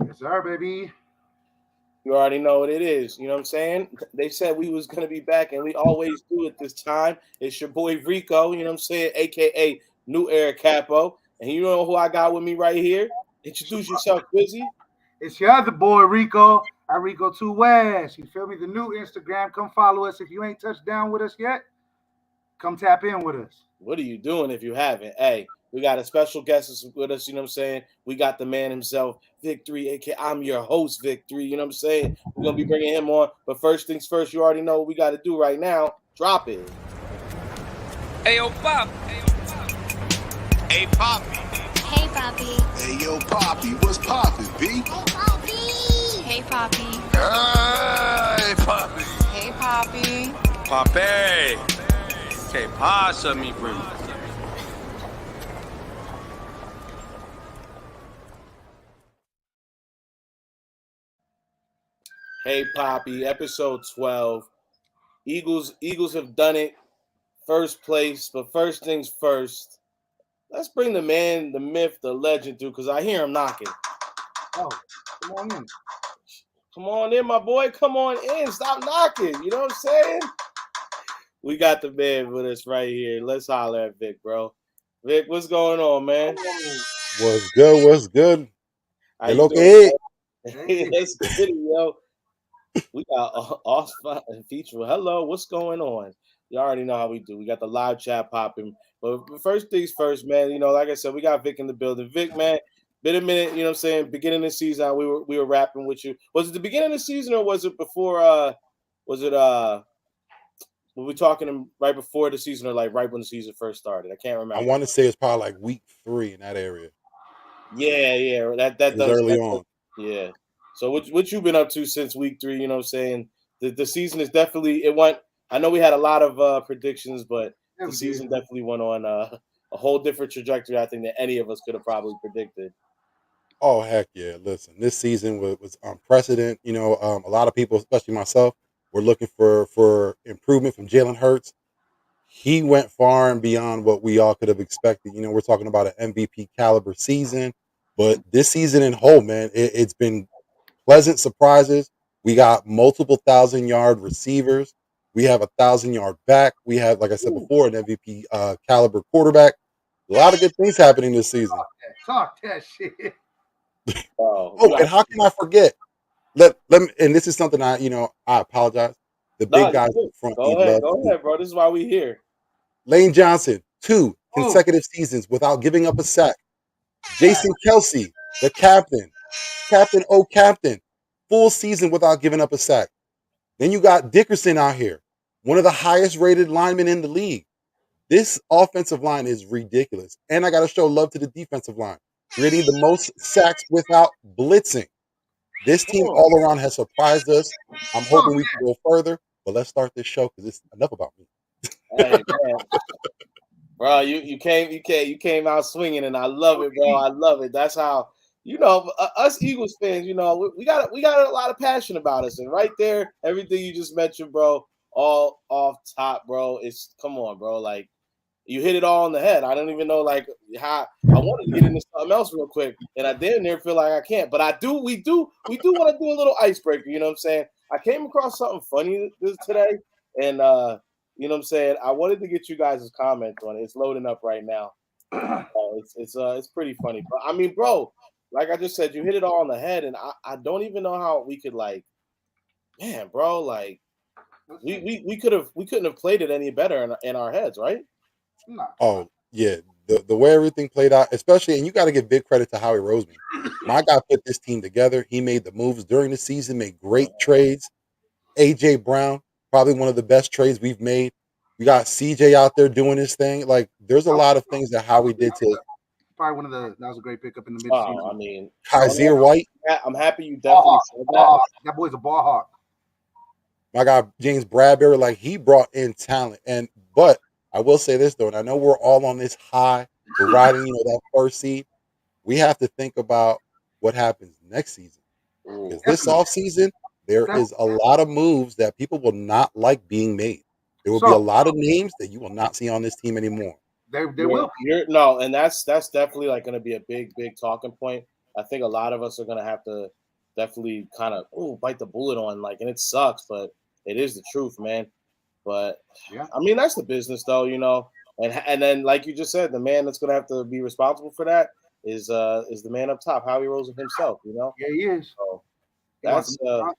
Yes, sir, baby. You already know what it is. You know what I'm saying? They said we was gonna be back, and we always do it this time. It's your boy Rico. You know what I'm saying? AKA New Era Capo. And you know who I got with me right here? Introduce yourself, Quizzy. It's your other boy, Rico. I Rico Two West. You feel me? The new Instagram. Come follow us. If you ain't touched down with us yet, come tap in with us. What are you doing if you haven't? Hey, we got a special guest with us. You know what I'm saying? We got the man himself, Vic3, aka I'm your host, Vic3. You know what I'm saying? We're gonna be bringing him on. But first things first, you already know what we got to do right now. Drop it. Hey yo, Pop. Hey, Papi. Hey, Papi. Hey, yo, Papi. What's poppin', B? Hey, Papi. Hey, Papi. Hey, Papi. Hey, Papi. Papi. Que pasa, mi primo? Hey Poppy, episode 12. Eagles have done it. First place, but first things first. Let's bring the man, the myth, the legend through, because I hear him knocking. Oh, come on in. Come on in, my boy. Come on in. Stop knocking. You know what I'm saying? We got the man with us right here. Let's holler at Vic, bro. Vic, what's going on, man? What's good? What's good? How ¿Qué you lo que doing, es? bro? Let's get it, yo. We got Oscar and feature. Hello, what's going on? You already know how we do. We got the live chat popping. But first things first, man. You know, like I said, we got Vic in the building. Vic, man, been a minute. You know what I'm saying? Beginning of the season, we were rapping with you. Was it the beginning of the season or was it before? Was it were we talking right before the season or like right when the season first started? I can't I remember. want to say it's probably like week 3 in that area. Yeah, yeah. It was early That does, on. yeah. So what you been up to since week 3? You know what I'm saying? The season is definitely it went. I know we had a lot of predictions, but Yeah, the we did. season definitely went on a whole different trajectory. I think that any of us could have probably predicted. Oh heck yeah! Listen, this season was unprecedented. A lot of people, especially myself, were looking for improvement from Jalen Hurts. He went far and beyond what we all could have expected. We're talking about an MVP caliber season, but this season in whole, man, it's been pleasant surprises. We got multiple 1,000-yard receivers. We have 1,000-yard back. We have, like I said Ooh, before, an MVP caliber quarterback. A lot of good things happening this season. talk that shit. Oh, Oh, and how can I forget? Let me, and this is something I apologize. The no, big guys you in front need good. love Go too. ahead, bro. This is why we here. Lane Johnson, 2 Oh, consecutive seasons without giving up a sack. fact. Jason Kelsey, the captain, captain, full season without giving up a sack. Then you got Dickerson out here, one of the highest rated linemen in the league. This offensive line is ridiculous. And I got to show love to the defensive line, creating the most sacks without blitzing. This team Oh, all around has surprised us. I'm fuck hoping we can go further, but let's start this show because it's enough about me. Hey, man. Bro, you came out swinging, and I love it, bro. I love it. That's how us Eagles fans. We got a lot of passion about us, and right there, everything you just mentioned, bro, all off top, bro. It's come on, bro. Like you hit it all on the head. I don't even know like how I wanted to get into something else real quick, and I damn near feel like I can't. But I do. We do want to do a little icebreaker. You know what I'm saying? I came across something funny today, and you know what I'm saying? I wanted to get you guys' comments on it. It's loading up right now. yeah. It's pretty funny. But I mean, bro, like I just said, you hit it all on the head, and I don't even know how we could like, man, bro, like we couldn't have played it any better in our heads, right? Nah. Oh yeah, the way everything played out, especially, and you got to give big credit to Howie Roseman. My guy put this team together. He made the moves during the season, made great trades. AJ Brown, probably one of the best trades we've made. We got CJ out there doing his thing. Like, there's a lot of things that Howie did to Probably one of the that was a great pickup in the Oh, I midseason. mean, Kaiser White. I'm happy you Ball definitely hawk, said ball that. hawk. That boy's a ball hawk. My guy James Bradbury, like he brought in talent. But I will say this though, and I know we're all on this high. We're riding, that first seed. We have to think about what happens next season. Ooh. Because this Definitely. offseason, there Definitely. is a lot of moves that people will not like being made. There will be a So lot of names that you will not see on this team anymore. there You're, will be. you're no, and that's definitely like going to be a big talking point. I think a lot of us are gonna have to definitely kind of bite the bullet on, like, and it sucks, but it is the truth, man. But Yeah. I mean, that's the business, though, and then, like you just said, the man that's gonna have to be responsible for that is the man up top, Howie Roseman himself. Yeah, he is. So He wants that's to make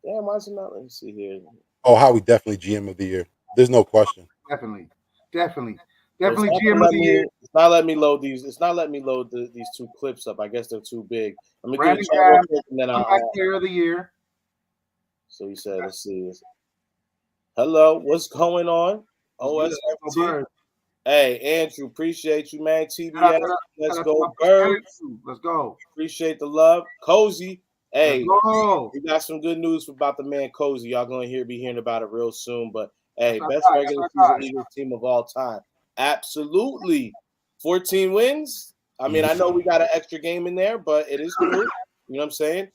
yeah, mine's not. Let me see here. Oh, Howie definitely GM of the year. There's no question. definitely But it's not GM of the year. It's not letting me load these. It's not letting me load these two clips up. I guess they're too big. Let me Brandon do the chat real Graham, quick, and then comeback player of the year. So he said, let's see. Hello, what's going on? What's good? OSFT. Hey, Andrew, appreciate you, man. TBS, Shout out let's to go, my Birds. Let's go. Appreciate the love. Cozy. Hey, Let's go. we got some good news about the man Cozy. Y'all gonna be hearing about it real soon. But hey, That's best our guy. regular That's our season guy. Eagles team of all time. Absolutely. 14 wins. I mean, I know we got an extra game in there, but it is true. You know what I'm saying?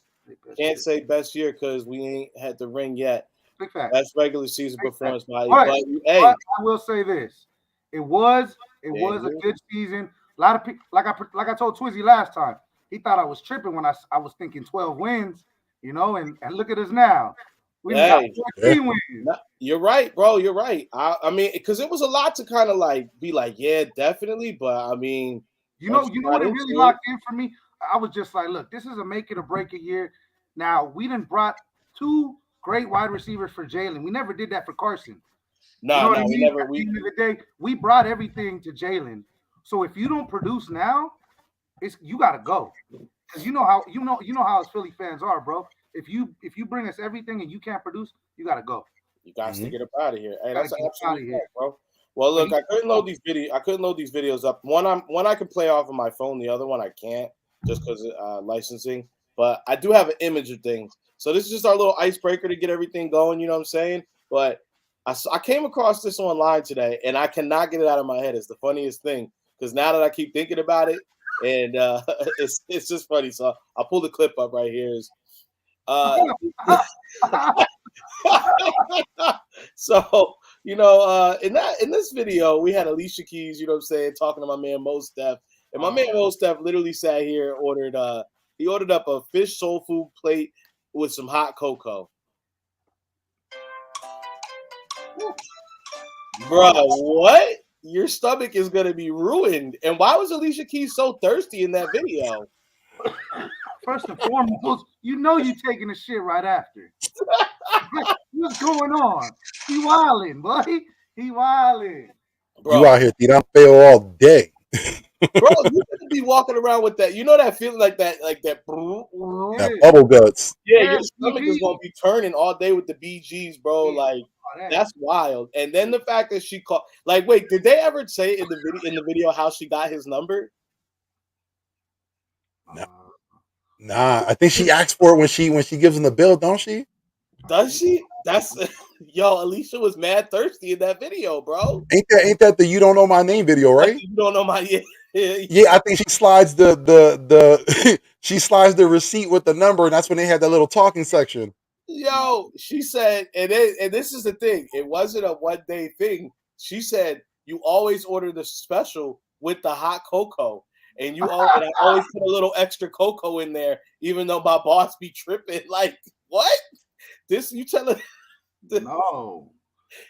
Can't say best year because we ain't had the ring yet. Big fact. That's regular season Big performance, fact. but hey, But I will say this: it was Yeah, a good season. A lot of people, like I told Twizzy last time, he thought I was tripping when I was thinking 12 wins, and look at us now. We got 14 wins. You're right, bro. You're right. I mean, because it was a lot to kind of like be like, yeah, definitely. But I mean, You know what it really locked in for me? I was just like, look, this is a make it or break it year. Now, we done brought 2 great wide receivers for Jalen. We never did that for Carson. No, you know what I we mean? never. At the end of the day, we brought everything to Jalen. So if you don't produce now, you gotta go. Because you know how us Philly fans are, bro. If you bring us everything and you can't produce, you gotta go. You got to get up out of here. Hey, that's Get out of here, bro. Well, look, I couldn't load these videos up. One I can play off of my phone. The other one I can't, just because licensing. But I do have an image of things. So this is just our little icebreaker to get everything going. You know what I'm saying? But I came across this online today, and I cannot get it out of my head. It's the funniest thing because now that I keep thinking about it, and it's just funny. So I'll pull the clip up right here. So in this video we had Alicia Keys, you know what I'm saying, talking to my man Mos Def, and my man Mos Def literally sat here and ordered up a fish soul food plate with some hot cocoa. Bro, what? Your stomach is gonna be ruined. And why was Alicia Keys so thirsty in that video? First and foremost, you taking a shit right after. What's going on? He wilding, boy. He wilding. Bro. You out here tirando feo all day. Bro, you could be walking around with that. You know that feeling like that that bubble guts. Yeah, your stomach is gonna be turning all day with the BGs, bro. Like that's wild. And then the fact that she called, like, wait, did they ever say in the video how she got his number? Nah, I think she asked for it when she gives him the bill, don't she? Does she? That's yo. Alicia was mad thirsty in that video, bro. Ain't that the "You Don't Know My Name" video, right? You don't know my yeah. I think she slides the she slides the receipt with the number, and that's when they had that little talking section. Yo, she said, and this is the thing. It wasn't a one day thing. She said you always order the special with the hot cocoa, and I always put a little extra cocoa in there, even though my boss be tripping. Like what? This you telling? No.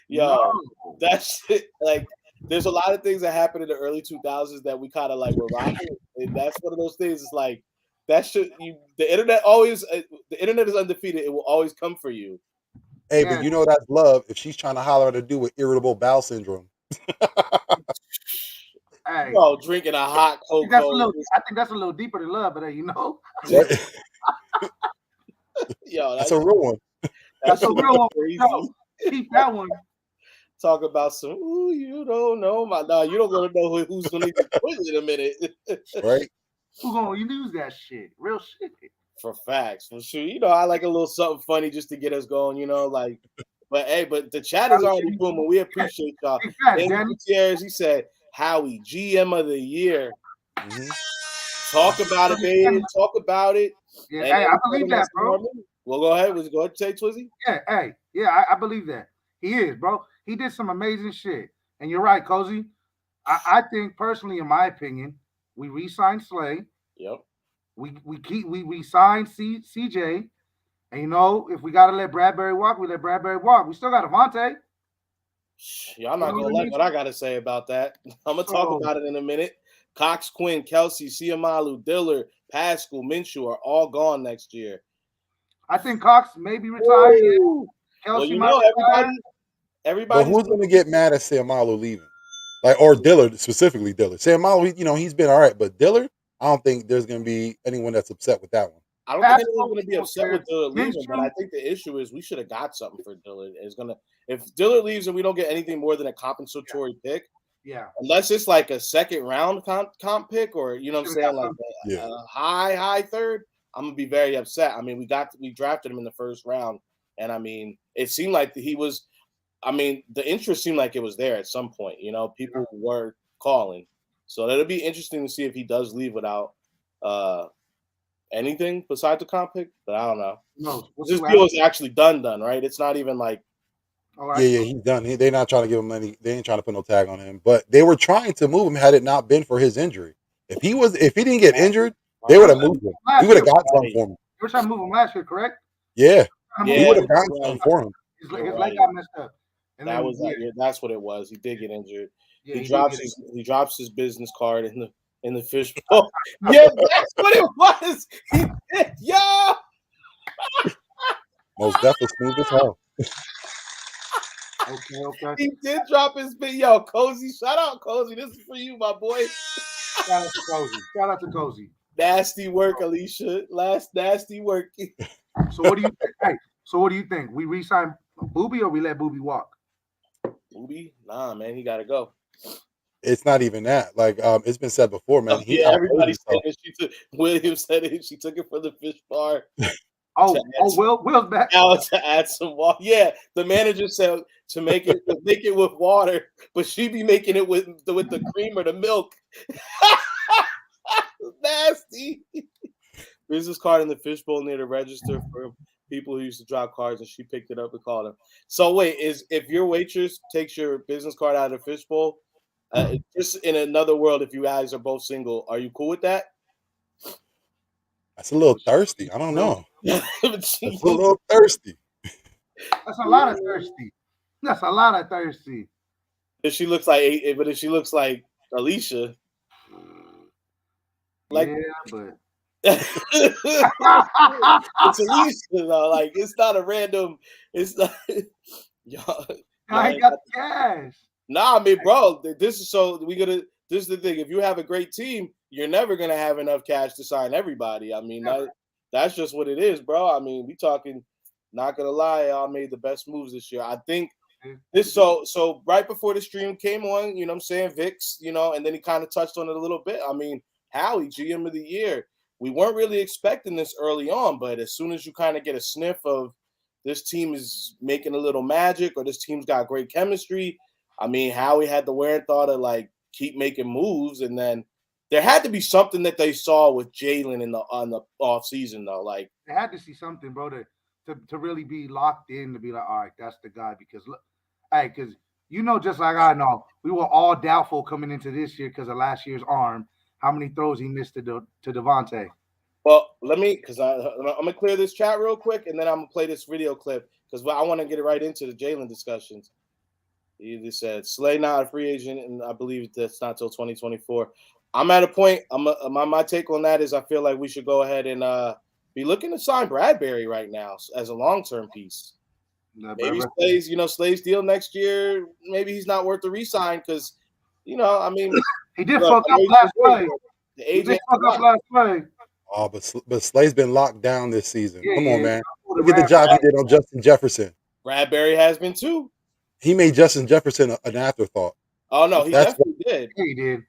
Yo, that shit. Like, there's a lot of things that happened in the early 2000s that we kind of like were rocking, and that's one of those things. It's like that should the internet is undefeated. It will always come for you. Hey, but you know that's love if she's trying to holler at a dude with irritable bowel syndrome. Hey, bro, drinking a hot cocoa. I think that's a little deeper than love, but you know. Yo, that's a real one. That's a real one. Yo, keep that one. Talk about some. Ooh, you don't know my. Nah, you don't want to know who's gonna be in a minute, right? Who's gonna use that shit? Real shit. For facts, for sure. You know, I like a little something funny just to get us going. You know, like. But hey, but the chat is already booming. We appreciate y'all. Gutierrez, he said, Howie, GM of the year. Mm-hmm. Talk about it, baby. Talk about it. Yeah, hey, I believe that, bro. Well, go ahead. Go ahead and say, Twizzy. Yeah, I believe that. He is, bro. He did some amazing shit. And you're right, Cozy. I think, personally, in my opinion, we re-signed Slay. Yep. We signed CJ, and you know if we gotta let Bradbury walk, we let Bradbury walk. We still got Avante. Y'all not gonna like what I gotta say about that. I'm gonna talk about it in a minute. Cox, Quinn, Kelsey, Siamalu, Dillard, Pascal, Minshew are all gone next year. I think Cox may be retired. Kelsey well, retire. everybody. But who's gonna get mad at Siamalu leaving? Like, or Dillard, specifically Dillard. Siamalu, he's been all right, but Dillard, I don't think there's gonna be anyone that's upset with that one. I don't think anyone's going to be upset with Dillard leaving, but I think the issue is we should have got something for Dillard. If Dillard leaves and we don't get anything more than a compensatory pick, unless it's like a second round comp pick or what I'm saying, like a high third, I'm gonna be very upset. I mean, we drafted him in the first round, and I mean, it seemed like he was. I mean, the interest seemed like it was there at some point. People were calling, so it'll be interesting to see if he does leave without anything besides the comp pick, but I don't know. No, this deal is actually done, right? It's not even like. All right. Yeah, he's done. They're not trying to give him any. They ain't trying to put no tag on him. But they were trying to move him had it not been for his injury. If he didn't get injured, they would have moved him. He would have got something for him. They were trying to move him last year, correct? Yeah, he would have gotten something for him. His leg got messed up. And that's what it was. He did get injured. Yeah, he drops his business card in the fishbowl. Yeah, that's what it was. He did. Yeah. Most definitely smooth as hell. Okay. He did drop his big. Yo, Cozy, shout out Cozy. This is for you, my boy. Shout out to Cozy. Nasty work, Alicia. Last nasty work. So what do you think? Hey, so what do you think? We re-sign Booby or we let Booby walk? Booby? Nah, man, he gotta go. It's not even that. Like, it's been said before, man. Everybody said it. William said it. She took it from the fish bar. Will's back. Now to add some water. Yeah, the manager said to make it with water, but she be making it with the cream or the milk. Nasty. Business card in the fishbowl near the register for people who used to drop cards, and she picked it up and called him. So wait, if your waitress takes your business card out of the fishbowl, just in another world, if you guys are both single, are you cool with that? That's a little thirsty. I don't know. That's a little thirsty. That's a lot of thirsty. That's a lot of thirsty. If she looks like Alicia, like but it's Alicia though. Like it's not a random. It's not. Y'all, I ain't got the cash. Nah, I mean, bro, this is the thing. If you have a great team, you're never gonna have enough cash to sign everybody. I mean, that's just what it is, bro. I mean, we talking. Not gonna lie, y'all made the best moves this year. I think this. So right before the stream came on, you know what I'm saying, Vix, and then he kind of touched on it a little bit. I mean, Howie, GM of the year. We weren't really expecting this early on, but as soon as you kind of get a sniff of this team is making a little magic or this team's got great chemistry, I mean, Howie had the wherewithal to like keep making moves, and then there had to be something that they saw with Jalen on the off season though. Like they had to see something, bro, to really be locked in to be like, all right, that's the guy. Because look, hey, because just like I know, we were all doubtful coming into this year because of last year's arm. How many throws he missed to Devontae? Well, because I'm gonna clear this chat real quick, and then I'm gonna play this video clip because I want to get it right into the Jalen discussions. He just said Slay not a free agent, and I believe that's not till 2024. I'm at a point. My take on that is I feel like we should go ahead and be looking to sign Bradbury right now as a long-term piece. Maybe Slay's deal next year. Maybe he's not worth the re-sign because, I mean, he did fuck up last play. He did fuck up last play. Oh, but Slay's been locked down this season. Yeah, Come on, man. Look at the job he did on Justin Jefferson. Bradbury has been too. He made Justin Jefferson an afterthought. Oh no, he definitely did. He did.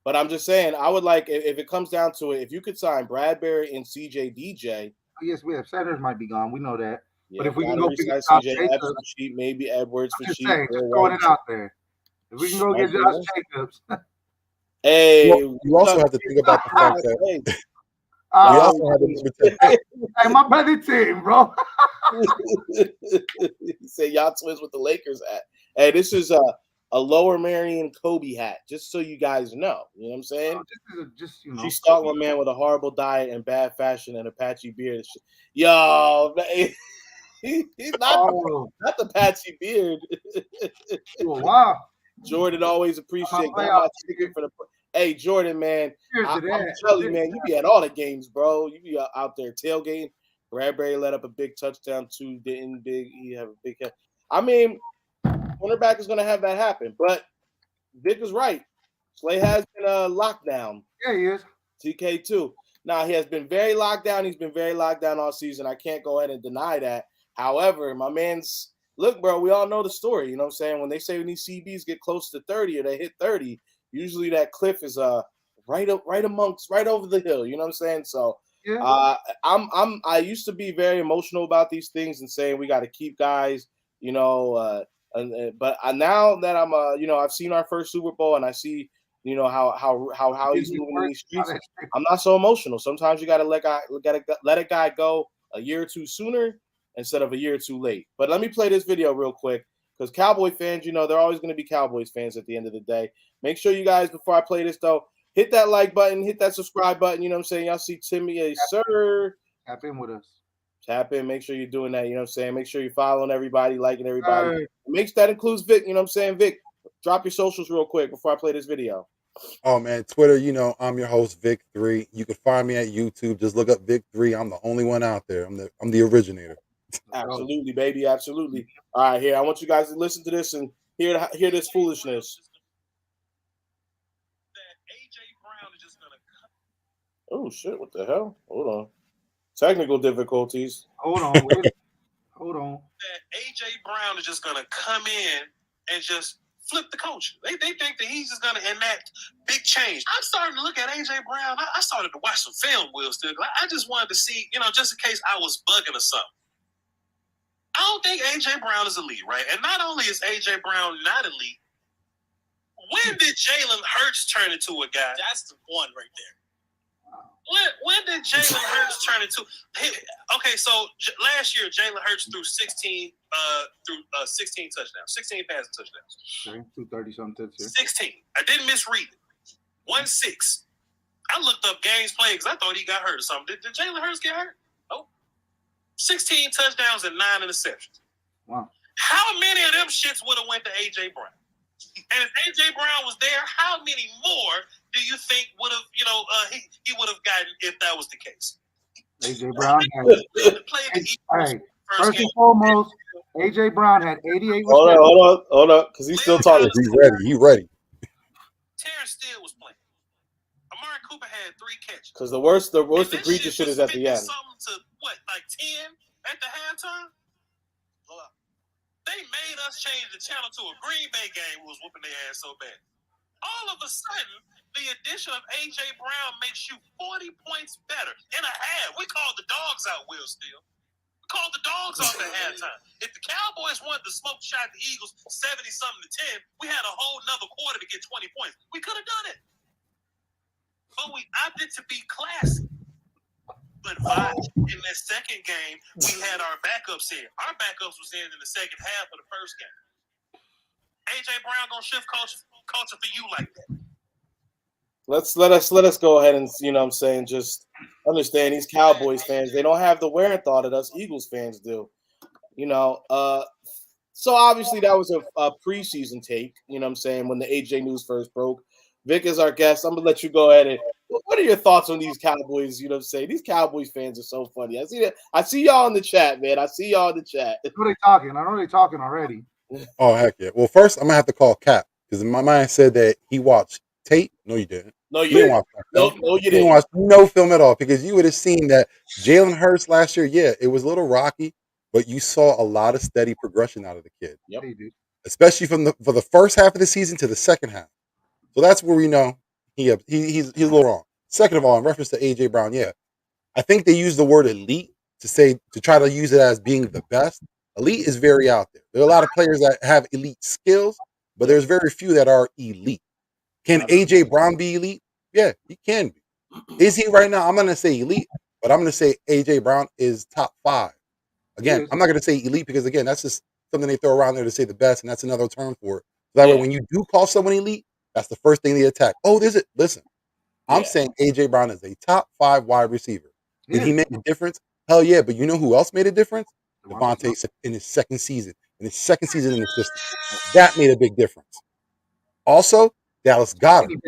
But I'm just saying, I would like if it comes down to it, if you could sign Bradbury and CJ DJ. Oh, yes, we have Sanders might be gone. We know that. Yeah, but if we can go get Josh Jacobs for cheap, maybe Edwards for cheap. Just throwing it out there. If we can go get Josh Jacobs. Hey, you also have to think about the fact that we also have to hey, my brother team, bro. He said y'all twins with the Lakers at. Hey, this is a Lower Marion Kobe hat, just so you guys know. You know what I'm saying? Just you know. She stalked my man with a horrible diet and bad fashion and a patchy beard. Yo, man, he's not the patchy beard. Wow. Jordan always appreciate my ticket for the. Hey, Jordan, man, I'm telling you, man, you be at all the games, bro. You be out there tailgating. Bradbury let up a big touchdown too. Didn't he have a big head? I mean, cornerback is going to have that happen. But Vic is right. Slay has been locked down. Yeah, he is. TK too. Now, he has been very locked down. He's been very locked down all season. I can't go ahead and deny that. However, my man's look, bro, we all know the story. You know what I'm saying? When they say when these CBs get close to 30 or they hit 30, usually that cliff is right over the hill. You know what I'm saying? So yeah. I used to be very emotional about these things and saying we got to keep guys, you know, but now that I'm I've seen our first Super Bowl and I see how he's moving in these streets, I'm not so emotional. Sometimes you got to let a guy go a year or two sooner instead of a year or two late. But let me play this video real quick because Cowboy fans, they're always going to be Cowboys fans at the end of the day. Make sure you guys, before I play this though, hit that like button, hit that subscribe button. You know what I'm saying? Y'all see Timmy, sir. Tap in with us. Tap in. Make sure you're doing that. You know what I'm saying? Make sure you're following everybody, liking everybody. That includes Vic. You know what I'm saying? Vic, drop your socials real quick before I play this video. Oh man, Twitter, I'm your host, Vic3. You can find me at YouTube. Just look up Vic3. I'm the only one out there. I'm the originator. Absolutely, baby. Absolutely. All right, here. I want you guys to listen to this and hear this foolishness. Oh shit! What the hell? Hold on. Technical difficulties. Hold on. Wait. Hold on. That AJ Brown is just gonna come in and just flip the culture. They think that he's just gonna enact big change. I'm starting to look at AJ Brown. I started to watch some film, Will still. I just wanted to see, just in case I was bugging or something. I don't think AJ Brown is elite, right? And not only is AJ Brown not elite, when did Jalen Hurts turn into a guy? That's the one right there. When did Jalen Hurts turn into? Okay, so last year Jalen Hurts threw 16 touchdowns, 16 passing touchdowns. Okay, 230-something. 16. I didn't misread it. 1-6. I looked up games played because I thought he got hurt or something. Did Jalen Hurts get hurt? Oh. 16 touchdowns and 9 interceptions. Wow. How many of them shits would have went to AJ Brown? And if AJ Brown was there, how many more do you think would have, he would have gotten if that was the case? AJ Brown first and foremost, AJ Brown had 88. Hold on, because he's still talking. He's ready. Terrence Steele was playing. Amari Cooper had 3 catches. Because the worst egregious shit is at the end. Something to like 10 at the halftime. They made us change the channel to a Green Bay game. Was whooping their ass so bad. All of a sudden, the addition of AJ Brown makes you 40 points better in a half. We called the dogs out, Will Steele. We called the dogs out at halftime. If the Cowboys wanted to smoke shot the Eagles 70-something to 10, we had a whole nother quarter to get 20 points. We could have done it. But we opted to be classy. But in that second game, we had our backups here. Our backups was in the second half of the first game. AJ Brown gonna shift culture for you like that. Let us go ahead and just understand these Cowboys fans. They don't have the wherewithal that us Eagles fans do. So obviously that was a preseason take. You know what I'm saying, when the AJ news first broke. Vic is our guest. I'm gonna let you go ahead and. What are your thoughts on these Cowboys? You know what I'm saying? These Cowboys fans are so funny. I see y'all in the chat, man. I see y'all in the chat. I know they're talking already. Oh, heck yeah. Well, first, I'm going to have to call Cap because my mind said that he watched tape. No, you didn't. No, you didn't. No, you didn't watch no film at all because you would have seen that Jalen Hurts last year, yeah, it was a little rocky, but you saw a lot of steady progression out of the kid. Yep. Especially for the first half of the season to the second half. So that's where we know he's a little wrong. Second of all, in reference to AJ Brown, yeah, I think they use the word elite to try to use it as being the best. Elite is very out there. There are a lot of players that have elite skills, but there's very few that are elite. Can AJ Brown be elite? Yeah, he can be. Is he right now? I'm going to say elite, but I'm going to say AJ Brown is top 5. Again, I'm not going to say elite because, again, that's just something they throw around there to say the best, and that's another term for it. That way, when you do call someone elite, that's the first thing they attack. Oh, there's it. Listen, I'm saying AJ Brown is a top 5 wide receiver. Did he make a difference? Hell yeah. But you know who else made a difference? Devontae in his second season. In his second season in the system. That made a big difference. Also, Dallas got him.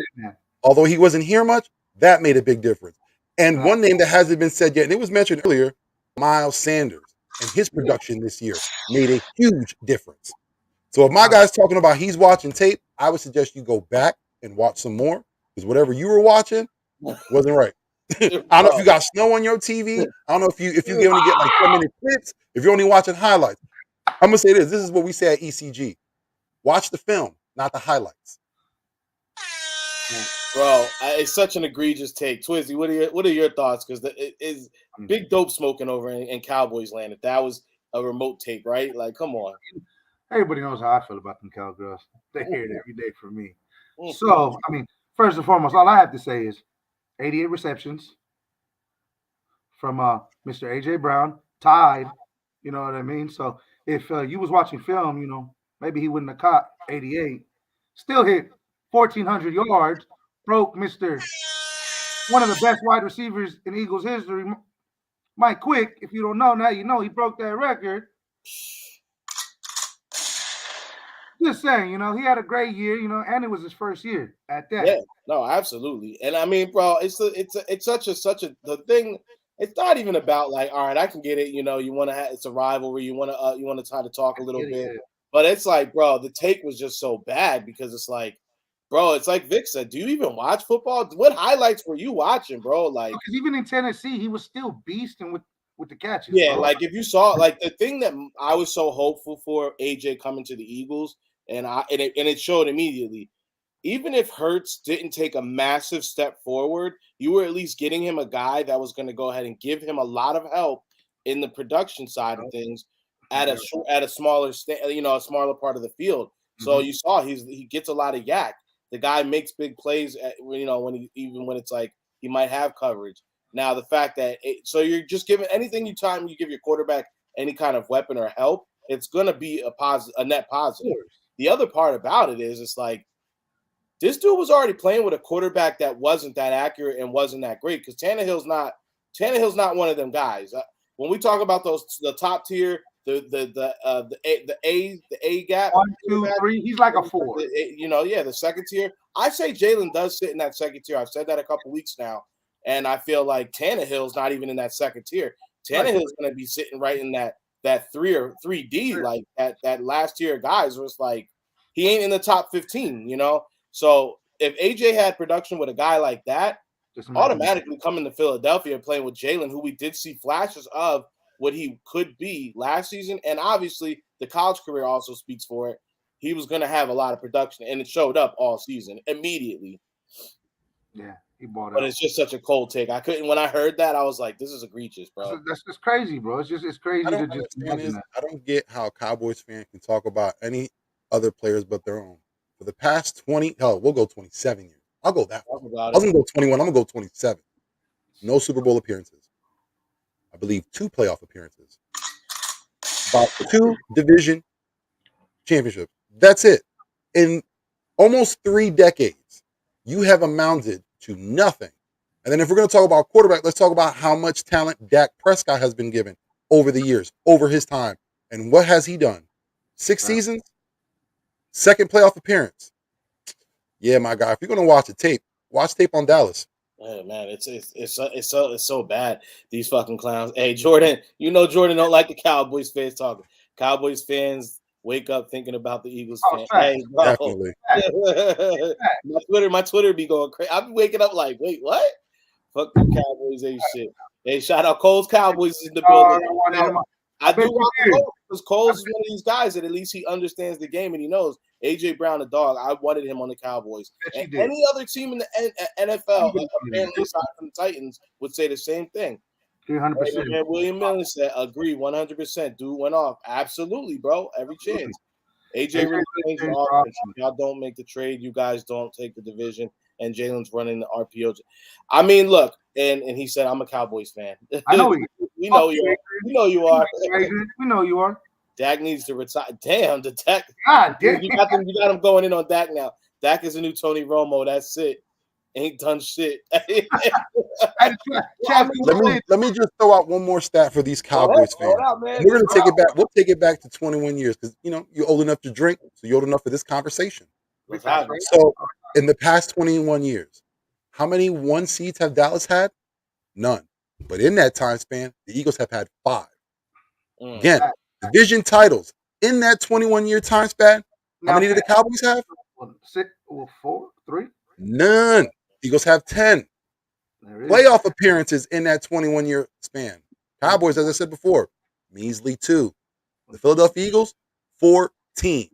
Although he wasn't here much, that made a big difference. And one name that hasn't been said yet, and it was mentioned earlier, Miles Sanders. And his production this year made a huge difference. So if my guy's talking about he's watching tape, I would suggest you go back and watch some more. Because whatever you were watching wasn't right. I don't know if you got snow on your TV. I don't know if you only get like 10-minute clips, if you're only watching highlights. I'm gonna say this. This is what we say at ECG. Watch the film, not the highlights. Bro, it's such an egregious take. Twizzy, what are your thoughts? Because it is big dope smoking over in Cowboys land. If that was a remote take, right? Like, come on. Everybody knows how I feel about them Cowgirls. They hear it every day from me. So, I mean, first and foremost, all I have to say is 88 receptions from Mr. AJ Brown, tied. You know what I mean? So if you was watching film, you know, maybe he wouldn't have caught 88. Still hit 1,400 yards, broke one of the best wide receivers in Eagles history, Mike Quick. If you don't know, now you know he broke that record. Just saying, you know, he had a great year, you know, and it was his first year at that. Yeah, no, absolutely. And I mean, bro, it's such a the thing. It's not even about like, all right, I can get it. You know, you want to have it's a rivalry. You want to try to talk a little bit, but it's like, bro, the take was just so bad because it's like, bro, it's like Vic said. Do you even watch football? What highlights were you watching, bro? Like, because even in Tennessee, he was still beasting with the catches. Yeah, bro. like if you saw, like the thing that I was so hopeful for AJ coming to the Eagles, and it showed immediately. Even if Hurts didn't take a massive step forward, you were at least getting him a guy that was going to go ahead and give him a lot of help in the production side of things at a smaller, a smaller part of the field. So you saw he gets a lot of yak. The guy makes big plays when it's like he might have coverage. Now the fact that so you're just giving anything you give your quarterback any kind of weapon or help, it's going to be a net positive. The other part about it is it's like this dude was already playing with a quarterback that wasn't that accurate and wasn't that great because Tannehill's not one of them guys. When we talk about the top tier, the A gap, 1, 2, 3, he's like a 4. The second tier. I say Jalen does sit in that second tier. I've said that a couple weeks now, and I feel like Tannehill's not even in that second tier. Tannehill's going to be sitting right in that 3 or 3D, like that last tier of guys where it's like he ain't in the top 15, you know. So if AJ had production with a guy like that, automatically coming to Philadelphia and playing with Jalen, who we did see flashes of what he could be last season, and obviously the college career also speaks for it. He was going to have a lot of production, and it showed up all season immediately. Yeah, he bought it. But it's just such a cold take. I couldn't. When I heard that, I was like, "This is egregious, bro." That's just crazy, bro. It's crazy I to don't just understand this. I don't get how Cowboys fans can talk about any other players but their own. For the past 20, we'll go 27 years. I'll go that far. I was going to go 21. I'm going to go 27. No Super Bowl appearances. I believe 2 playoff appearances. About 2 division championships. That's it. In almost 3 decades, you have amounted to nothing. And then if we're going to talk about quarterback, let's talk about how much talent Dak Prescott has been given over the years, over his time. And what has he done? 6 seasons? 2nd playoff appearance. Yeah, my guy. If you're gonna watch tape on Dallas. Oh, man, it's so bad. These fucking clowns. Hey, Jordan, Jordan don't like the Cowboys fans talking. Cowboys fans wake up thinking about the Eagles fans. Hey, bro. Definitely. My Twitter be going crazy. I'll be waking up like, wait, what? Fuck the Cowboys ain't shit. Hey, shout out Cole's Cowboys in the building. I do want Cole because Cole's is one of these guys that at least he understands the game and he knows AJ Brown, the dog. I wanted him on the Cowboys. And any other team in the NFL, apparently aside from the Titans, would say the same thing. 300%. And William Miller said, "Agree, 100%." Dude went off. Absolutely, bro. Every chance. AJ really changed the offense. Y'all don't make the trade. You guys don't take the division. And Jalen's running the RPO. I mean, look, and he said, "I'm a Cowboys fan." I know you. We know you are. We know you are. Dak needs to retire. Damn, the Dak. God damn. You got him going in on Dak now. Dak is a new Tony Romo. That's it. Ain't done shit. Let me just throw out one more stat for these Cowboys fans. We're gonna take it back. We'll take it back to 21 years because you're old enough to drink, so you're old enough for this conversation. So in the past 21 years, how many 1 seeds have Dallas had? None. But in that time span, the Eagles have had 5. Again, division titles in that 21-year time span. How many did the Cowboys have? 4, 3. None. Eagles have 10 playoff appearances in that 21-year span. Cowboys, as I said before, measly 2. The Philadelphia Eagles, 14.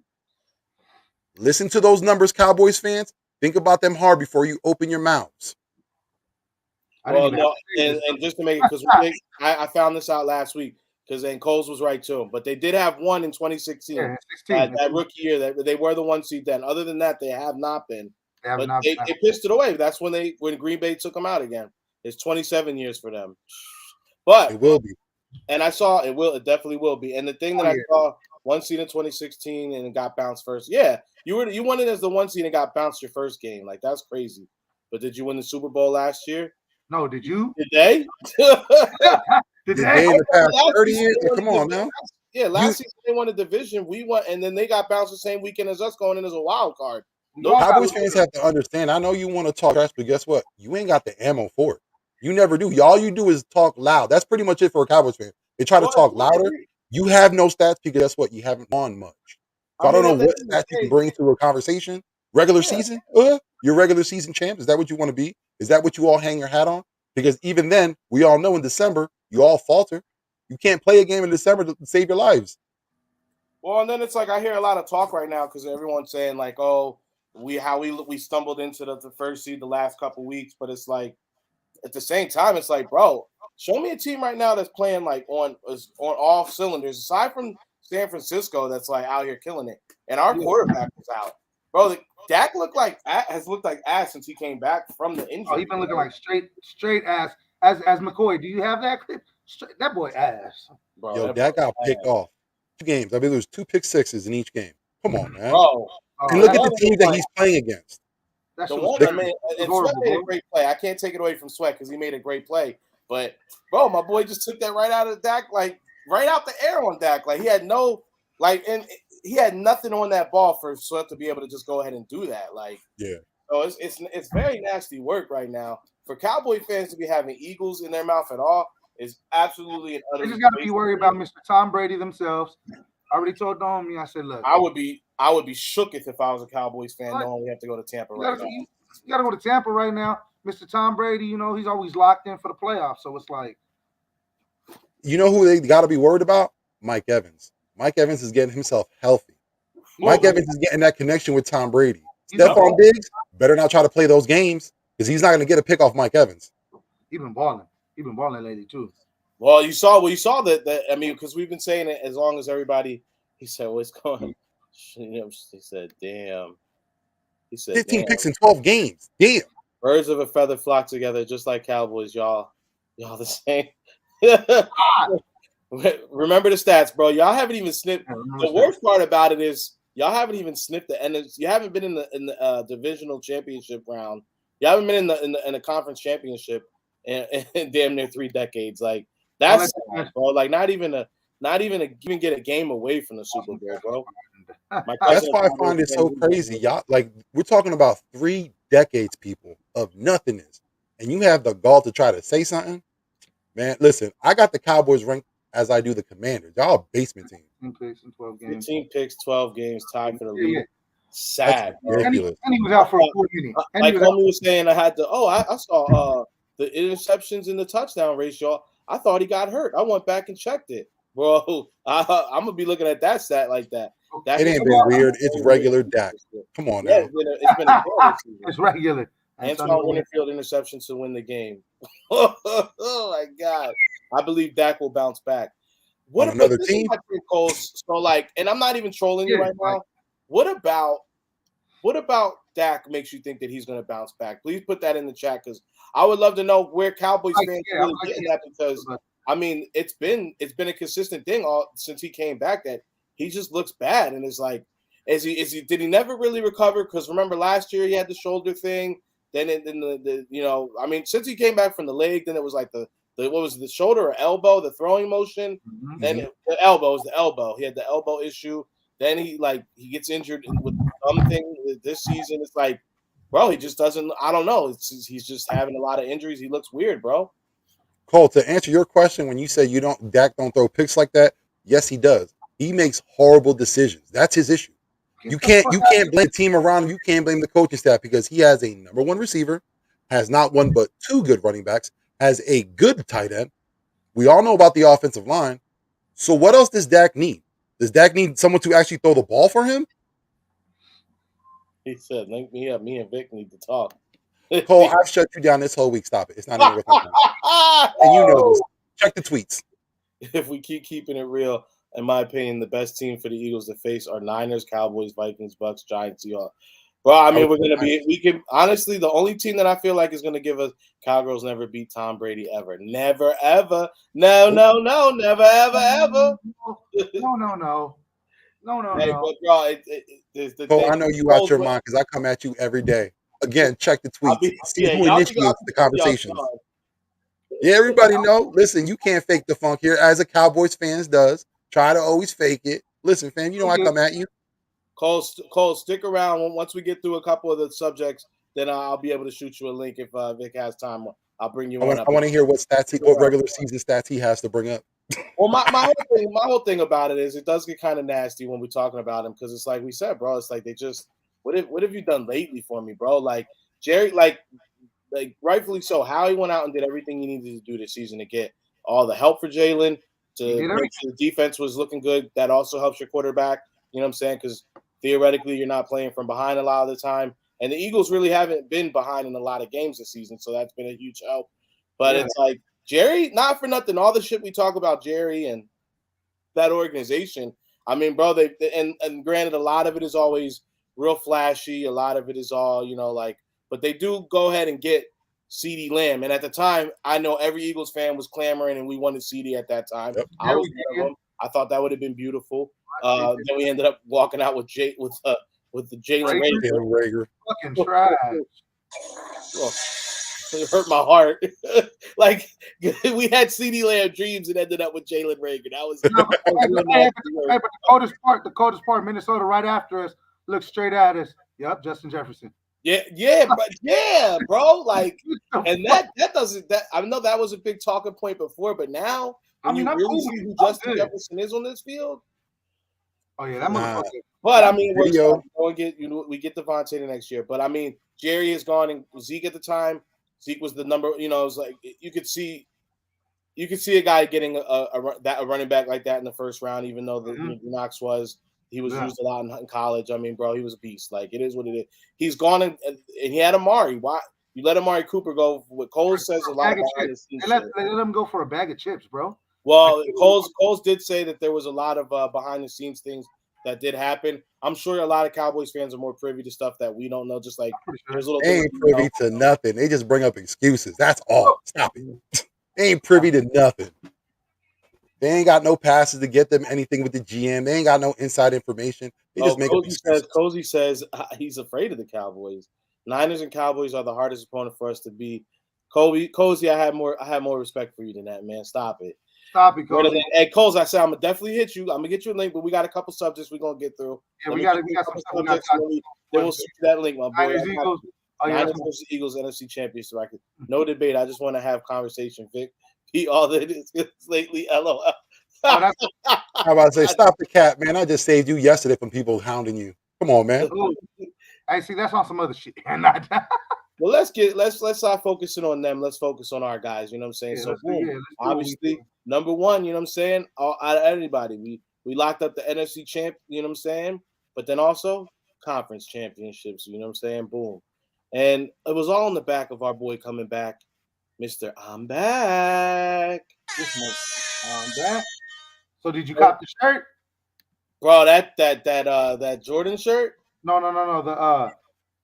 Listen to those numbers, Cowboys fans. Think about them hard before you open your mouths. Well, no, and just to make it, because I found this out last week, because then Coles was right too. But they did have one in 2016. That rookie year, that they were the 1 seed then. Other than that, they have not been. They pissed it away. That's when Green Bay took them out again. It's 27 years for them. But it will be. And I saw it definitely will be. And the thing that I saw, 1 seed in 2016 and got bounced first. Yeah, you won it as the 1 seed and got bounced your first game. Like, that's crazy. But did you win the Super Bowl last year? No, did you? Did they? Did they? In the past 30 years? Come on now. Yeah, last season they won a division. We won, and then they got bounced the same weekend as us going in as a wild card. Cowboys fans have to understand. I know you want to talk trash, but guess what? You ain't got the ammo for it. You never do. All you do is talk loud. That's pretty much it for a Cowboys fan. They try to talk louder. You have no stats because guess what? You haven't won much. So I don't know what stats you can bring to a conversation. Regular season? You're regular season champ? Is that what you want to be? Is that what you all hang your hat on? Because even then, we all know in December, you all falter. You can't play a game in December to save your lives. Well, and then it's like I hear a lot of talk right now because everyone's saying like, oh, we stumbled into the first seed the last couple weeks, but it's like at the same time, it's like, bro, show me a team right now that's playing like on all cylinders, aside from San Francisco that's like out here killing it, and our quarterback was out, bro. Dak has looked like ass since he came back from the injury. Oh, he's been looking like straight ass. As McCoy, do you have that clip? That boy ass. Bro, yo, Dak got picked off 2 games. I mean, there was 2 pick sixes in each game. Come on, man. Bro. And look at the team that he's playing against. And Sweat made a great play. I can't take it away from Sweat because he made a great play. But, bro, my boy just took that right out of Dak, like right out the air on Dak. Like he had he had nothing on that ball for Sweat to be able to just go ahead and do that. Like, yeah. So it's very nasty work right now. For Cowboy fans to be having Eagles in their mouth at all is absolutely an utter. They just got to be worried about Mr. Tom Brady themselves. I already told Domi, I said, look. I would be shook if I was a Cowboys fan knowing we have to go to Tampa right now. You got to go to Tampa right now. Mr. Tom Brady, he's always locked in for the playoffs. So it's like. You know who they got to be worried about? Mike Evans. Mike Evans is getting himself healthy. Mike Evans is getting that connection with Tom Brady. Stephon Diggs better not try to play those games because he's not going to get a pick off Mike Evans. He been balling. He been balling lately too. Well, you saw that. I mean, because we've been saying it as long as everybody. He said, "What's going?" He said, "Damn." He said, 15 picks in 12 games. Damn. Birds of a feather flock together, just like Cowboys, y'all. Y'all the same. Remember the stats, bro. Y'all haven't even sniffed. The worst part about it is y'all haven't even sniffed the end. You haven't been in the divisional championship round. You haven't been in the conference championship in damn near 3 decades. Like that's sad, bro. Like not even get a game away from the Super Bowl, bro. That's why I find it so crazy. Y'all, like we're talking about 3 decades, people, of nothingness, and you have the gall to try to say something. Man, listen, I got the Cowboys ranked as I do the Commanders. Y'all a basement team. 15 picks in 12 games. 15 picks, 12 games, tied for the lead. Sad. And he was out for a full inning. Like homie was saying, I saw the interceptions and the touchdown ratio. I thought he got hurt. I went back and checked it. Bro, I'm going to be looking at that stat like that. It ain't been weird. It's regular Dak. Come on now. It's been a it's regular. Antoine Winfield interception to win the game. Oh my God. I believe Dak will bounce back. What another team? So like, and I'm not even trolling you right now. What about Dak makes you think that he's going to bounce back? Please put that in the chat because I would love to know where Cowboys fans are really getting that because I mean, it's been a consistent thing all since he came back that he just looks bad, and it's like, did he never really recover? Because remember last year he had the shoulder thing, then the I mean, since he came back from the leg, then it was like the what was it, the shoulder or elbow, the throwing motion, then the elbow was the elbow. He had the elbow issue. Then he gets injured with something this season. It's like, bro, he just doesn't. I don't know. He's just having a lot of injuries. He looks weird, bro. Cole, to answer your question, when you say Dak don't throw picks like that, yes, he does. He makes horrible decisions. That's his issue. You can't blame the team around him. You can't blame the coaching staff because he has a number one receiver, has not one but two good running backs, has a good tight end. We all know about the offensive line. So what else does Dak need? Does Dak need someone to actually throw the ball for him? He said, "Link me up. Me and Vic need to talk." Cole, I've shut you down this whole week. Stop it. It's not even worth my time. And you know this. Check the tweets. If we keep keeping it real, in my opinion, the best team for the Eagles to face are Niners, Cowboys, Vikings, Bucks, Giants, Seahawks. Bro, I mean, we can honestly, the only team that I feel like is going to give us Cowgirls never beat Tom Brady ever. Never, ever. No, never, ever, ever. No. Hey, but bro, Cole, I know you out your mind because I come at you every day. Again, check the tweets. See who initiates the conversations. Yeah, everybody know. Listen, you can't fake the funk here, as a Cowboys fans does. Try to always fake it. Listen, fam, you know I come at you. Cole, stick around. Once we get through a couple of the subjects, then I'll be able to shoot you a link if Vic has time. I'll bring you on. I want to hear what regular season stats he has to bring up. Well, my whole thing about it is it does get kind of nasty when we're talking about him because it's like we said, bro. It's like they just what have you done lately for me, bro? Like Jerry, like rightfully so. How he went out and did everything he needed to do this season to get all the help for Jalen to make sure the defense was looking good. That also helps your quarterback. You know what I'm saying? Because theoretically, you're not playing from behind a lot of the time, and the Eagles really haven't been behind in a lot of games this season, so that's been a huge help. But it's like Jerry, not for nothing, all the shit we talk about Jerry and that organization. I mean, bro, and granted, a lot of it is always real flashy. A lot of it is all, but they do go ahead and get CeeDee Lamb. And at the time, I know every Eagles fan was clamoring and we wanted CeeDee at that time. Yep. I was one of them. I thought that would have been beautiful. Then we ended up walking out with the Jalen Rager. Fucking trash. Well, it hurt my heart. Like we had CeeDee Lamb dreams and ended up with Jalen Rager. That was. But the coldest part, Minnesota, right after us, looked straight at us. Yep, Justin Jefferson. Yeah, bro. Like, and that doesn't. That I know that was a big talking point before, but now when you really see who Justin Jefferson is on this field. Oh yeah, that motherfucker. But I mean, we get Devontae next year. But I mean, Jerry is gone and Zeke at the time. Zeke was the number. It was like you could see a guy getting a running back like that in the first round, even though Knox was. He was used a lot in college. I mean, bro, he was a beast. Like, it is what it is. He's gone and he had Amari. Why you let Amari Cooper go? What Cole says a lot about his they let him go for a bag of chips, bro. Well, Coles did say that there was a lot of behind the scenes things that did happen. I'm sure a lot of Cowboys fans are more privy to stuff that we don't know. Just like there's little they ain't privy to nothing. They just bring up excuses. That's all. Stop it. They ain't privy to nothing. They ain't got no passes to get them anything with the GM. They ain't got no inside information. They just make excuses. Cozy says he's afraid of the Cowboys. Niners and Cowboys are the hardest opponent for us to beat. Cozy, I have more respect for you than that, man. Stop it. Stop it, Cozy. Hey, Coles, I said I'm gonna definitely hit you. I'm gonna get you a link, but we got a couple subjects we're gonna get through. Yeah, we got some subjects. Then we'll see that link, my boy. Niners versus Eagles NFC Championship record. No debate. I just want to have conversation, Vic. All that is lately, LOL. I'm about to say, stop the cap, man. I just saved you yesterday from people hounding you. Come on, man. I see that's on some other shit. Well, let's start focusing on them. Let's focus on our guys. You know what I'm saying? So, obviously, number one. You know what I'm saying? Out of everybody, we locked up the NFC champ. You know what I'm saying? But then also conference championships. You know what I'm saying? Boom. And it was all in the back of our boy coming back. Mr. I'm back. I'm back. So did you cop the shirt? Bro, that Jordan shirt? No.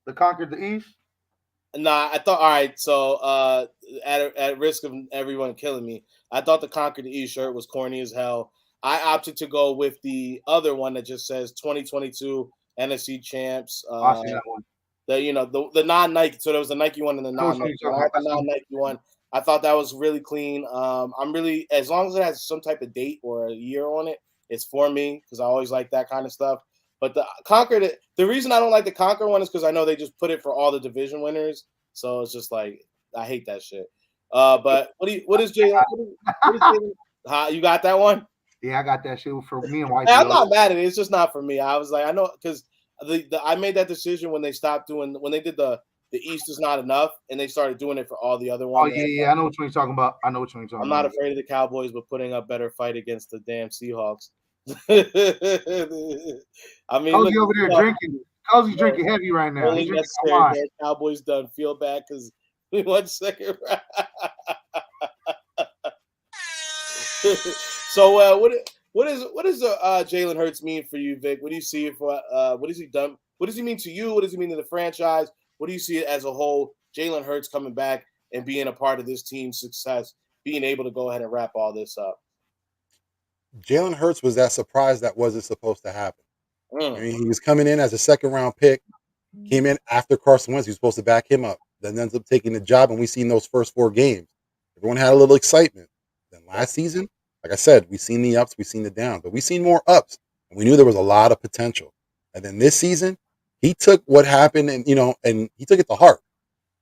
The Conquered the East. Nah, I thought. All right, so at risk of everyone killing me, I thought the Conquer the East shirt was corny as hell. I opted to go with the other one that just says 2022 NFC champs. I see that one. The non-Nike. So there was a Nike one and the I know what non-Nike. you're I talking got the about. non-Nike one. I thought that was really clean. I'm really, as long as it has some type of date or a year on it, it's for me because I always like that kind of stuff. But the Conquer, the reason I don't like the Conquer one is because I know they just put it for all the division winners. So it's just like I hate that shit. But what is Jalen? What is Jalen? You got that one? Yeah, I got that shit for me and White. Hey, I'm not mad at it. It's just not for me. I was like, I know because I made that decision when they stopped doing when they did the East is not enough and they started doing it for all the other ones. Oh yeah, I know what you're talking about. I know what you're talking about. I'm not afraid of the Cowboys, but putting up better fight against the damn Seahawks. I mean, Cozy over there drinking. Cozy drinking heavy right now. Only necessary. Man. Cowboys done. Feel bad because 1 second. So what does Jalen Hurts mean for you, Vic? What do you see for what has he done? What does he mean to you? What does he mean to the franchise? What do you see as a whole? Jalen Hurts coming back and being a part of this team's success, being able to go ahead and wrap all this up. Jalen Hurts was that surprise that wasn't supposed to happen. I mean, he was coming in as a second-round pick, came in after Carson Wentz. He was supposed to back him up, then ends up taking the job, and we seen those first 4 games. Everyone had a little excitement. Then last season, like I said, we've seen the ups, we've seen the downs, but we've seen more ups, and we knew there was a lot of potential. And then this season, he took what happened and he took it to heart.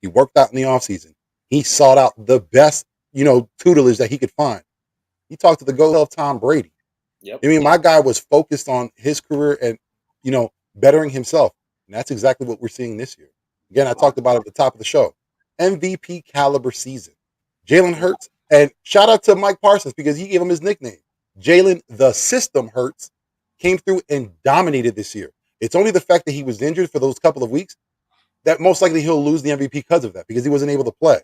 He worked out in the offseason. He sought out the best, tutelage that he could find. He talked to the GOAT of Tom Brady. Yep. I mean, my guy was focused on his career and, bettering himself. And that's exactly what we're seeing this year. Again, I talked about it at the top of the show. MVP caliber season. Jalen Hurts, and shout out to Mike Parsons because he gave him his nickname. Jalen the System Hurts came through and dominated this year. It's only the fact that he was injured for those couple of weeks that most likely he'll lose the MVP because of that, because he wasn't able to play.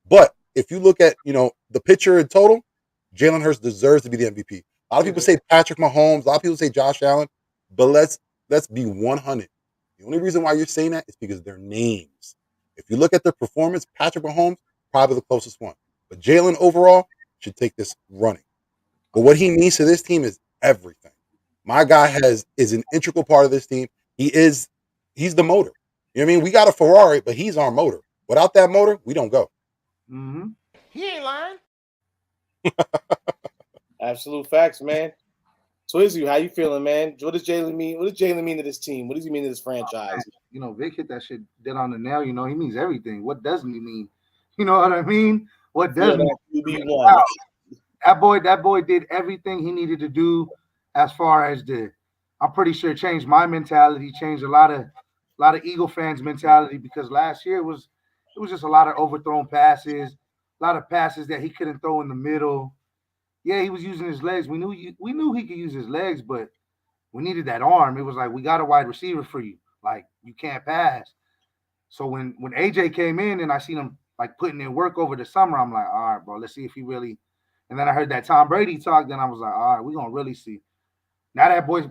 But if you look at, the picture in total, Jalen Hurts deserves to be the MVP. A lot of people say Patrick Mahomes. A lot of people say Josh Allen. But let's be 100. The only reason why you're saying that is because they're names. If you look at their performance, Patrick Mahomes, probably the closest one. But Jalen overall should take this running. But what he means to this team is everything. My guy is an integral part of this team. He's the motor. You know what I mean? We got a Ferrari, but he's our motor. Without that motor, we don't go. Mm-hmm. He ain't lying. Absolute facts, man. Twizzy, how you feeling, man? What does Jalen mean? What does Jalen mean to this team? What does he mean to this franchise? Vic hit that shit dead on the nail. He means everything. What doesn't he mean? You know what I mean? What doesn't he mean? That boy did everything he needed to do as far as I'm pretty sure it changed my mentality, changed a lot of Eagle fans' mentality, because last year it was just a lot of overthrown passes, a lot of passes that he couldn't throw in the middle. Yeah, he was using his legs. We knew he could use his legs, but we needed that arm. It was like, we got a wide receiver for you. Like, you can't pass. So when AJ came in and I seen him like putting in work over the summer, I'm like, all right, bro, let's see if he really. And then I heard that Tom Brady talk. Then I was like, all right, we're gonna really see. Now that boy's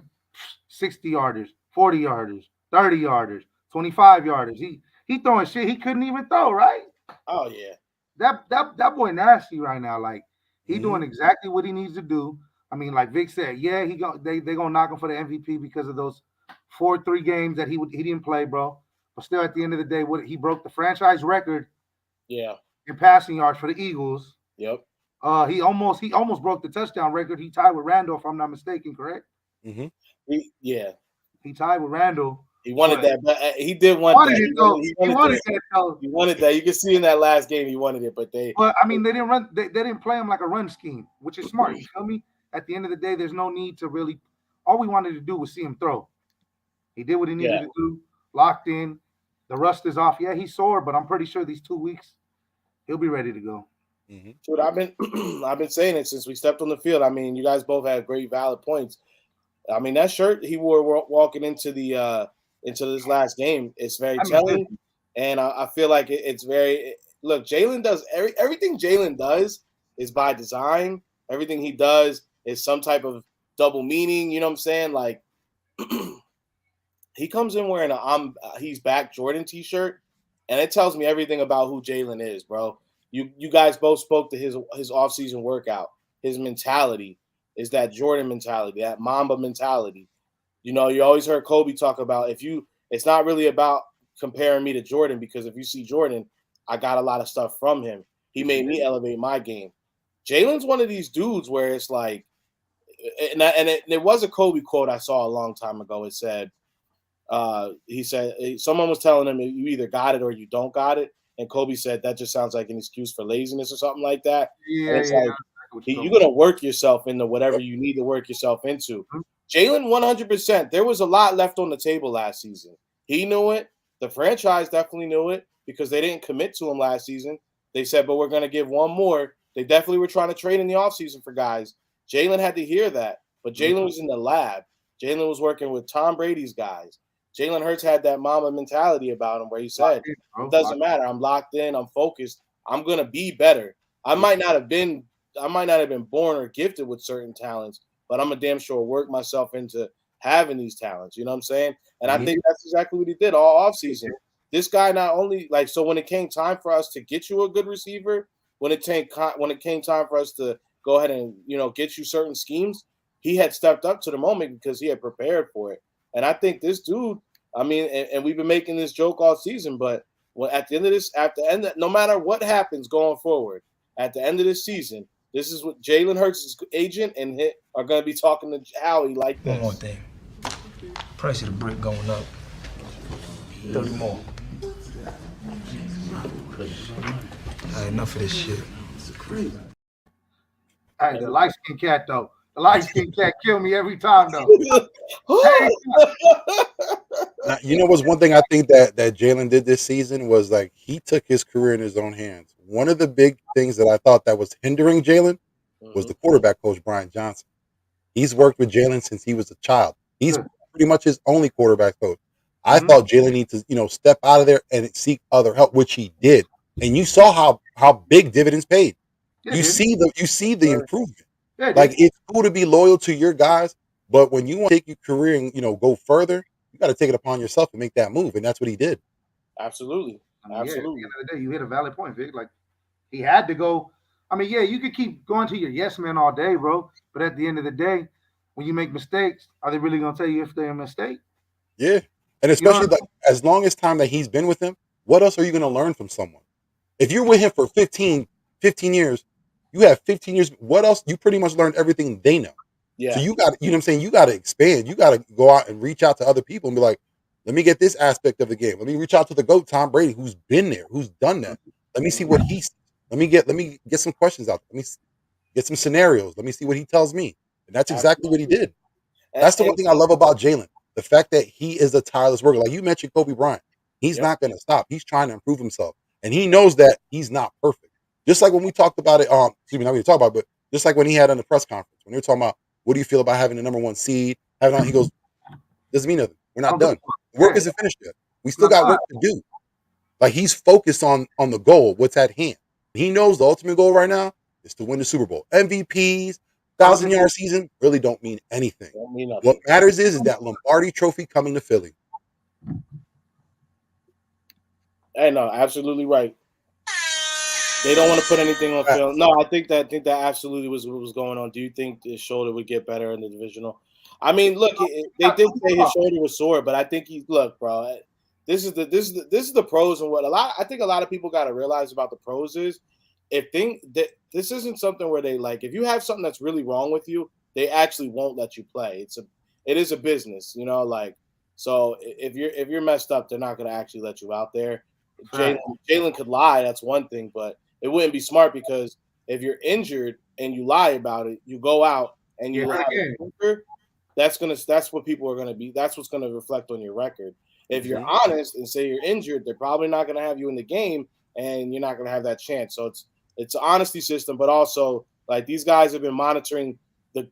60 yarders, 40 yarders, 30 yarders, 25 yarders. He throwing shit he couldn't even throw, right? Oh yeah. That boy nasty right now. Like, he doing exactly what he needs to do. I mean, like Vic said, yeah, they gonna knock him for the MVP because of those 4-3 games that he didn't play, bro. But still, at the end of the day, he broke the franchise record. Yeah. In passing yards for the Eagles. Yep. He almost broke the touchdown record. He tied with Randall, if I'm not mistaken, correct? Mm-hmm. He tied with Randall. He wanted that, but he did want that. He wanted that, though. He wanted that. You can see in that last game he wanted it, but they. Well, I mean, they didn't run. They didn't play him like a run scheme, which is smart. You feel me? At the end of the day, there's no need to really. All we wanted to do was see him throw. He did what he needed to do. Locked in. The rust is off. Yeah, he's sore, but I'm pretty sure these 2 weeks he'll be ready to go. Mm-hmm. Dude, I've been saying it since we stepped on the field. I mean, you guys both had great, valid points. I mean, that shirt he wore walking into this last game is very telling, and I feel like it's very. Look, Jalen does everything. Jalen does is by design. Everything he does is some type of double meaning. You know what I'm saying? Like, he comes in wearing a he's back Jordan t-shirt, and it tells me everything about who Jalen is, bro. You guys both spoke to his offseason workout. His mentality is that Jordan mentality, that Mamba mentality. You know, you always heard Kobe talk about it's not really about comparing me to Jordan, because if you see Jordan, I got a lot of stuff from him. He made me elevate my game. Jalen's one of these dudes where it's like, there was a Kobe quote I saw a long time ago. It said, he said someone was telling him you either got it or you don't got it, and Kobe said that just sounds like an excuse for laziness or something like that. Yeah, and it's yeah. like you're gonna work yourself into whatever you need to work yourself into. Jalen, 100%. There was a lot left on the table last season. He knew it. The franchise definitely knew it because they didn't commit to him last season. They said, but we're going to give one more. They definitely were trying to trade in the offseason for guys. Jalen had to hear that, but Jalen was in the lab. Jalen was working with Tom Brady's guys. Jalen Hurts had that mama mentality about him where he said, it doesn't matter. I'm locked in. I'm focused. I'm going to be better. I might not have been born or gifted with certain talents, but I'm a damn sure work myself into having these talents. You know what I'm saying? And I think that's exactly what he did all offseason. This guy not only so when it came time for us to get you a good receiver, when it came time for us to go ahead and get you certain schemes, he had stepped up to the moment because he had prepared for it. And I think this dude, I mean, and we've been making this joke all season, but at the end of this, no matter what happens going forward, at the end of this season, this is what Jalen Hurts' agent and Hit are going to be talking to Howie like this. One more thing. Price of the brick going up. 30 more. Enough of this shit. Hey, the light skin cat though. The light skin cat kill me every time though. Now, you know what's one thing I think that Jalen did this season was like he took his career in his own hands. One of the big things that I thought that was hindering Jalen was the quarterback coach, Brian Johnson. He's worked with Jalen since he was a child. He's pretty much his only quarterback coach. I thought Jalen needed to, step out of there and seek other help, which he did. And you saw how big dividends paid. You see the improvement. Like it's cool to be loyal to your guys, but when you want to take your career and go further, you got to take it upon yourself and make that move, and that's what he did. Absolutely. At the end of the day, you hit a valid point, Vic. Like he had to go. I mean, yeah, you could keep going to your yes man all day, bro. But at the end of the day, when you make mistakes, are they really gonna tell you if they're a mistake? Yeah, and especially as long as time that he's been with him, what else are you gonna learn from someone? If you're with him for 15 years, you have 15 years. What else? You pretty much learned everything they know. Yeah. So you got, you know what I'm saying? You got to expand. You got to go out and reach out to other people and be like, let me get this aspect of the game. Let me reach out to the GOAT, Tom Brady, who's been there, who's done that. Let me see what he's. Let me get some questions out. Let me get some scenarios. Let me see what he tells me. And that's exactly what he did. That's the one thing I love about Jalen. The fact that he is a tireless worker. Like you mentioned Kobe Bryant. He's not going to stop. He's trying to improve himself. And he knows that he's not perfect. Just like when we talked about it, excuse me, not going to talk about it, but just like when he had on the press conference, when they were talking about what do you feel about having the number one seed, he goes, doesn't mean nothing. We're not done. Work isn't finished yet. We still got work to do. Like he's focused on the goal, what's at hand. He knows the ultimate goal right now is to win the Super Bowl. MVPs, 1,000-yard season really don't mean anything. What matters is that Lombardi Trophy coming to Philly. Hey, no, absolutely right. They don't want to put anything on film. No, I think that absolutely was what was going on. Do you think his shoulder would get better in the divisional? I mean, look, they did say his shoulder was sore, but I think bro. This is the pros and what I think a lot of people got to realize about the pros is that this isn't something where they like if you have something that's really wrong with you, they actually won't let you play. It is a business, so if you're messed up, they're not going to actually let you out there. Jalen could lie, that's one thing, but it wouldn't be smart because if you're injured and you lie about it, you go out and you lie. That's what people are going to be. That's what's going to reflect on your record. If you're honest and say you're injured, they're probably not going to have you in the game, and you're not going to have that chance. So it's an honesty system, but also like these guys have been monitoring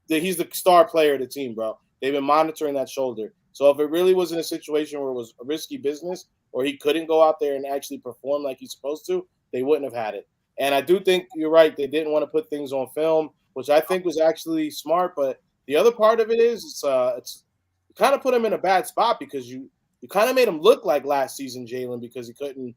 he's the star player of the team, bro. They've been monitoring that shoulder. So if it really was in a situation where it was a risky business or he couldn't go out there and actually perform like he's supposed to, they wouldn't have had it. And I do think you're right. They didn't want to put things on film, which I think was actually smart. But the other part of it is it's kind of put him in a bad spot because you kind of made him look like last season Jalen because he couldn't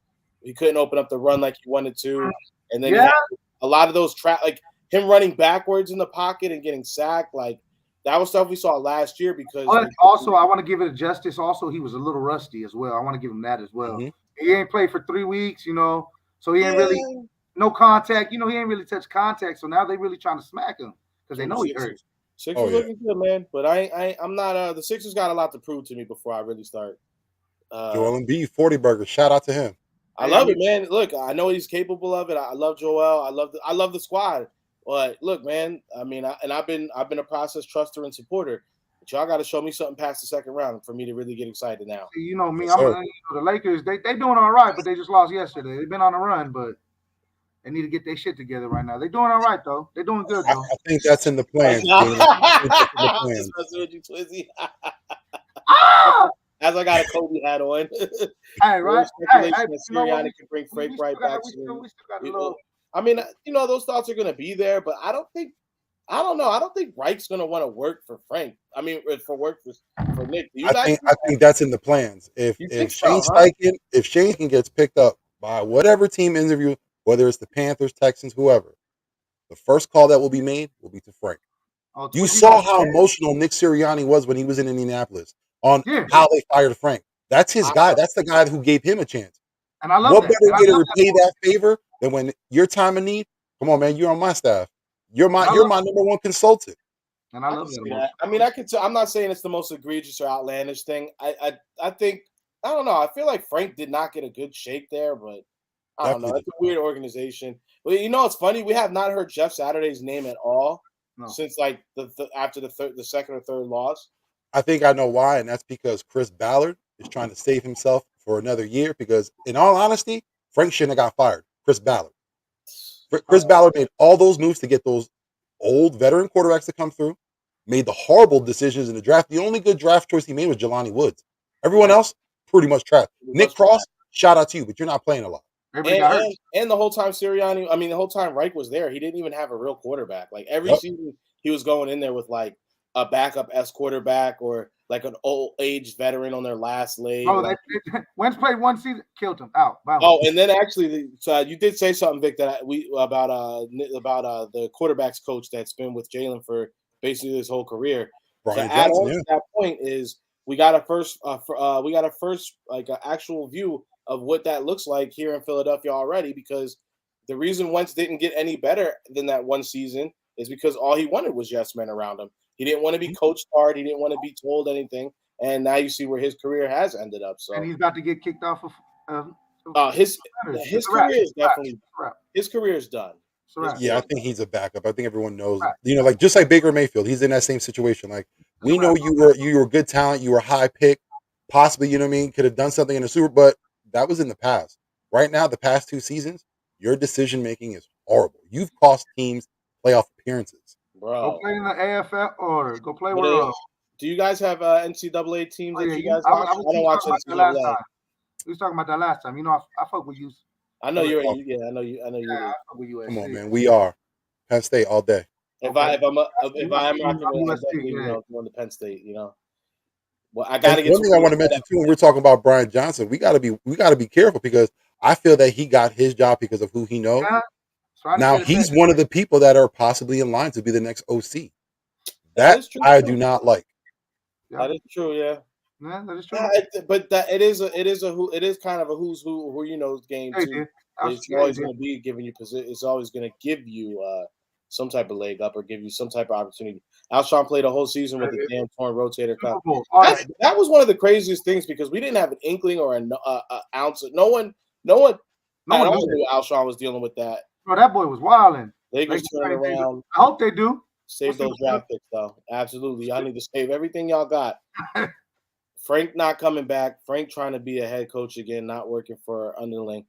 He couldn't open up the run like he wanted to, and then he Yeah. had a lot of those like him running backwards in the pocket and getting sacked. Like that was stuff we saw last year because. But also, I want to give it a justice. Also, he was a little rusty as well. I want to give him that as well. Mhm. He ain't played for 3 weeks, so he ain't really no contact. He ain't really touched contact. So now they really trying to smack him because they know he hurt. Sixers looking good, man. But I'm not. The Sixers got a lot to prove to me before I really start. Joel Embiid, 40 burgers. Shout out to him. I love it, man. Look, I know he's capable of it. I love Joel. I love the squad. But look, man. I mean, I've been a process truster and supporter. But y'all got to show me something past the second round for me to really get excited now. See, me. Yes, the Lakers. They doing all right, but they just lost yesterday. They've been on a run, but they need to get their shit together right now. They're doing all right though. They're doing good though. I think that's in the plans. As I got a Kobe hat on. Hey, right? Hey, Sirianni can bring Frank right back. I mean, those thoughts are going to be there, but I don't know. I don't think Reich's going to want to work for Frank. I mean, for Nick. I think that's in the plans. If Shane Steichen gets picked up by whatever team interview, whether it's the Panthers, Texans, whoever, the first call that will be made will be to Frank. You saw how emotional Nick Sirianni was when he was in Indianapolis on how they fired Frank. That's his guy. That's the guy who gave him a chance. And I love what that. better way to repay that favor than when your time of need? Come on, man, you're on my staff. You're my number one consultant. And I love that. I mean, I'm not saying it's the most egregious or outlandish thing. I think I don't know. I feel like Frank did not get a good shake there, but I don't know. It's a weird organization. But it's funny. We have not heard Jeff Saturday's name at all since like after the second or third loss. I think I know why, and that's because Chris Ballard is trying to save himself for another year. Because in all honesty, Frank shouldn't have got fired. Chris Ballard made all those moves to get those old veteran quarterbacks to come through. Made the horrible decisions in the draft. The only good draft choice he made was Jelani Woods. Everyone else, pretty much trash. Nick Cross, shout out to you, but you're not playing a lot. And the whole time the whole time Reich was there, he didn't even have a real quarterback. Like every season, he was going in there with like a backup quarterback or like an old age veteran on their last leg. Oh, Wentz played one season, killed him out. Wow. Oh, and then actually, you did say something, Vic, that about the quarterbacks coach that's been with Jalen for basically his whole career. Brian to add Johnson, on to that point is we got a first like an actual view of what that looks like here in Philadelphia already, because the reason Wentz didn't get any better than that one season is because all he wanted was yes men around him. He didn't want to be coached hard. He didn't want to be told anything. And now you see where his career has ended up. So, and he's about to get kicked off of his career is definitely his career is done. Yeah, I think he's a backup. I think everyone knows, like just like Baker Mayfield, he's in that same situation. Like we know you were good talent, you were high pick, possibly, could have done something in the Super, but that was in the past. Right now, the past 2 seasons, your decision making is horrible. You've cost teams playoff appearances. Bro. Go play in the AFL or go play where. Do you guys have NCAA teams that you guys watch? I don't watch NCAA. We was talking about that last time. I fuck with you. I know you're. Yeah, I know you. I fuck with USC. Come on, man. We are Penn State all day. If I'm rocking with going to Penn State, Well, I gotta get. One thing I want to mention too, when we're talking about Brian Johnson, we gotta be careful because I feel that he got his job because of who he knows. Yeah. Now he's one of the people that are possibly in line to be the next OC. That I do not like. That is true, yeah. Yeah, that is true. But it is kind of a who's who game too. It's always going to be giving you position. It's always going to give you some type of leg up or give you some type of opportunity. Alshon played a whole season with a damn torn rotator cuff. That was one of the craziest things because we didn't have an inkling or an ounce. No one knew Alshon was dealing with that. Bro, that boy was wilding. Lakers turn around. I hope they do. Save those draft picks, though. Absolutely. Y'all need to save everything y'all got. Frank not coming back. Frank trying to be a head coach again, not working for underling.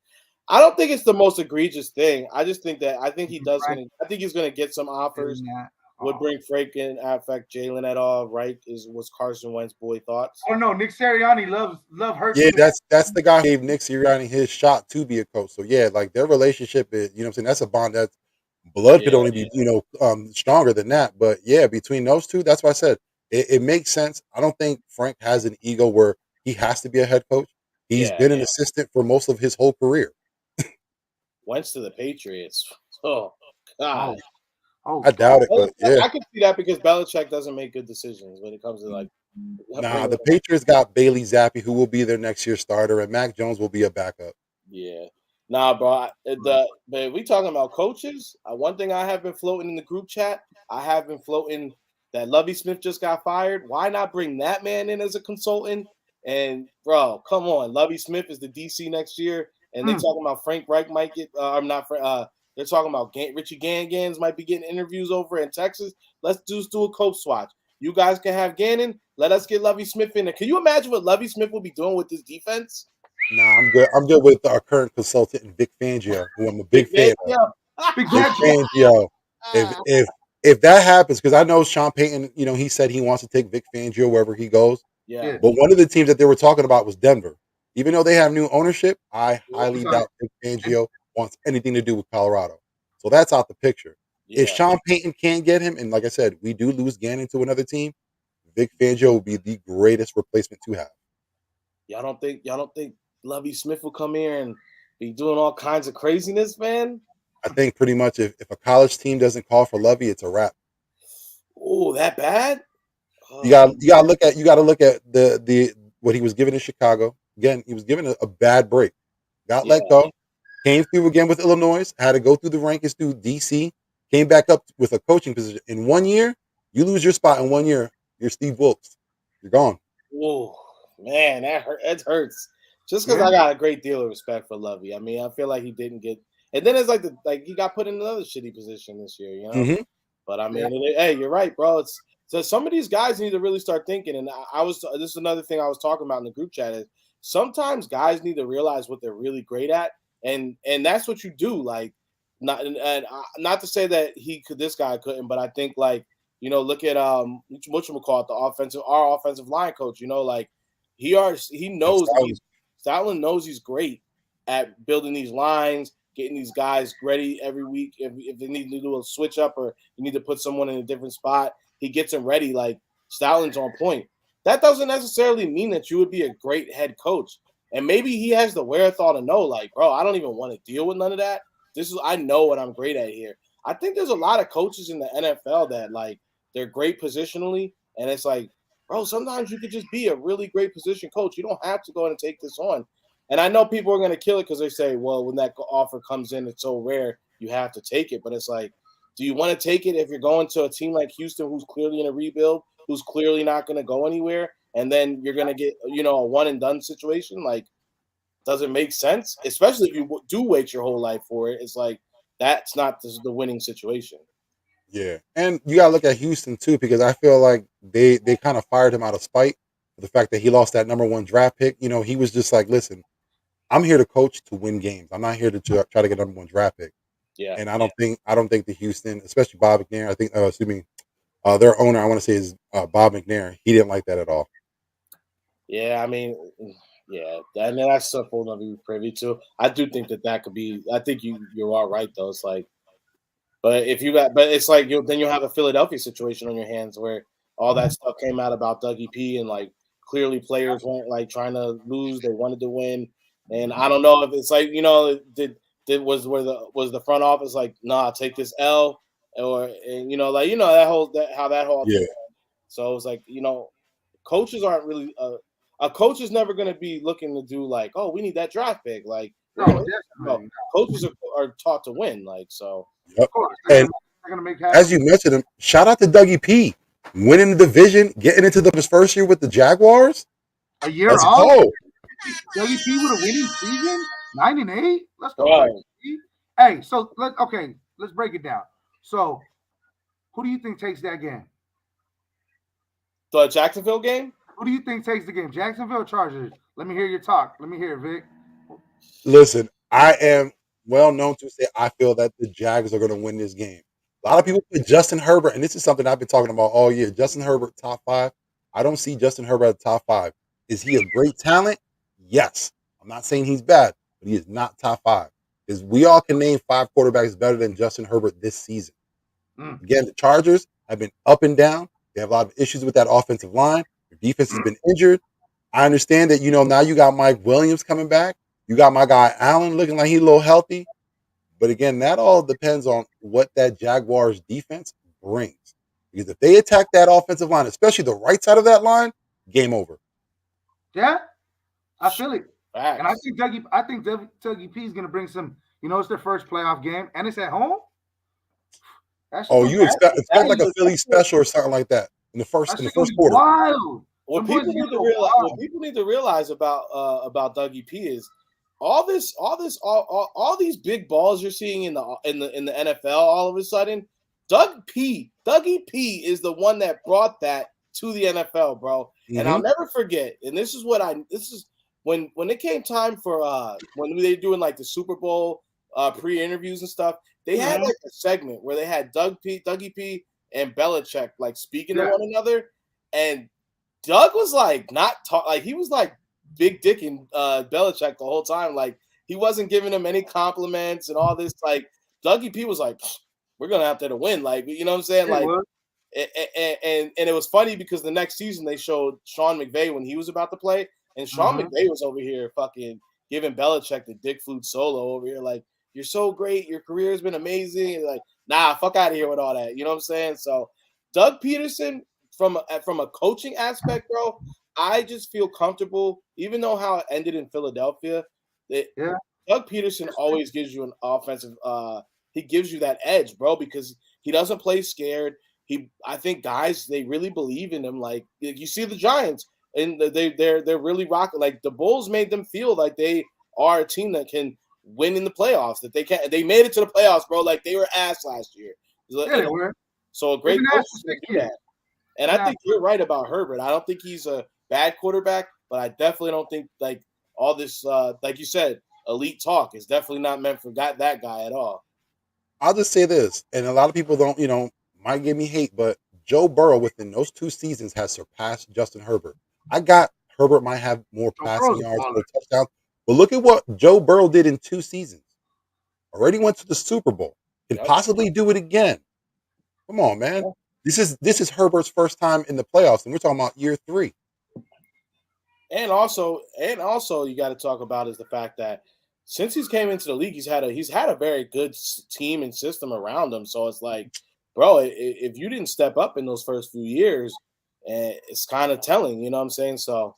I don't think it's the most egregious thing. I just think that I think he's going to get some offers. Would bring Frank in affect Jalen at all? Right? Was Carson Wentz boy thoughts? I don't know. Nick Sirianni love hurting. Yeah, that's the guy who gave Nick Sirianni his shot to be a coach. So yeah, like their relationship is, what I'm saying, that's a bond that blood could only be, stronger than that. But yeah, between those two, that's why I said it makes sense. I don't think Frank has an ego where he has to be a head coach. He's been an assistant for most of his whole career. Wentz to the Patriots. Oh God. Oh, I doubt it, but yeah. I can see that because Belichick doesn't make good decisions when it comes to like. Nah, the Patriots got Bailey Zappi, who will be their next year starter, and Mac Jones will be a backup. Yeah. Nah, bro. But we talking about coaches. One thing I have been floating in the group chat, I have been floating that Lovie Smith just got fired. Why not bring that man in as a consultant? And bro, come on, Lovie Smith is the DC next year, and they talking about Frank Reich might get. I'm not. They're talking about Richie Gans might be getting interviews over in Texas. Let's just do a coach swatch. You guys can have Gannon. Let us get Lovie Smith in there. Can you imagine what Lovie Smith will be doing with this defense? Nah, I'm good. I'm good with our current consultant, Vic Fangio, who I'm a big fan of. Vic Fangio. If that happens, because I know Sean Payton, he said he wants to take Vic Fangio wherever he goes. Yeah. But one of the teams that they were talking about was Denver. Even though they have new ownership, I highly doubt Vic Fangio wants anything to do with Colorado. So that's out the picture. Yeah. If Sean Payton can't get him, and like I said, we do lose Gannon to another team, Vic Fangio will be the greatest replacement to have. Y'all don't think Lovie Smith will come here and be doing all kinds of craziness, man? I think pretty much if a college team doesn't call for Lovie, it's a wrap. Oh, that bad? You got to look at the what he was given in Chicago. Again, he was given a bad break. Got let go. Came through again with Illinois. Had to go through the rankings through DC. Came back up with a coaching position. In 1 year, you lose your spot in 1 year. You're Steve Wilkes. You're gone. Whoa, man, that hurts. Just because I got a great deal of respect for Lovie. I mean, I feel like he didn't get, and then it's like he got put in another shitty position this year, Mm-hmm. But I mean, hey, you're right, bro. So some of these guys need to really start thinking. And this is another thing I was talking about in the group chat is sometimes guys need to realize what they're really great at, and that's what you do. Like, not to say that this guy couldn't, but I think like look at whatchamacallit, our offensive line coach. Like he knows Stoutland knows he's great at building these lines, getting these guys ready every week. If they need to do a switch up or you need to put someone in a different spot, he gets them ready. Like Stoutland's on point. That doesn't necessarily mean that you would be a great head coach. And maybe he has the wherewithal to know, like, bro, I don't even want to deal with none of that. I know what I'm great at here. I think there's a lot of coaches in the NFL that like they're great positionally, and it's like, bro, sometimes you could just be a really great position coach. You don't have to go in and take this on. And I know people are going to kill it because they say, well, when that offer comes in, it's so rare, you have to take it. But it's like, do you want to take it if you're going to a team like Houston who's clearly in a rebuild, who's clearly not going to go anywhere, and then you're going to get, a one-and-done situation? Like, does it make sense? Especially if you do wait your whole life for it. It's like, that's not the winning situation. Yeah, and you gotta look at Houston too, because I feel like they kind of fired him out of spite for the fact that he lost that #1 draft pick. He was just like, listen, I'm here to coach to win games. I'm not here to try to get #1 draft pick. Yeah, and I don't think the Houston, especially Bob McNair, their owner, I want to say is Bob McNair. He didn't like that at all. Yeah, I mean, yeah, and that's stuff we'll never be privy to. I do think that could be. I think you are right though. It's like. But it's like then you'll have a Philadelphia situation on your hands where all that stuff came out about Dougie P and like clearly players weren't like trying to lose, they wanted to win, and I don't know if it's like was the front office like nah, take this L or that whole yeah. thing. So it was like coaches aren't really a coach is never going to be looking to do like, oh, we need that draft pick. Like coaches are taught to win, like so. Yep. And as you mentioned, shout out to Dougie P. Winning the division, getting into his first year with the Jaguars. A year off? Dougie P with a winning season? 9-8? Let's go. Right. Hey, so let's break it down. So who do you think takes that game? The Jacksonville game? Who do you think takes the game? Jacksonville or Chargers? Let me hear your talk. Let me hear it, Vic. Listen, I am well known to say I feel that the Jags are going to win this game. A lot of people put Justin Herbert, and this is something I've been talking about all year. Justin Herbert, top 5. I don't see Justin Herbert at the top 5. Is he a great talent? Yes. I'm not saying he's bad, but he is not top 5. Because we all can name 5 quarterbacks better than Justin Herbert this season. Again, the Chargers have been up and down. They have a lot of issues with that offensive line. Their defense has been injured. I understand that, now you got Mike Williams coming back. You got my guy Allen looking like he's a little healthy. But again, that all depends on what that Jaguars defense brings. Because if they attack that offensive line, especially the right side of that line, game over. Yeah, I feel it. Facts. And I think Dougie P is gonna bring some. You know, it's their first playoff game, and it's at home. Oh, you expect like a Philly special or something like that in the first quarter. Wild. What people need to realize about Dougie P is all these big balls you're seeing in the NFL all of a sudden. Dougie P is the one that brought that to the NFL, bro. And I'll never forget. And this is when it came time for when they were doing like the Super Bowl pre-interviews and stuff. They had like a segment where they had Dougie P and Belichick like speaking to one another, and Doug was like not talk like he was like big dicking Belichick the whole time. Like he wasn't giving him any compliments and all this. Like Dougie P was like, "We're gonna have to win." Like you know what I'm saying? Like, and it was funny because the next season they showed Sean McVay when he was about to play, and Sean McVay was over here fucking giving Belichick the dick flute solo over here. Like, you're so great, your career has been amazing. And like, nah, fuck out of here with all that. You know what I'm saying? So, Doug Peterson. From a coaching aspect, bro, I just feel comfortable, even though how it ended in Philadelphia. Doug Peterson always gives you an offensive. He gives you that edge, bro, because he doesn't play scared. I think guys they really believe in him. Like you see the Giants, and they're really rocking. Like the Bulls made them feel like they are a team that can win in the playoffs. That they can. They made it to the playoffs, bro. Like they were ass last year. Yeah, they were. So a great coach can do that. And I think you're right about Herbert. I don't think he's a bad quarterback, but I definitely don't think like all this, like you said, elite talk is definitely not meant for that guy at all. I'll just say this, and a lot of people don't, might give me hate, but Joe Burrow within those 2 seasons has surpassed Justin Herbert. I got Herbert might have more passing yards, more touchdowns, but look at what Joe Burrow did in 2 seasons. Already went to the Super Bowl. Can possibly do it again. Come on, man. This is Herbert's first time in the playoffs, and we're talking about year 3. And also, you got to talk about is the fact that since he's came into the league, he's had a very good team and system around him. So it's like, bro, if you didn't step up in those first few years, it's kind of telling. You know what I'm saying? So,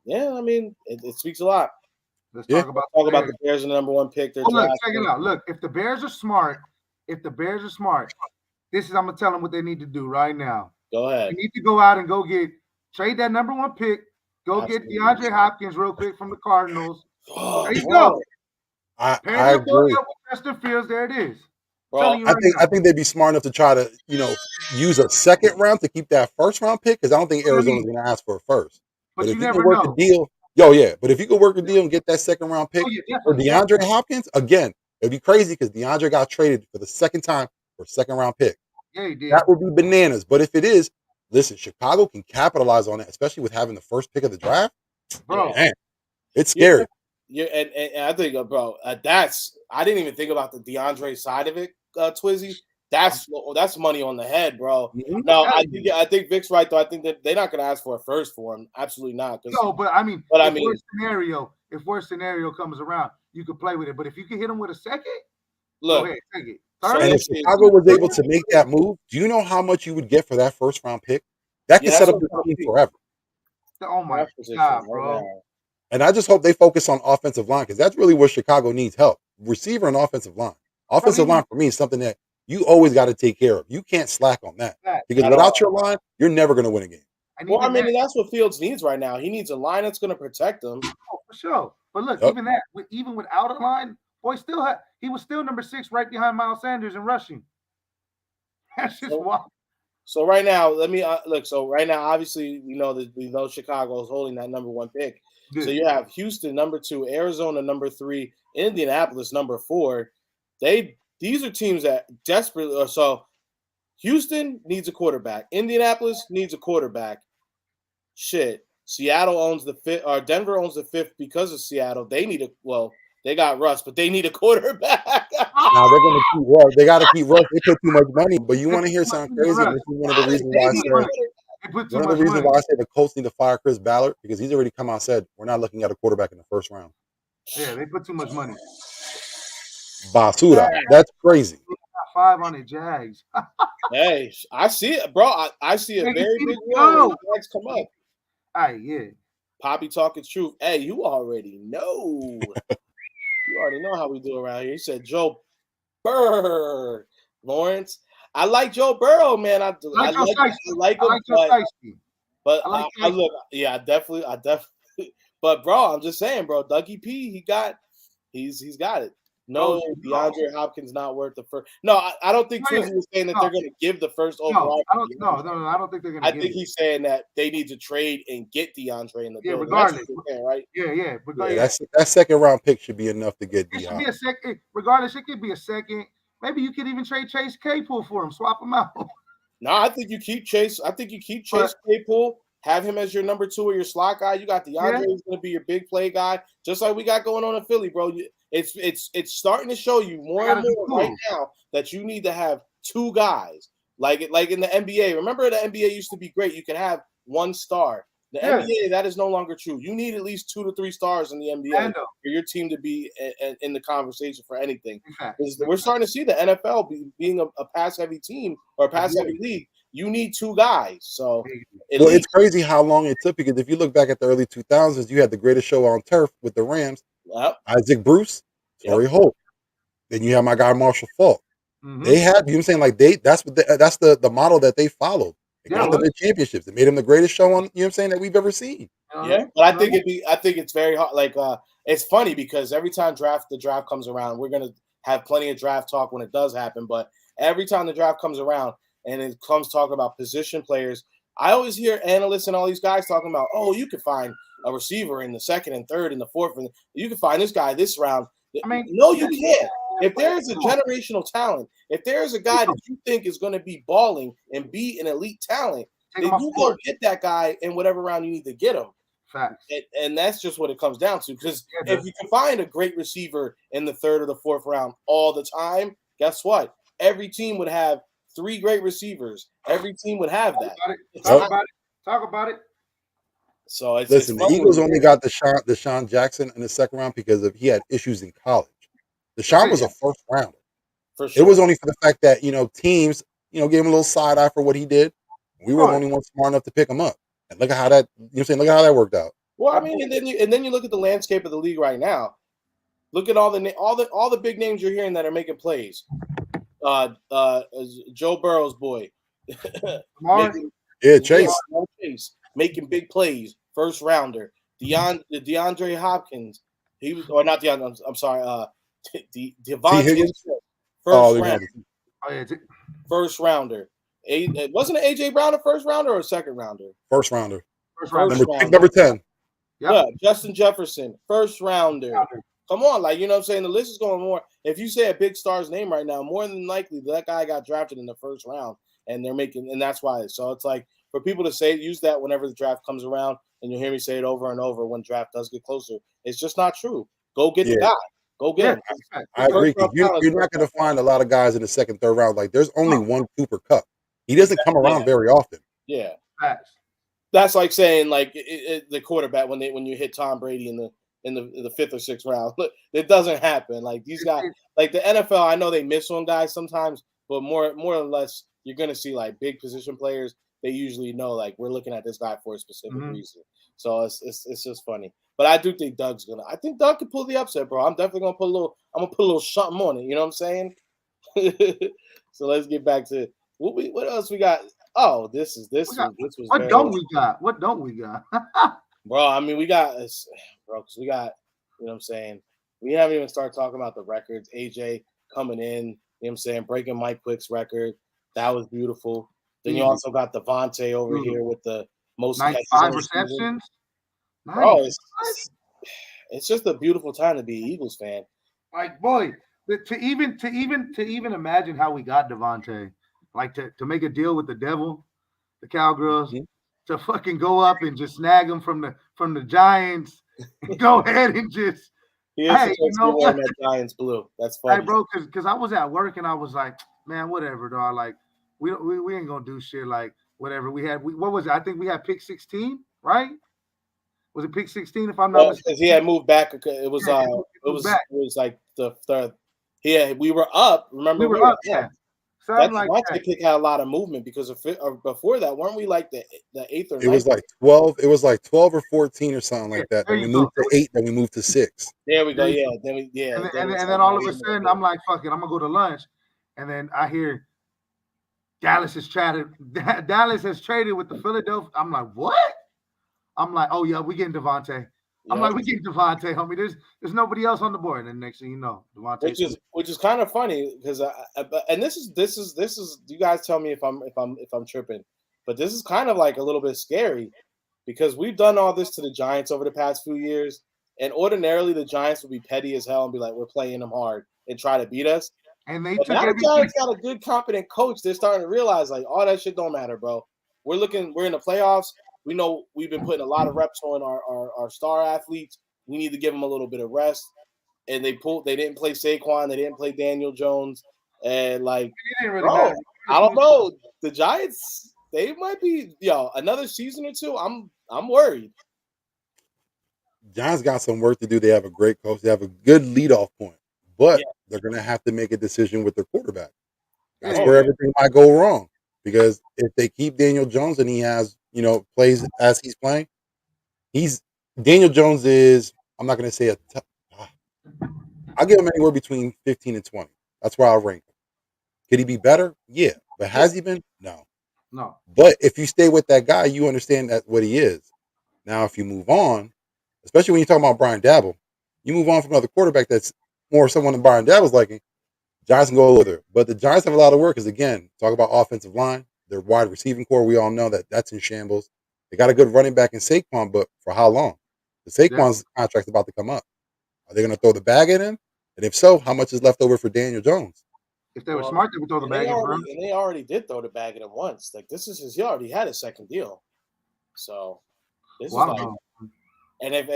yeah, I mean, it speaks a lot. Let's talk about the Bears and the number 1 pick. Check it out. Look, if the Bears are smart, this is I'm gonna tell them what they need to do right now. Go ahead. They need to go out and trade that number 1 pick. Go get DeAndre Hopkins real quick from the Cardinals. There you go. I agree. With Justin Fields, there it is. Bro, I think they'd be smart enough to try to use a second round to keep that first round pick because I don't think Arizona's going to ask for a first. But if you you never can work know. a deal, but if you could work a deal and get that second round pick for DeAndre Hopkins, again, it'd be crazy because DeAndre got traded for the second time for a second round pick. Yeah, he did. That would be bananas. But if it is, listen, Chicago can capitalize on it, especially with having the first pick of the draft. Bro, man, it's scary. Yeah, and I think, bro, I didn't even think about the DeAndre side of it, Twizzy. That's money on the head, bro. Mm-hmm. No, I think Vic's right though. I think that they're not going to ask for a first for him. Absolutely not. No, but I mean, if worst scenario comes around, you could play with it. But if you can hit him with a second, look, go ahead, take it. And if Chicago was able to make that move, do you know how much you would get for that first round pick? That could set up the team forever. Oh my God, bro. And I just hope they focus on offensive line because that's really where Chicago needs help. Receiver and offensive line. Offensive line for me is something that you always got to take care of. You can't slack on that because without your line, you're never going to win a game. That's what Fields needs right now. He needs a line that's going to protect him. Oh, for sure. But look, even without a line, boy, he was still number 6 right behind Miles Sanders in rushing. That's just wild. So right now, let me look. So right now, obviously, we know Chicago is holding that number 1 pick. Good. So you have Houston number 2, Arizona number 3, Indianapolis number 4. These are teams that desperately. So Houston needs a quarterback. Indianapolis needs a quarterback. Shit. Seattle owns the 5th, or Denver owns the 5th because of Seattle. They got Russ, but they need a quarterback. Now they're going to keep Russ. They got to keep Russ. They put too much money. But you want to hear something crazy? This is one of the reasons why I say the Colts need to fire Chris Ballard because he's already come out and said we're not looking at a quarterback in the first round. Yeah, they put too much money. Basura. That's crazy. 5 on the Jags. Hey, I see it, bro. I see a Hey, very you big see role it when go. the Jags come up. Hey, yeah. Poppy talking truth. Hey, you already know. You already know how we do around here. He said Joe Burr, Lawrence. I like Joe Burrow, man. I I like Joe like I him, like Joe Shiesty. but I like I look, yeah, I definitely. But bro, I'm just saying, bro. Dougie P, he's got it. No, DeAndre Hopkins not worth the first. No, I don't think Trizzy was saying that they're going to give the first overall. I don't think they're going to. I think he's saying that they need to trade and get DeAndre in the building. Regardless, that's what you're saying, right? Yeah. That second round pick should be enough to get It D. should be a second. Regardless, it could be a second. Maybe you could even trade Chase Claypool for him. Swap him out. No, I think you keep Chase. I think you keep Chase Claypool. Have him as your number 2 or your slot guy. You got DeAndre who's going to be your big play guy, just like we got going on in Philly, bro. It's starting to show you more and more right now that you need to have 2 guys, like in the NBA. Remember, the NBA used to be great. You could have 1 star. The NBA, that is no longer true. You need at least 2 to 3 stars in the NBA for your team to be in the conversation for anything. We're starting to see the NFL being a pass-heavy team or a pass-heavy league. You need 2 guys. So it's crazy how long it took, because if you look back at the early 2000s, you had the greatest show on turf with the Rams. Isaac Bruce, Torrey Holt. Then you have my guy Marshall Faulk. They had, you know what I'm saying, like that's the model that they followed. It got them the championships. It made him the greatest show on, you know what I'm saying, that we've ever seen. Yeah, but I think it's very hard. Like it's funny because every time the draft comes around, we're gonna have plenty of draft talk when it does happen. But every time the draft comes around and it comes talking about position players, I always hear analysts and all these guys talking about, oh, you could find a receiver in the 2nd and 3rd and the 4th, and you can find this guy this round. I mean, no, you can't. If there is a generational talent, if there is a guy that you think is going to be balling and be an elite talent, then you go get that guy in whatever round you need to get him. Facts. And that's just what it comes down to. Because if you can find a great receiver in the 3rd or the 4th round all the time, guess what? Every team would have 3 great receivers. Every team would have that. Talk about it. So listen, the Eagles only got Deshaun Jackson in the 2nd round because he had issues in college. Deshaun was a 1st rounder. For sure. It was only for the fact that, teams, gave him a little side eye for what he did. We were the only ones smart enough to pick him up. And look at how that, look at how that worked out. Well, I mean, and then you look at the landscape of the league right now. Look at all the big names you're hearing that are making plays. Joe Burrow's boy. Chase making big plays. 1st rounder. DeAndre Hopkins. He was, or not DeAndre. I'm sorry. Devontae. First rounder. Wasn't it AJ Brown a 1st rounder or a 2nd rounder? 1st rounder. Rounder. Number 10. Yeah, Justin Jefferson, 1st rounder. Come on, like, you know what I'm saying? The list is going more. If you say a big star's name right now, more than likely that guy got drafted in the 1st round, and that's why. So it's like, for people to use that whenever the draft comes around, and you'll hear me say it over and over when draft does get closer. It's just not true. Go get the guy. Go get him. I agree. You're not going to find a lot of guys in the 2nd, 3rd round. Like, there's only one Cooper Kupp. He doesn't come around very often. Yeah. That's like saying, like, the quarterback when you hit Tom Brady in the 5th or 6th round. Look, it doesn't happen. Like, these guys, like the NFL, I know they miss on guys sometimes, but more or less, you're going to see like big position players. They usually know, like, we're looking at this guy for a specific reason. So it's just funny. But I do think Doug could pull the upset, bro. I'm definitely gonna put a little something on it. You know what I'm saying? So let's get back to what else we got. Oh, this was what don't we got? What don't we got? Bro, I mean, we got, bro, because we got, you know what I'm saying? We haven't even started talking about the records. AJ coming in, you know what I'm saying, breaking Mike Quick's record. That was beautiful. Then you also got Devontae over here with the most 95 receptions. Bro, it's just a beautiful time to be an Eagles fan. Like, boy, to even imagine how we got Devontae, like to make a deal with the devil, the Cowgirls, to fucking go up and just snag him from the Giants, and go ahead and just. Hey, you know what? That Giants blue. That's funny, hey, bro. Because I was at work and I was like, man, whatever, dog. Like, we ain't gonna do shit. Like, whatever. What was it? I think we had pick 16, right? Was it pick 16? If I'm not mistaken, because he had moved back. It was like the third. Yeah, we were up. Remember, We were up, yeah. That Something like Devontae that. pick had a lot of movement because before that, weren't we like the 8th or 9th? It was like 12. It was like 12 or 14 or something like that. There Then we you go. moved to 8. Then we moved to 6. There we go. There you Yeah. go. Then we And then all of a sudden, I'm like, fuck it, I'm gonna go to lunch, and then I hear Dallas has traded. Dallas has traded with the Philadelphia. I'm like, what? I'm like, oh yeah, we getting Devontae. I'm like, we getting Devontae, homie. There's nobody else on the board. And then next thing you know, Devontae. Which is kind of funny because and this is you guys tell me if I'm tripping, but this is kind of like a little bit scary because we've done all this to the Giants over the past few years, and ordinarily the Giants would be petty as hell and be like, we're playing them hard and try to beat us. And they But took now the everything. Giants got a good, competent coach. They're starting to realize like all that shit don't matter, bro. We're in the playoffs. We know we've been putting a lot of reps on our star athletes. We need to give them a little bit of rest. And they didn't play Saquon, they didn't play Daniel Jones. And like, bro, I don't know. The Giants, they might be another season or two. I'm worried. Giants got some work to do. They have a great coach. They have a good leadoff point. But they're gonna have to make a decision with their quarterback. That's where everything might go wrong. Because if they keep Daniel Jones and he has, plays as he's playing, Daniel Jones is, I'm not going to say I'll give him anywhere between 15 and 20. That's where I'll rank him. Could he be better? Yeah. But has he been? No. But if you stay with that guy, you understand that what he is. Now, if you move on, especially when you're talking about Brian Dabble, you move on from another quarterback that's more someone than Brian Dabble's liking, Giants can go a little. But the Giants have a lot of work because, again, talk about offensive line, their wide receiving core, we all know that that's in shambles. They got a good running back in Saquon, but for how long? The Saquon's contract's about to come up. Are they going to throw the bag at him? And if so, how much is left over for Daniel Jones? If they were smart, they would throw the bag at him. And they already did throw the bag at him once. Like he already had a second deal. So this is like, and if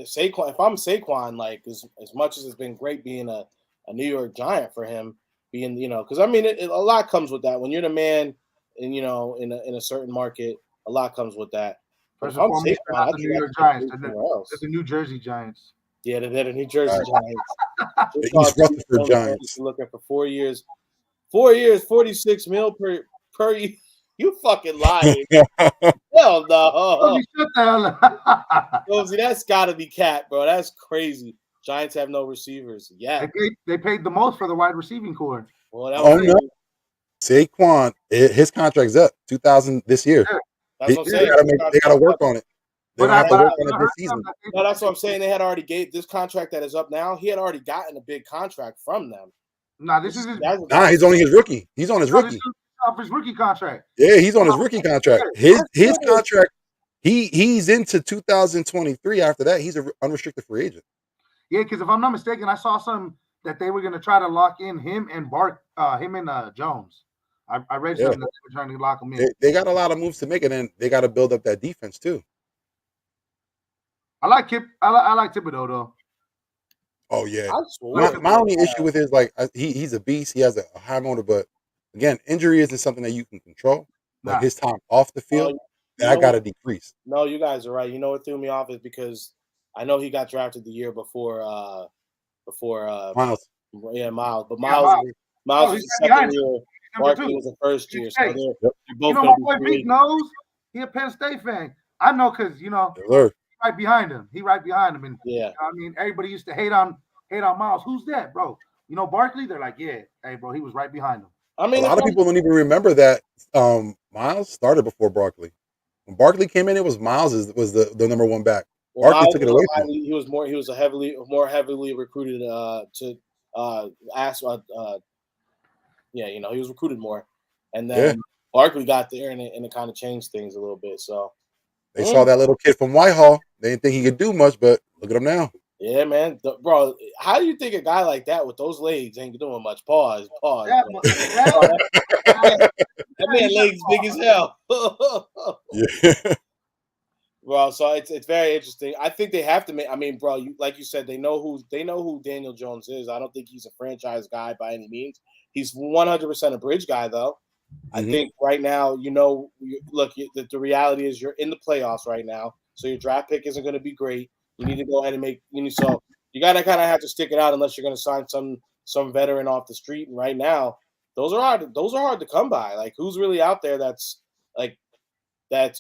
Saquon, if I'm Saquon, like as much as it's been great being a New York Giant for him, being because I mean a lot comes with that when you're the man, and in a certain market, a lot comes with that. First and foremost, they're not the New York Giants. They're the New Jersey Giants. Yeah, they're the New Jersey Giants. The East Rutherford Giants. Looking for 4 years. 4 years, 46 mil per year. You fucking lying. Hell no. Shut the hell up. Josie, that's got to be cat, bro. That's crazy. Giants have no receivers. Yeah. They paid the most for the wide receiving core. Well, that was no. Saquon, his contract's up 2,000 this year. Yeah. That's what I'm saying. They got to work on it. They don't have to work on it this season. No, that's what I'm saying. They had already gave this contract that is up now. He had already gotten a big contract from them. He's only his rookie. He's on his rookie. Off his rookie contract. Yeah, he's on his rookie contract. His contract. He's into 2023. After that, he's an unrestricted free agent. Yeah, because if I'm not mistaken, I saw some that they were going to try to lock in him and Jones. I read something that they were trying to lock him in. They got a lot of moves to make, and then they got to build up that defense too. I like Thibodeau though. Oh yeah. My only issue with it is like he's a beast. He has a high motor, but again, injury isn't something that you can control. Like his time off the field, that got to decrease. No, you guys are right. You know what threw me off is because I know he got drafted the year before Miles. Yeah, Miles. But Miles was the second year. Barkley was the first year. So they're both my boy Beak knows. He a Penn State fan. I know because right behind him. He right behind him. And I mean, everybody used to hate on Miles. Who's that, bro? Barkley? They're like, yeah, hey, bro, he was right behind him. I mean, a lot of people don't even remember that Miles started before Barkley. When Barkley came in, it was Miles was the number one back. Well, Barkley took it away from him. He was more heavily recruited he was recruited more. And then Barkley got there and it kind of changed things a little bit. So they saw that little kid from Whitehall. They didn't think he could do much, but look at him now. Yeah, man. Bro, how do you think a guy like that with those legs ain't doing much? Pause. That man legs big as hell. Yeah. Bro, so it's very interesting. I think they have to make. I mean, bro, like you said, they know who Daniel Jones is. I don't think he's a franchise guy by any means. He's 100% a bridge guy, though. I think right now, look, the reality is you're in the playoffs right now, so your draft pick isn't going to be great. You need to go ahead and so you got to kind of have to stick it out unless you're going to sign some veteran off the street. And right now, those are hard to come by. Like, who's really out there that's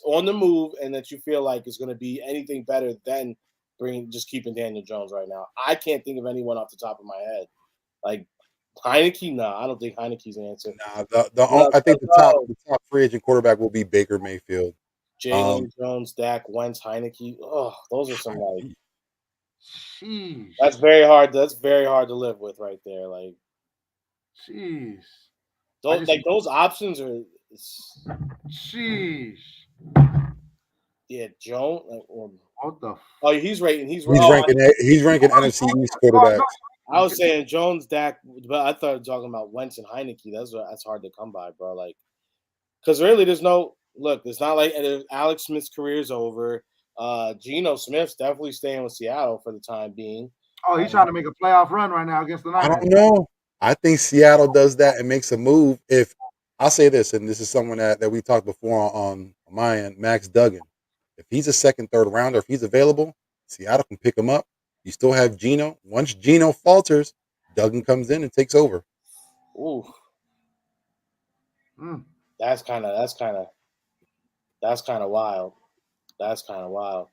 on the move and that you feel like is going to be anything better than just keeping Daniel Jones right now? I can't think of anyone off the top of my head. Like Heineke, no, I don't think Heineke's an answer. Nah, I think the top free agent quarterback will be Baker Mayfield. Jalen Jones, Dak, Wentz, Heineke. Oh, those are some like. Jeez. That's very hard. That's very hard to live with right there. Like, jeez. Those options are. Jeez. Yeah, Jones. What the? Oh, he's ranking NFC East quarterbacks. I was saying Jones, Dak, but I thought talking about Wentz and Heineke. That's hard to come by, bro. Like, because really, there's no look. It's not like Alex Smith's career's over. Geno Smith's definitely staying with Seattle for the time being. Oh, he's trying to make a playoff run right now against the Niners. I don't know. I think Seattle does that and makes a move. If I'll say this, and this is someone that we talked before on my end, Max Duggan. If he's a second, third rounder, if he's available, Seattle can pick him up. You still have Geno. Once Geno falters, Duggan comes in and takes over. Ooh. That's kind of wild. That's kind of wild.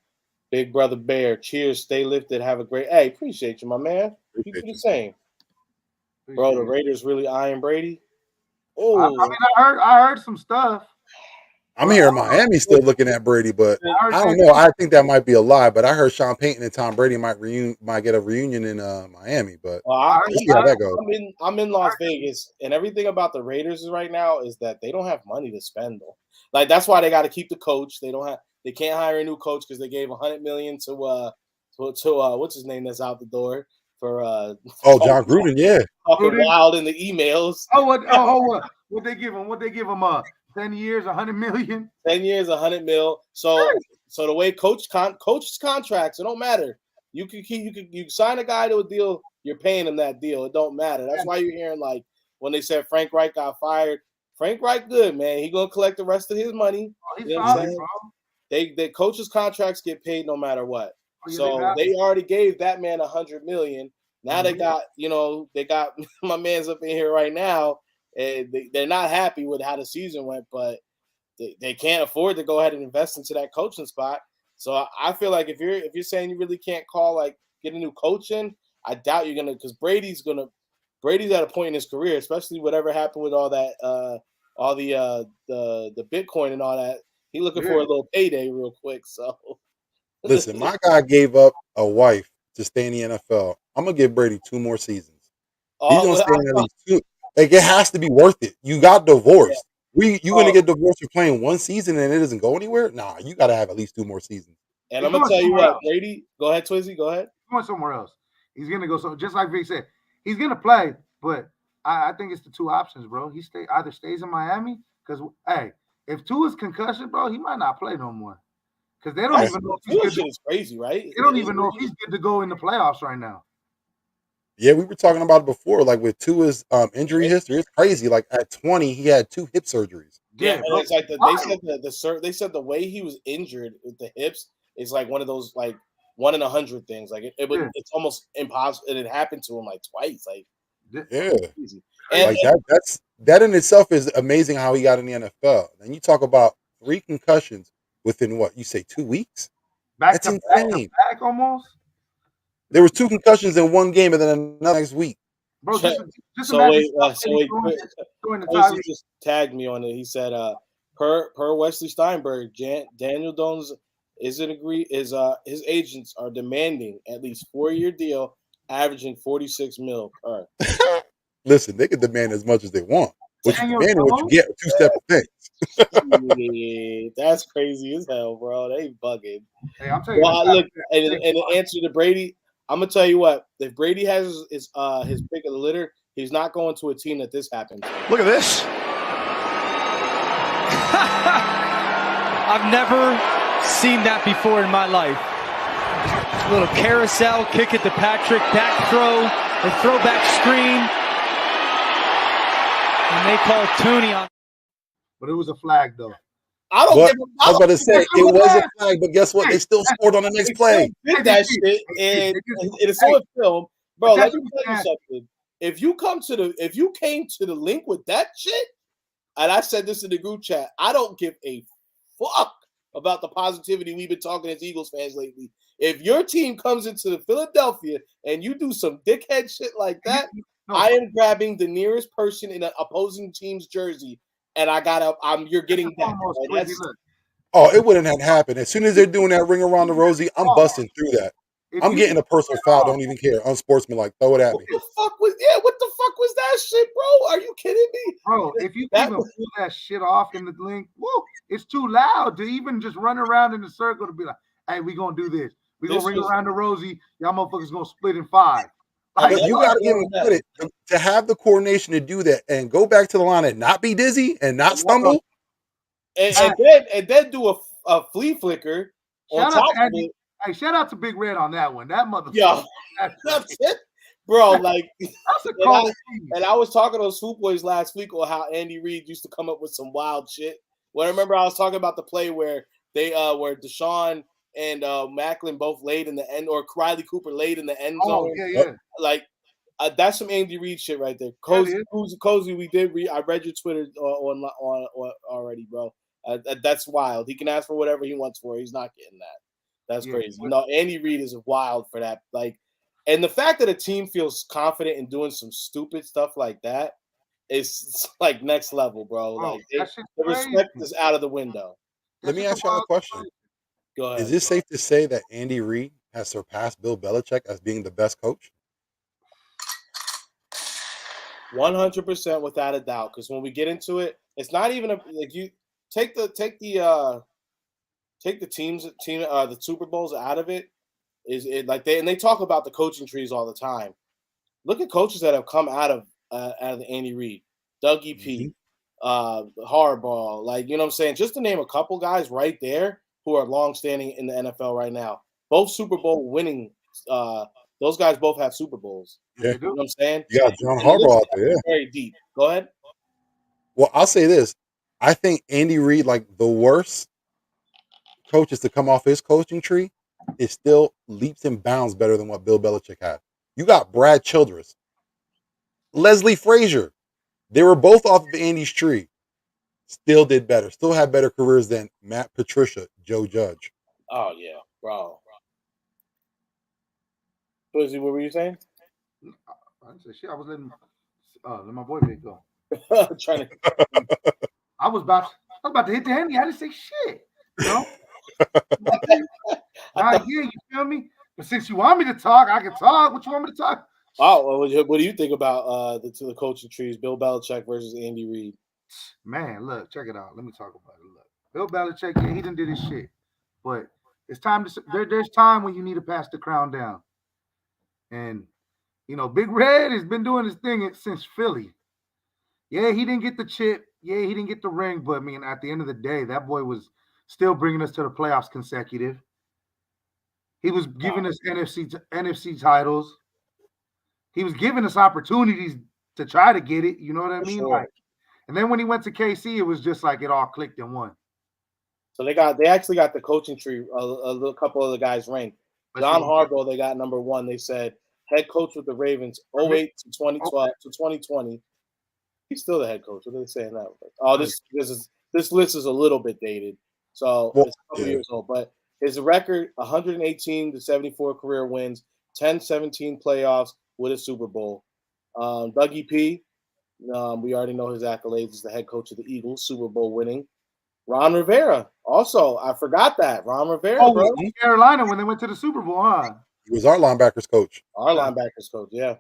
Big brother Bear, cheers, stay lifted, have a great. Hey, appreciate you, my man. You do the same, bro. The Raiders really eyeing Brady. Oh, I mean, I heard some stuff. I'm here in Miami still looking at Brady, but I don't know. I think that might be a lie, but I heard Sean Payton and Tom Brady might get a reunion in Miami, but let's see how that goes. I'm in Las Vegas, and everything about the Raiders right now is that they don't have money to spend, though. Like, that's why they got to keep the coach. They can't hire a new coach because they gave $100 million to what's his name that's out the door for John Gruden, yeah. Talking wild in the emails. What they give him? 10 years, $100 million. 10 years, $100 million. So the way coaches contracts, it don't matter. You sign a guy to a deal, you're paying him that deal. It don't matter. That's why you're hearing like when they said Frank Reich got fired. Frank Reich, good man. He gonna collect the rest of his money. You know what I'm saying? The coaches' contracts get paid no matter what. So they already gave that man $100 million. Now they got my man's up in here right now. And they're not happy with how the season went, but they can't afford to go ahead and invest into that coaching spot. So I feel like if you're saying you really can't call like get a new coach in, I doubt you're gonna, because Brady's at a point in his career, especially whatever happened with all that the Bitcoin and all that. He's looking for a little payday real quick. So listen, my guy gave up a wife to stay in the NFL. I'm gonna give Brady 2 more seasons. He's gonna stay in at least 2. Like, it has to be worth it. You got divorced. You gonna get divorced for playing 1 season and it doesn't go anywhere? Nah, you gotta have at least 2 more seasons. And I'm gonna tell you what, Brady. Go ahead, Twizzy. Go ahead. He's going somewhere else. He's gonna go. So just like Vic said, he's gonna play. But I think it's the 2 options, bro. He either stays in Miami because if Tua's concussion, bro, he might not play no more. Because they don't even know if he's good. It's crazy, right? They don't even know if he's good to go in the playoffs right now. Yeah, we were talking about it before, like with Tua's injury history. It's crazy. Like at 20, he had 2 hip surgeries. Yeah, and it's like they said the way he was injured with the hips is like one of those like 1 in 100 things. Like it's almost impossible. And it happened to him like twice. Like crazy. And, like that in itself is amazing how he got in the NFL. And you talk about 3 concussions within what you say 2 weeks. That's insane. Back almost. There was 2 concussions in 1 game, and then another next week. Bro, just wait, Quincy just tagged me on it. He said, per Wesley Steinberg, Daniel Jones his agents are demanding at least 4-year deal, averaging $46 million per. Listen, they can demand as much as they want. What you demand and what you get are 2 separate things. Yeah, that's crazy as hell, bro. They bugging. Hey, I'm telling you. Well, look, and the answer to Brady, I'm gonna tell you what. If Brady has his pick of the litter, he's not going to a team that this happens to. Look at this. I've never seen that before in my life. A little carousel, kick it to Patrick, back throw, a throwback screen. And they call Tooney on. But it was a flag, though. I was about to say, it was a flag, but guess what? They still scored on the next play. Did that shit, and it's on film. Bro, let me tell you something. if you came to the link with that shit, and I said this in the group chat, I don't give a fuck about the positivity we've been talking as Eagles fans lately. If your team comes into Philadelphia and you do some dickhead shit like that, I am grabbing the nearest person in an opposing team's jersey, and you're getting that. Right? Oh, it wouldn't have happened. As soon as they're doing that ring around the rosy, I'm busting through that. I'm getting a personal foul. Don't even care. Unsportsmanlike. Throw it at me. What the fuck was that shit, bro? Are you kidding me? Bro, if you even pull that shit off in the link, woo, it's too loud to even just run around in the circle to be like, hey, we gonna do this. We gonna ring around the rosy. Y'all motherfuckers gonna split in 5. Like, but you gotta give them credit to have the coordination to do that and go back to the line and not be dizzy and not stumble. And then do a flea flicker on top of it. Hey, shout out to Big Red on that one. That motherfucker. Yeah, that's it, bro. Like, that's a call. And I was talking to Swoop Boys last week on how Andy Reid used to come up with some wild shit. Well, I remember I was talking about the play where where Deshaun and Macklin both laid in the end, or Riley Cooper laid in the end zone. Yeah. Like, that's some Andy Reid shit right there. Cozy, I read your Twitter on already, bro. That's wild. He can ask for whatever he wants for. He's not getting that. That's crazy. No, Andy Reid is wild for that. Like, and the fact that a team feels confident in doing some stupid stuff like that is like next level, bro. Like, the respect is out of the window. Let me ask y'all a question. Go ahead. Is it safe to say that Andy Reid has surpassed Bill Belichick as being the best coach? 100% without a doubt. Because when we get into it, it's not even you take the Super Bowls out of it. They talk about the coaching trees all the time. Look at coaches that have come out of Andy Reid, Dougie P, Harbaugh, like, you know what I'm saying? Just to name a couple guys right there who are long-standing in the NFL right now. Both Super Bowl winning, those guys both have Super Bowls. Yeah. You know what I'm saying? Yeah, John Harbaugh out there. Yeah. Very deep. Go ahead. Well, I'll say this. I think Andy Reid, like the worst coaches to come off his coaching tree, is still leaps and bounds better than what Bill Belichick had. You got Brad Childress, Leslie Frazier. They were both off of Andy's tree. Still did better. Still had better careers than Matt Patricia, Joe Judge. Oh, yeah, bro. What were you saying? I said shit. I was letting my boy Vic go. Trying to. I was about to hit the handy. I didn't say shit. You know? You feel me? But since you want me to talk, I can talk. What you want me to talk? Oh, what do you think about the coaching trees, Bill Belichick versus Andy Reid? Man, look, check it out. Let me talk about it. Look, Bill Belichick, yeah, he done did his shit, but it's time to. There's time when you need to pass the crown down, and you know, Big Red has been doing his thing since Philly. Yeah, he didn't get the chip. Yeah, he didn't get the ring, but I mean, at the end of the day, that boy was still bringing us to the playoffs consecutive. He was giving us NFC titles. He was giving us opportunities to try to get it. You know what I mean? Sure. Like, and then when he went to KC, it was just like it all clicked in one. So they actually got the coaching tree. A couple of the guys ranked. John Harbaugh, they got number 1. They said head coach with the Ravens, 08 to 2012 to 2020. He's still the head coach. What are they saying that? Oh, this list is a little bit dated, so it's a couple years old. But his record: 118 to 74 career wins, 10-17 playoffs with a Super Bowl. Dougie P, we already know his accolades as the head coach of the Eagles, Super Bowl winning. Ron Rivera, also, I forgot that. Ron Rivera, bro. Carolina when they went to the Super Bowl, huh? He was our linebackers coach. Linebackers coach, yeah.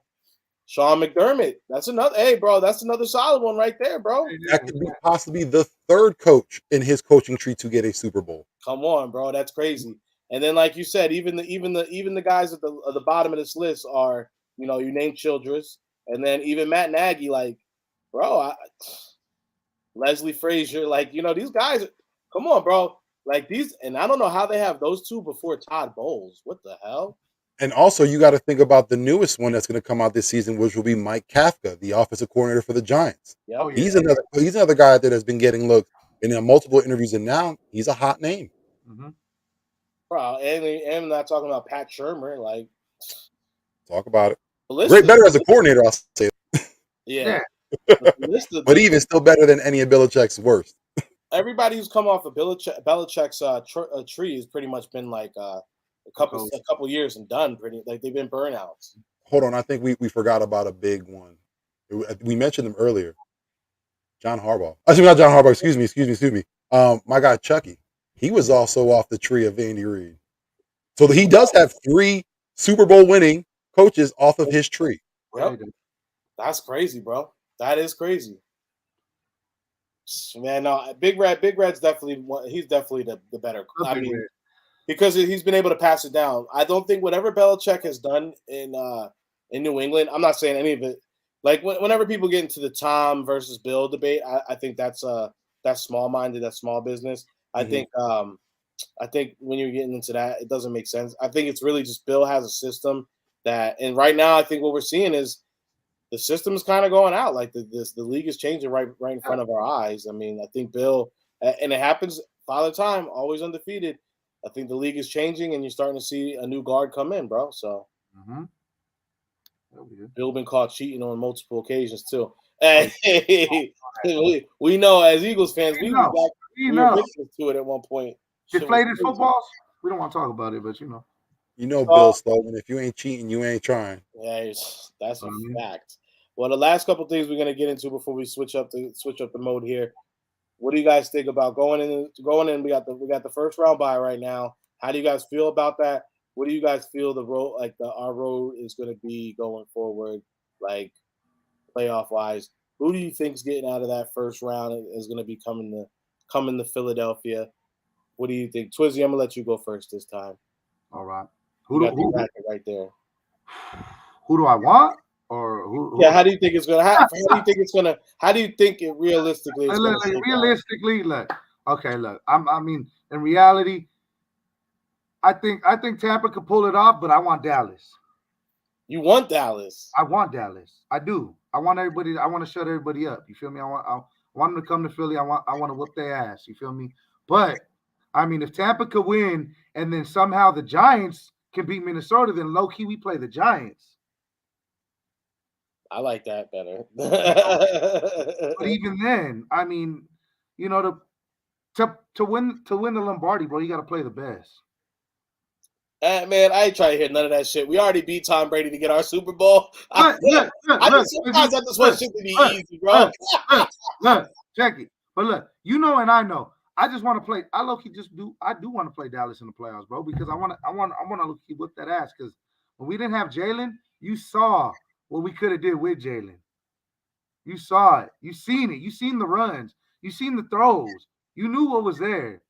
Sean McDermott, that's another solid one right there, bro. That could be possibly the third coach in his coaching tree to get a Super Bowl. Come on, bro, that's crazy. And then, like you said, even the guys at the bottom of this list are, you know, you named Childress, and then even Matt Nagy, like, bro, Leslie Frazier, like, you know, these guys, come on, bro, like these, and I don't know how they have those two before Todd Bowles. What the hell? And also, you got to think about the newest one that's going to come out this season, which will be Mike Kafka, the offensive coordinator for the Giants. Yep. Oh, yeah. He's another guy that has been getting looked in multiple interviews, and now he's a hot name. Mm-hmm. Bro, and I'm not talking about Pat Shurmur. Like, talk about it. Great, better as a coordinator, I'll say. Yeah. But even still better than any of Belichick's worst. Everybody who's come off of Belichick's tree has pretty much been like a couple years and done. Pretty like they've been burnouts. Hold on, I think we forgot about a big one. We mentioned them earlier. John Harbaugh. Actually, not John Harbaugh. Excuse me. My guy Chucky. He was also off the tree of Andy Reid. So he does have 3 Super Bowl winning coaches off of his tree. Yep. That's crazy, bro. That is crazy. Man, no, Big Red's definitely he's definitely the better. I mean, because he's been able to pass it down. I don't think whatever Belichick has done in New England, I'm not saying any of it. Like whenever people get into the Tom versus Bill debate, I think that's small-minded, that's small business. I think when you're getting into that, it doesn't make sense. I think it's really just Bill has a system that, and right now I think what we're seeing is the system is kind of going out. Like the league is changing right in front of our eyes. I mean, I think Bill, and it happens Father Time, always undefeated. I think the league is changing, and you're starting to see a new guard come in, bro. So Bill been caught cheating on multiple occasions too. And we know as Eagles fans, we were witnesses to it at one point. Deflated footballs. We don't want to talk about it, but you know. Bill's slogan: if you ain't cheating, you ain't trying. Yeah, that's a fact. Well, the last couple things we're gonna get into before we switch up the mode here. What do you guys think about going in? We got the first round bye right now. How do you guys feel about that? What do you guys feel the road our road is going to be going forward, like playoff wise? Who do you think is getting out of that first round is going to be coming to Philadelphia? What do you think, Twizzy? I'm gonna let you go first this time. All right. Who right there? Who do I want? Or who? Yeah, how do you think it's gonna happen? How do you think it realistically is look, realistically, look. Okay, look. I mean, in reality, I think Tampa could pull it off, but I want Dallas. You want Dallas? I want Dallas. I do. I want everybody. I want to shut everybody up. You feel me? I want them to come to Philly. I want to whoop their ass. You feel me? But I mean, if Tampa could win, and then somehow the Giants can beat Minnesota, then low key we play the Giants. I like that better. But even then, I mean, you know, to win the Lombardi, bro, you got to play the best. Man, I ain't trying to hear none of that shit. We already beat Tom Brady to get our Super Bowl. Sometimes I just want shit to be easy, bro. Look, check it. But look, you know, and I know. I just want to play. I low key I do want to play Dallas in the playoffs, bro, because I want to low key whip that ass. Because when we didn't have Jalen, you saw what we could have did with Jalen. You saw it. You seen it. You seen the runs. You seen the throws. You knew what was there.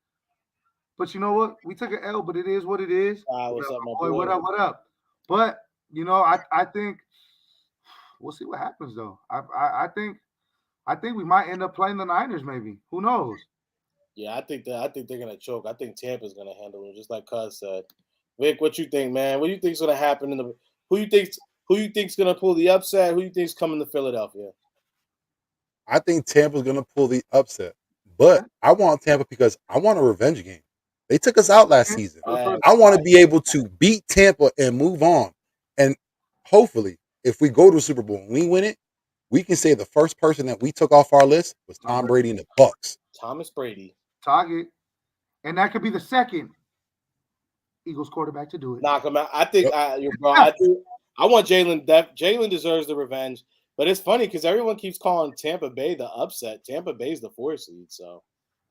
But you know what? We took an L, but it is what it is. What's up, my boy? What up? But you know, I think we'll see what happens though. I think we might end up playing the Niners. Maybe. Who knows? Yeah, I think they're gonna choke. I think Tampa's gonna handle it, just like Cuz said. Vic, what you think, man? What do you think's gonna happen who you think's gonna pull the upset? Who you think's coming to Philadelphia? I think Tampa's gonna pull the upset, but I want Tampa because I want a revenge game. They took us out last season. I want to be able to beat Tampa and move on. And hopefully, if we go to a Super Bowl and we win it, we can say the first person that we took off our list was Tom Brady and the Bucs. Thomas Brady. Target. And that could be the second Eagles quarterback to do it. Knock him out. I think bro. I want Jalen. Jalen deserves the revenge. But it's funny because everyone keeps calling Tampa Bay the upset. Tampa Bay's the 4 seed, so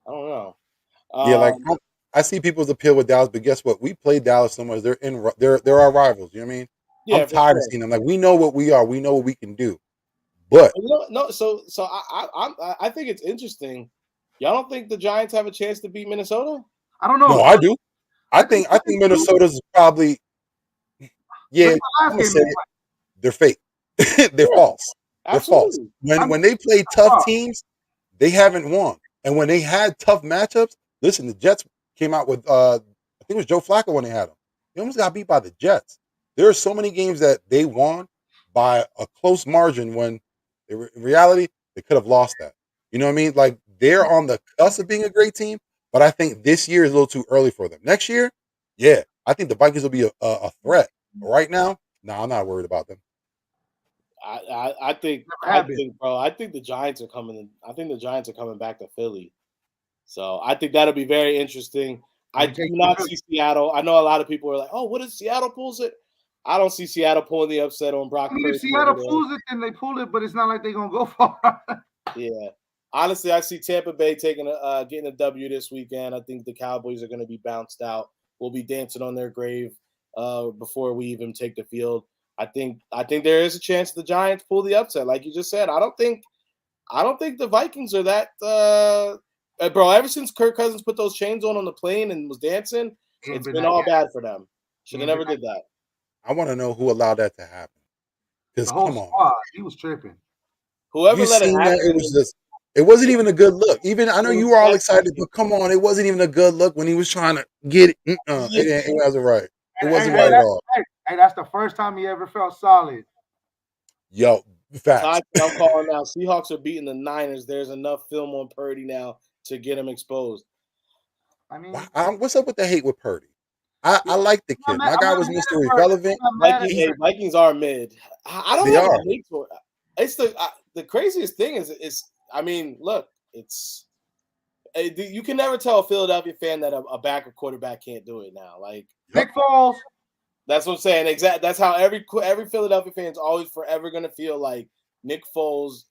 I don't know. I see people's appeal with Dallas, but guess what? We play Dallas so much. They're our rivals. You know what I mean? Yeah, I'm tired of seeing them. Like, we know what we are. We know what we can do. But so I think it's interesting. Y'all don't think the Giants have a chance to beat Minnesota? I don't know. No, I do. I think Minnesota's probably I'm gonna say it, they're fake. They're false. Absolutely. They're false. When they play tough teams, they haven't won. And when they had tough matchups, listen, the Jets came out with I think it was Joe Flacco when they had him. They almost got beat by the Jets. There are so many games that they won by a close margin when in reality they could have lost that. You know what I mean? Like, they're on the cusp of being a great team, but I think this year is a little too early for them. Next year, yeah, I think the Vikings will be a threat. But right now, no, I'm not worried about them. I think bro. I think the Giants are coming. I think the Giants are coming back to Philly. So I think that'll be very interesting. I do not see Seattle. I know a lot of people are like, "Oh, what if Seattle pulls it?" I don't see Seattle pulling the upset on Brock Purdy. If Seattle pulls it, then they pull it, but it's not like they're gonna go far. Yeah, honestly, I see Tampa Bay getting a W this weekend. I think the Cowboys are going to be bounced out. We'll be dancing on their grave before we even take the field. I think there is a chance the Giants pull the upset, like you just said. I don't think the Vikings are that. Bro, ever since Kirk Cousins put those chains on the plane and was dancing, it's been all bad for them. Should have never did that. I want to know who allowed that to happen. Because come on, squad, he was tripping. Whoever let it happen, it wasn't even a good look. Even I know you were all excited, but come on, it wasn't even a good look when he was trying to get it. It wasn't right. It wasn't right at all. Hey, that's the first time he ever felt solid. Yo, facts. I'm calling now. Seahawks are beating the Niners. There's enough film on Purdy now to get him exposed. I mean, what's up with the hate with Purdy? I like the kid. My guy was Mr. Irrelevant. Vikings are mid. I don't have a hate for it. It's the craziest thing is I mean, look, you can never tell a Philadelphia fan that a backup quarterback can't do it now. Like Nick Foles. That's what I'm saying. Exactly. That's how every Philadelphia fan is always forever going to feel like Nick Foles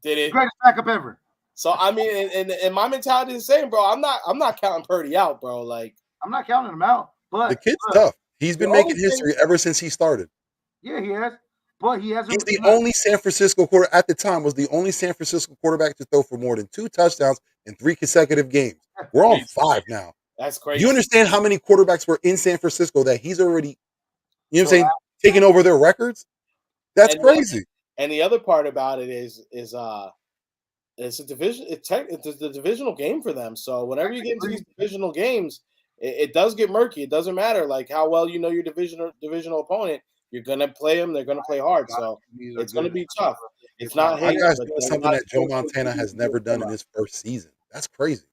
did it. Greatest backup ever. So I mean, and my mentality is the same, bro. I'm not counting Purdy out, bro. Like I'm not counting him out. But the kid's tough. He's been making history ever since he started. Yeah, he has. But he hasn't. He's the only San Francisco quarter at the time was the only San Francisco quarterback to throw for more than 2 touchdowns in 3 consecutive games. We're on 5 now. That's crazy. You understand how many quarterbacks were in San Francisco that he's already, you know what I'm saying, taking over their records? That's crazy. And the other part about it is it's a division. It's the divisional game for them. So whenever you get into these divisional games, it does get murky. It doesn't matter like how well you know your divisional opponent. You're gonna play them. They're gonna play hard. So it's gonna be tough. It's not. My guy's doing something that Joe Montana has never done in his first season. That's crazy.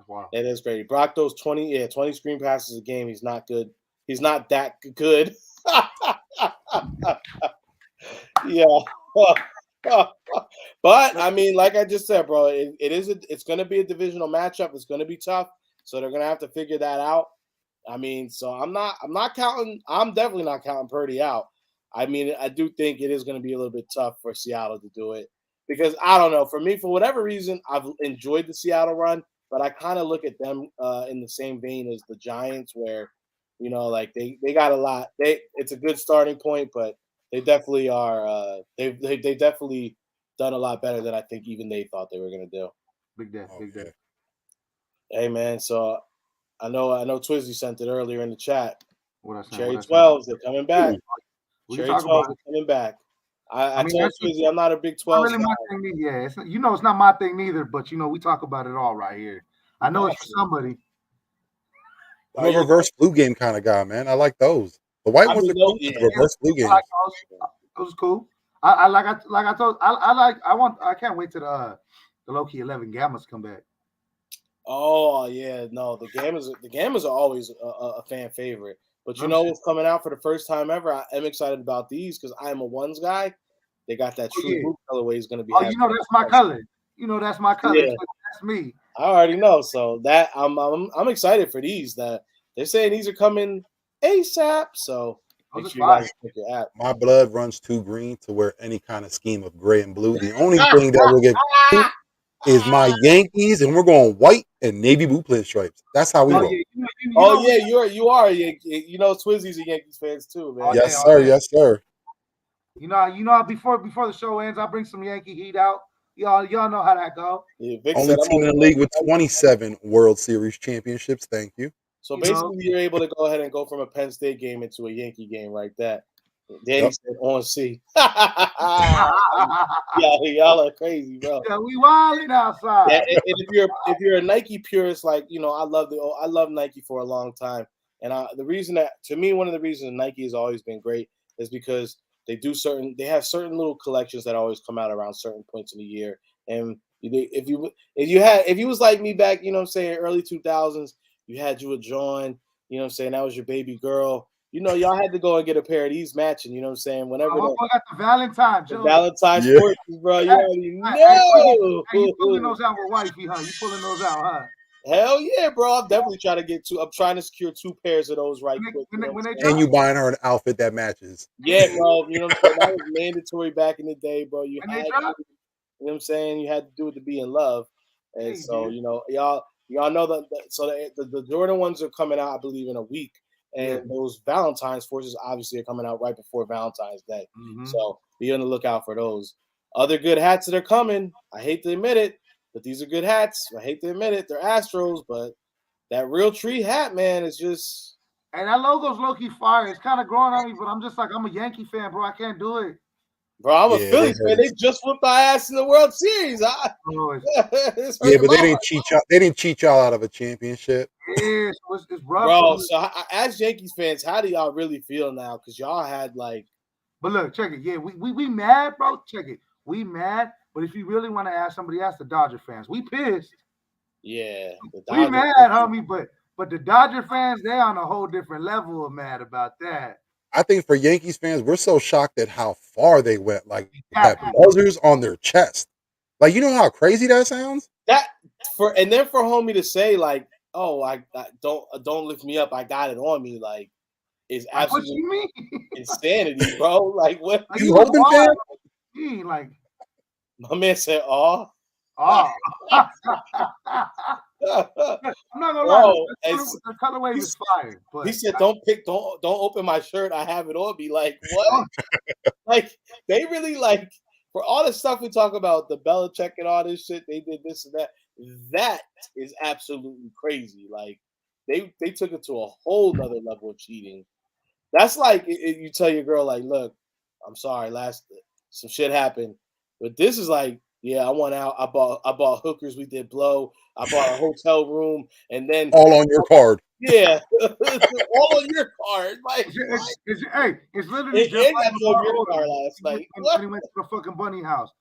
Wow. It is crazy. Brock those 20 screen passes a game. He's not good. He's not that good. Yeah. But I mean, like I just said, bro, it's going to be a divisional matchup. It's going to be tough. So they're going to have to figure that out. I mean, so I'm definitely not counting Purdy out. I mean, I do think it is going to be a little bit tough for Seattle to do it because I don't know. For me, for whatever reason, I've enjoyed the Seattle run, but I kind of look at them in the same vein as the Giants, where you know, like they got a lot. It's a good starting point, but they definitely are. They definitely done a lot better than I think even they thought they were going to do. Big day. Hey man, so I know Twizzy sent it earlier in the chat. Cherry 12s, they're coming back. Cherry 12s are coming back. I told Twizzy I'm not a big 12. Really my thing, yeah, it's not my thing neither. But we talk about it all right here. I know it's for somebody. I'm a reverse flu game kind of guy, man. I like those. The white ones are cool. The reverse flu games. Those cool. I can't wait till the low-key 11 Gammas come back. Oh yeah, no, the Gammas are always a fan favorite. But you know what's coming out for the first time ever? I am excited about these because I am a ones guy. They got that true blue colorway is going to be. Oh, that's my color. That's my color. Yeah. That's me. I already know. So that I'm excited for these. That they're saying these are coming ASAP. So make sure you guys check your app. My blood runs too green to wear any kind of scheme of gray and blue. The only thing that will get is my Yankees, and we're going white and navy blue pinstripes. That's how we roll. You are. You know, Twizzy's a Yankees fans too, man. Yes, sir. Yes, sir. Before the show ends, I bring some Yankee heat out. Y'all know how that go. Yeah, only team in the league with 27 World Series championships. Thank you. So basically, you're able to go ahead and go from a Penn State game into a Yankee game like that. Danny said on C. Y'all are crazy, bro. Yeah, we wilding outside. Yeah, and if you're a Nike purist, like I love Nike for a long time, and the reason that to me one of the reasons Nike has always been great is because they have certain little collections that always come out around certain points in the year, and if you was like me back, early 2000s, you had you a John, that was your baby girl. y'all had to go and get a pair of these matching. You know what I'm saying? Whenever I got the Valentine, the Joe. Valentine's Yeah. forces, bro, you already Hey, know. you pulling those out with wifey, huh? You pulling those out, huh? Hell yeah, bro! I'm definitely trying to get two. I'm trying to secure 2 pairs of those right quick. You know what I'm saying? And you buying her an outfit that matches. Yeah, bro. You know what I'm saying? That was mandatory back in the day, bro. You When had they to, drop? you know what I'm saying? You had to do it to be in love. And Hey, so, dude. y'all know that. So the Jordan ones are coming out, I believe, in a week. And Yeah. those Valentine's forces obviously are coming out right before Valentine's Day. Mhm. So be on the lookout for those. Other good hats that are coming. I hate to admit it, but these are good hats. I hate to admit it. They're Astros, but that real tree hat, man, is just. And that logo's low-key fire. It's kind of growing on me, but I'm just like, I'm a Yankee fan, bro. I can't do it. Bro, I'm a Yeah, Phillies fan. They just whooped our ass in the World Series. Oh, It's Yeah, hurting but my they didn't heart. cheat y'all. They didn't cheat y'all out of a championship. yeah, so it's rough. Bro, so as Yankees fans, how do y'all really feel now? Because y'all had like. But look, check it. Yeah, we mad, bro. Check it. We mad. But if you really want to ask somebody, ask the Dodger fans. We pissed. Yeah, the We Dodgers. mad, homie. But the Dodger fans, they on a whole different level of mad about that. I think for Yankees fans, we're so shocked at how far they went. Like that Exactly. buzzers on their chest. Like, you know how crazy that sounds? And then for homie to say like, "Oh, I don't lift me up. I got it on me." Like, is Like, what absolute you mean? insanity, bro. Like, what? Like, You hoping, fan? Like, My man said, "Oh." I'm not gonna lie. The colorway was fire. But he said, "Don't open my shirt. I have it on me." Like what? Like they really like for all the stuff we talk about, the Belichick and all this shit. They did this and that. That is absolutely crazy. Like they took it to a whole nother level of cheating. That's like you tell your girl, like, "Look, I'm sorry. Some shit happened, but this is like." Yeah, I went out. I bought hookers. We did blow. I bought a hotel room, and then all on your card. Yeah, all on your card. Like, it's literally just like like your car last night. When he went to the fucking bunny house.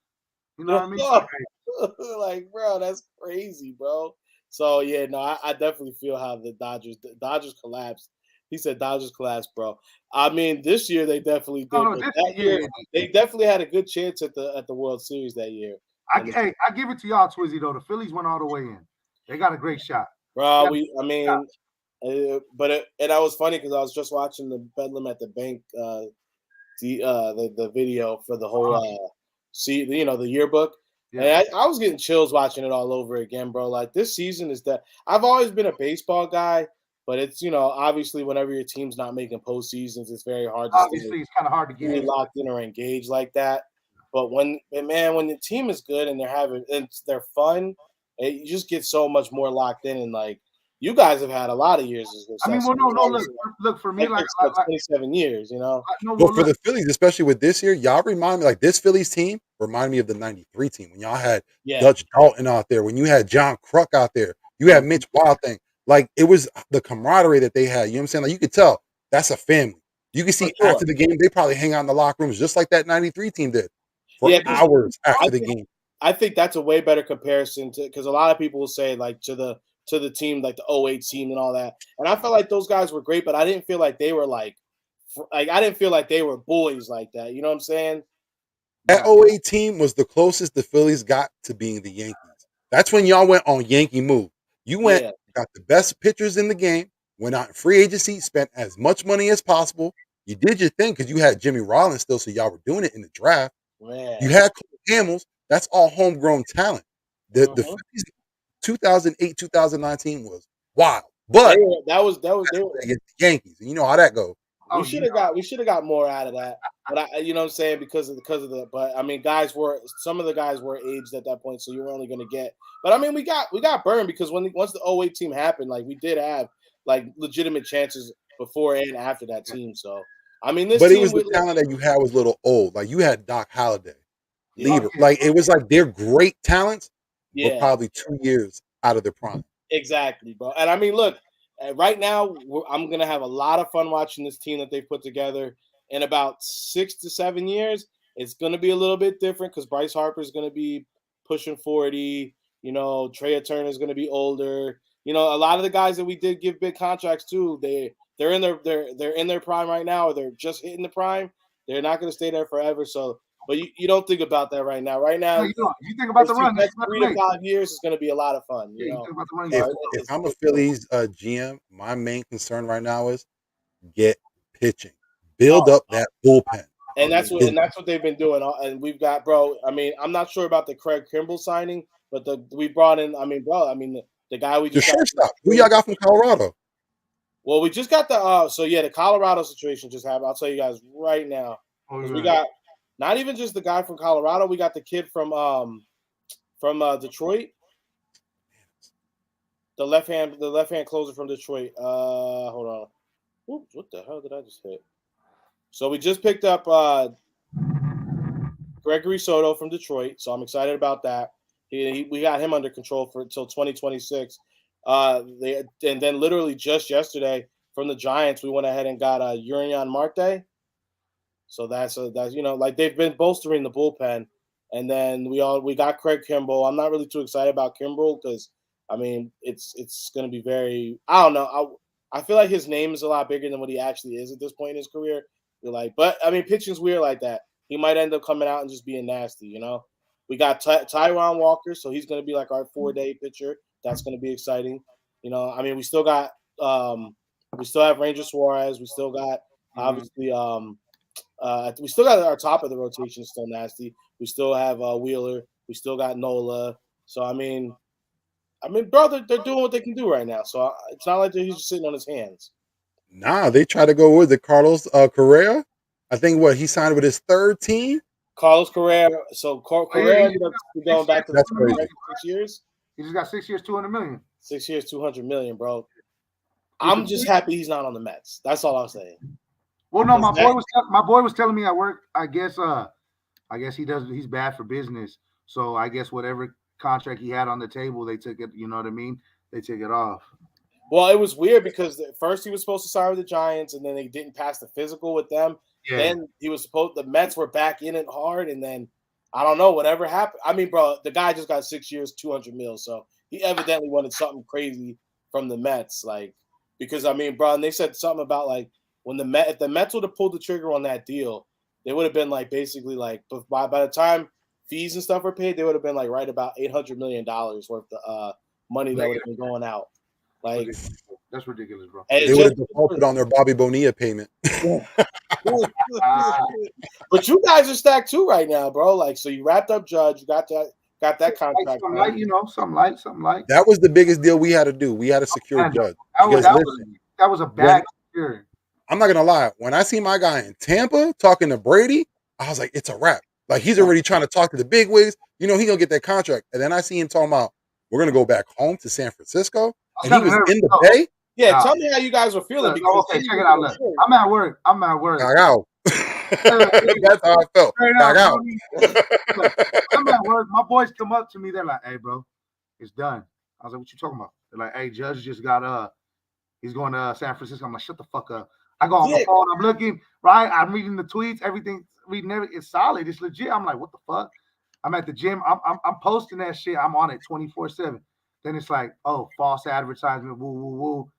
You know what I mean? Like, bro, that's crazy, bro. So yeah, no, I definitely feel how the Dodgers collapsed. He said Dodgers collapsed, bro. I mean, this year they definitely did. No, that year they definitely had a good chance at the World Series that year. I give it to y'all, Twizzy, though. The Phillies went all the way in. They got a great shot. Bro, and that was funny because I was just watching the Bedlam at the Bank, the video for the whole the yearbook, and I was getting chills watching it all over again, bro. Like this season is that I've always been a baseball guy, but it's obviously whenever your team's not making postseasons, it's very hard. Obviously, it's kind of hard to get really locked in or engaged like that. But when the team is good and they're fun, you just get so much more locked in. And like you guys have had a lot of years. I mean, look for me, like 27 years, Well, for the Phillies, especially with this year, y'all remind me, like this Phillies team remind me of the '93 team when y'all had Dutch Dalton out there, when you had John Kruk out there, you had Mitch Wildthing. Like it was the camaraderie that they had. You know what I'm saying? Like you could tell that's a family. You can see after the game, they probably hang out in the locker rooms just like that '93 team did for hours after the game. I think that's a way better comparison because a lot of people will say like to the team like the 08 team and all that. And I felt like those guys were great, but I didn't feel like they were like I didn't feel like they were boys like that. You know what I'm saying? That 08 team was the closest the Phillies got to being the Yankees. That's when y'all went on Yankee move. You went, got the best pitchers in the game, went out in free agency, spent as much money as possible. You did your thing because you had Jimmy Rollins still, so y'all were doing it in the draft. Man. You had Cole Hamels. That's all homegrown talent. The Phillies 2008, 2019 was wild. But that was against the Yankees. And you know how that goes. We should have got more out of that. But you know what I'm saying, because of the but I mean some of the guys were aged at that point, so you were only gonna get but I mean we got burned because once the 08 team happened, like we did have like legitimate chances before and after that team. So I mean this But team it was the talent that you had was a little old. Like you had Doc Holliday, Lieber. Like it was like they're great talents, but probably 2 years out of their prime. Exactly, bro. And I mean, look, right now I'm gonna have a lot of fun watching this team that they put together. In about 6 to 7 years, it's gonna be a little bit different because Bryce Harper is gonna be pushing 40. Trey Turner is gonna be older. A lot of the guys that we did give big contracts to, they're in their prime right now, or they're just hitting the prime. They're not going to stay there forever. So, but you don't think about that right now. Right now, No, you don't. You think about the run. next 3 to 5 years is going to be a lot of fun. Yeah, you think about the run. If I'm a Phillies GM, my main concern right now is get pitching, build up that bullpen. And that's what they've been doing. And we've got, bro. I mean, I'm not sure about the Craig Kimbrell signing, but we brought in. I mean, bro. I mean, the guy we just the shortstop. Who y'all got from Colorado? Well, we just got the Colorado situation just happened. I'll tell you guys right now. We got not even just the guy from Colorado. We got the kid from Detroit. The left hand closer from Detroit. Hold on. Oops, what the hell did I just hit? So we just picked up Gregory Soto from Detroit. So I'm excited about that. We got him under control for until 2026. And then literally just yesterday from the Giants, we went ahead and got Yurian Marte. So that's like they've been bolstering the bullpen, and then we got Craig Kimbrell. I'm not really too excited about Kimbrell because I mean it's going to be very, I don't know. I feel like his name is a lot bigger than what he actually is at this point in his career. But I mean pitching's weird like that. He might end up coming out and just being nasty, you know. We got Tyron Walker, so he's going to be like our 4-day pitcher. That's going to be exciting. You know, I mean, we still have Ranger Suarez. We still got obviously we still got our top of the rotation still nasty. We still have Wheeler. We still got Nola. So I mean, bro, they're doing what they can do right now. So it's not like he's just sitting on his hands. Nah, they try to go with the Carlos Correa. I think he signed with his third team. Carlos Correa. So Correa ended up going back to 6 years. He just got 6 years, $200 million. 6 years, $200 million, bro. I'm just happy he's not on the Mets. That's all I'm saying. Well, no, my boy was telling me at work. I guess he's bad for business. So I guess whatever contract he had on the table, they took it. You know what I mean? They took it off. Well, it was weird because at first he was supposed to sign with the Giants, and then they didn't pass the physical with them. Yeah. Then the Mets were back in it hard, and then I don't know whatever happened. I mean, bro, the guy just got 6 years, $200 million. So he evidently wanted something crazy from the Mets, like because I mean, bro, and they said something about like when if the Mets would have pulled the trigger on that deal, they would have been like basically like by the time fees and stuff were paid, they would have been like right about $800 million worth of money that would have been going out. Like that's ridiculous, bro. They would have defaulted on their Bobby Bonilla payment. But you guys are stacked too right now, bro. Like, so you wrapped up Judge, you got that contract. Something light. That was the biggest deal we had to do. We had to secure Judge. That was a bad security. I'm not gonna lie. When I see my guy in Tampa talking to Brady, I was like, it's a wrap. Like he's already trying to talk to the big wigs. You know, he gonna get that contract. And then I see him talking about we're gonna go back home to San Francisco. And he was in the Bay. Yeah, tell me how you guys were feeling. Okay, check it out. Look, I'm at work. Back out. That's how I felt. Back out. I'm at work. My boys come up to me. They're like, "Hey, bro, it's done." I was like, "What you talking about?" They're like, "Hey, Judge just got he's going to San Francisco." I'm like, "Shut the fuck up." I go on my phone. I'm looking right. I'm reading the tweets. Everything. It's solid. It's legit. I'm like, "What the fuck?" I'm at the gym. I'm posting that shit. I'm on it 24/7. Then it's like, oh, false advertisement. Woo woo woo.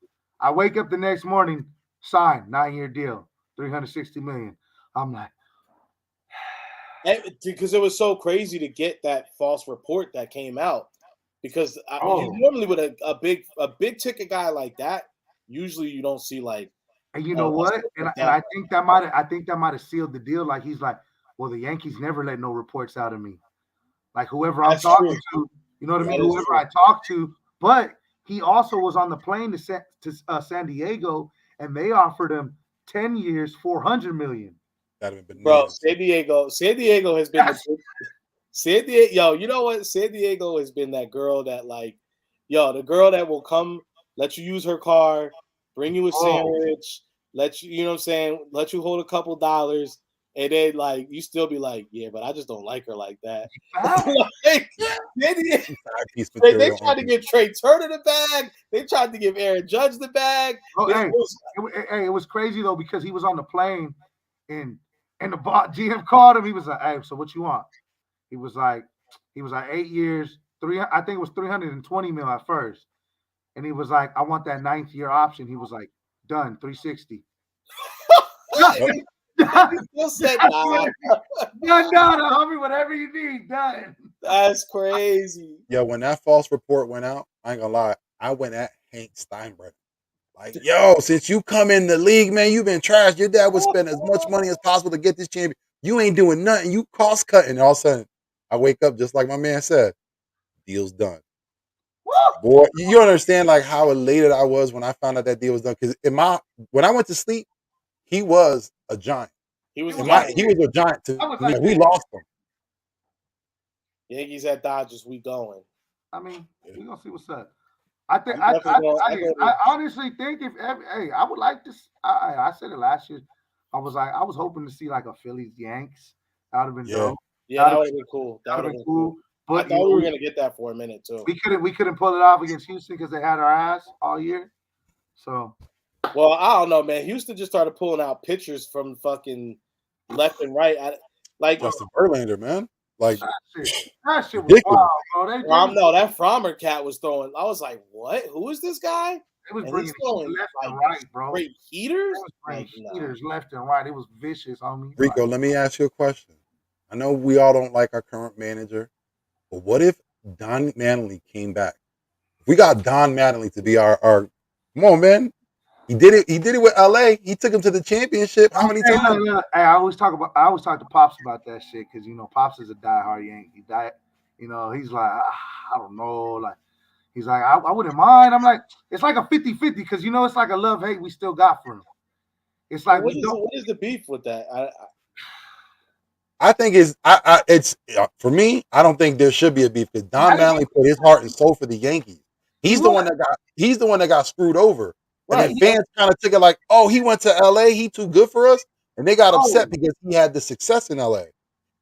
I wake up the next morning, signed, 9-year deal, $360 million. I'm like, because it was so crazy to get that false report that came out. Because normally with a big ticket guy like that, usually you don't see like. And you know what? And I think that might have sealed the deal. Like he's like, well, the Yankees never let no reports out of me. Like whoever I'm talking to, you know what I mean? Whoever I talk to, but he also was on the plane to San Diego, and they offered him 10 years, $400 million. Bro, San Diego has been San Diego. Yo, you know what? San Diego has been that girl that like, the girl that will come, let you use her car, bring you a sandwich, let you, you know what I'm saying, let you hold a couple dollars. And then, like, you still be like, yeah, but I just don't like her like that. They tried to give Trey Turner the bag. They tried to give Aaron Judge the bag. It was crazy, though, because he was on the plane, and the GM called him. He was like, hey, so what you want? He was like 8 years, I think it was $320 million at first. And he was like, I want that 9th year option. He was like, Done. 360. You said nah. Done, homie. Whatever you need, done. That's crazy. Yo, when that false report went out, I ain't gonna lie, I went at Hank Steinbrenner. Like, yo, since you come in the league, man, you've been trashed. Your dad would spend as much money as possible to get this champion. You ain't doing nothing. You cost cutting. All of a sudden, I wake up just like my man said, deal's done. Boy, you understand like how elated I was when I found out that deal was done. Because when I went to sleep, he was a giant. He was a giant to me. like, We lost him. Yankees at Dodgers, we going. I mean, we're gonna see what's up. I honestly think I would like to. I said it last year. I was hoping to see like a Phillies Yanks. That would have been dope. Yeah, that would have been cool. That would have been cool. But I thought we were gonna get that for a minute too. We couldn't pull it off against Houston because they had our ass all year. So, well, I don't know, man. Houston just started pulling out pitchers from fucking left and right. Like Justin Verlander, man. Like that shit was wild, bro. No, that Frommer cat was throwing. I was like, what? Who is this guy? It was bringing left and right, bro. Great heaters? Heaters left and right. It was vicious, homie. Rico, let me ask you a question. I know we all don't like our current manager, but what if Don Mattingly came back? If we got Don Mattingly to be our come on, man. He did it with LA. He took him to the championship. How many times? Hey, I always talk to Pops about that shit because Pops is a diehard Yankee. He's like, I don't know, like he's like, I wouldn't mind. I'm like, it's like a 50-50 because it's like a love-hate we still got for him. It's like what is the beef with that? I think it's for me. I don't think there should be a beef because Don Mattingly put his heart and soul for the Yankees. He's the one that got screwed over. Right, and then fans kind of took it like, oh, he went to LA, he too good for us. And they got upset because he had the success in LA.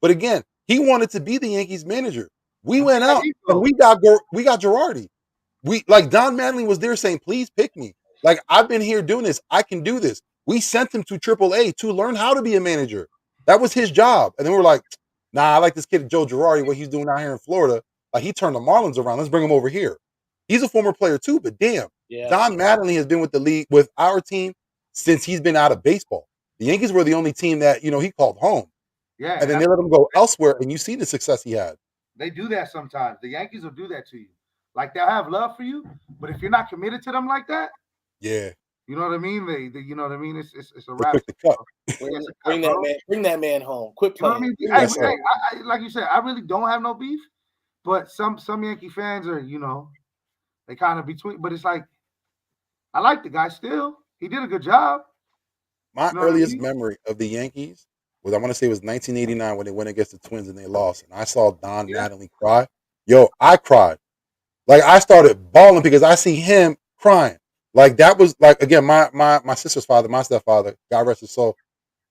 But again, he wanted to be the Yankees manager. We went out and we got Girardi. Don Mattingly was there saying, please pick me. Like, I've been here doing this. I can do this. We sent him to AAA to learn how to be a manager. That was his job. And then we're like, nah, I like this kid, Joe Girardi, what he's doing out here in Florida. Like, he turned the Marlins around. Let's bring him over here. He's a former player too, but damn. Yeah. Don Mattingly has been with the league, with our team, since he's been out of baseball. The Yankees were the only team that, he called home. Yeah. And then they let him go elsewhere, and you see the success he had. They do that sometimes. The Yankees will do that to you. Like, they'll have love for you, but if you're not committed to them like that, yeah. You know what I mean? You know what I mean? It's a wrap. Bring that man home. Quit playing. You know what I mean? I like you said, I really don't have no beef, but some Yankee fans are, they kind of between. But it's like, I like the guy still. He did a good job. My earliest memory of the Yankees was, I want to say it was 1989 when they went against the Twins and they lost. And I saw Don Mattingly cry. Yo, I cried. Like, I started bawling because I see him crying. Like, that was, like, again, my sister's father, my stepfather, God rest his soul,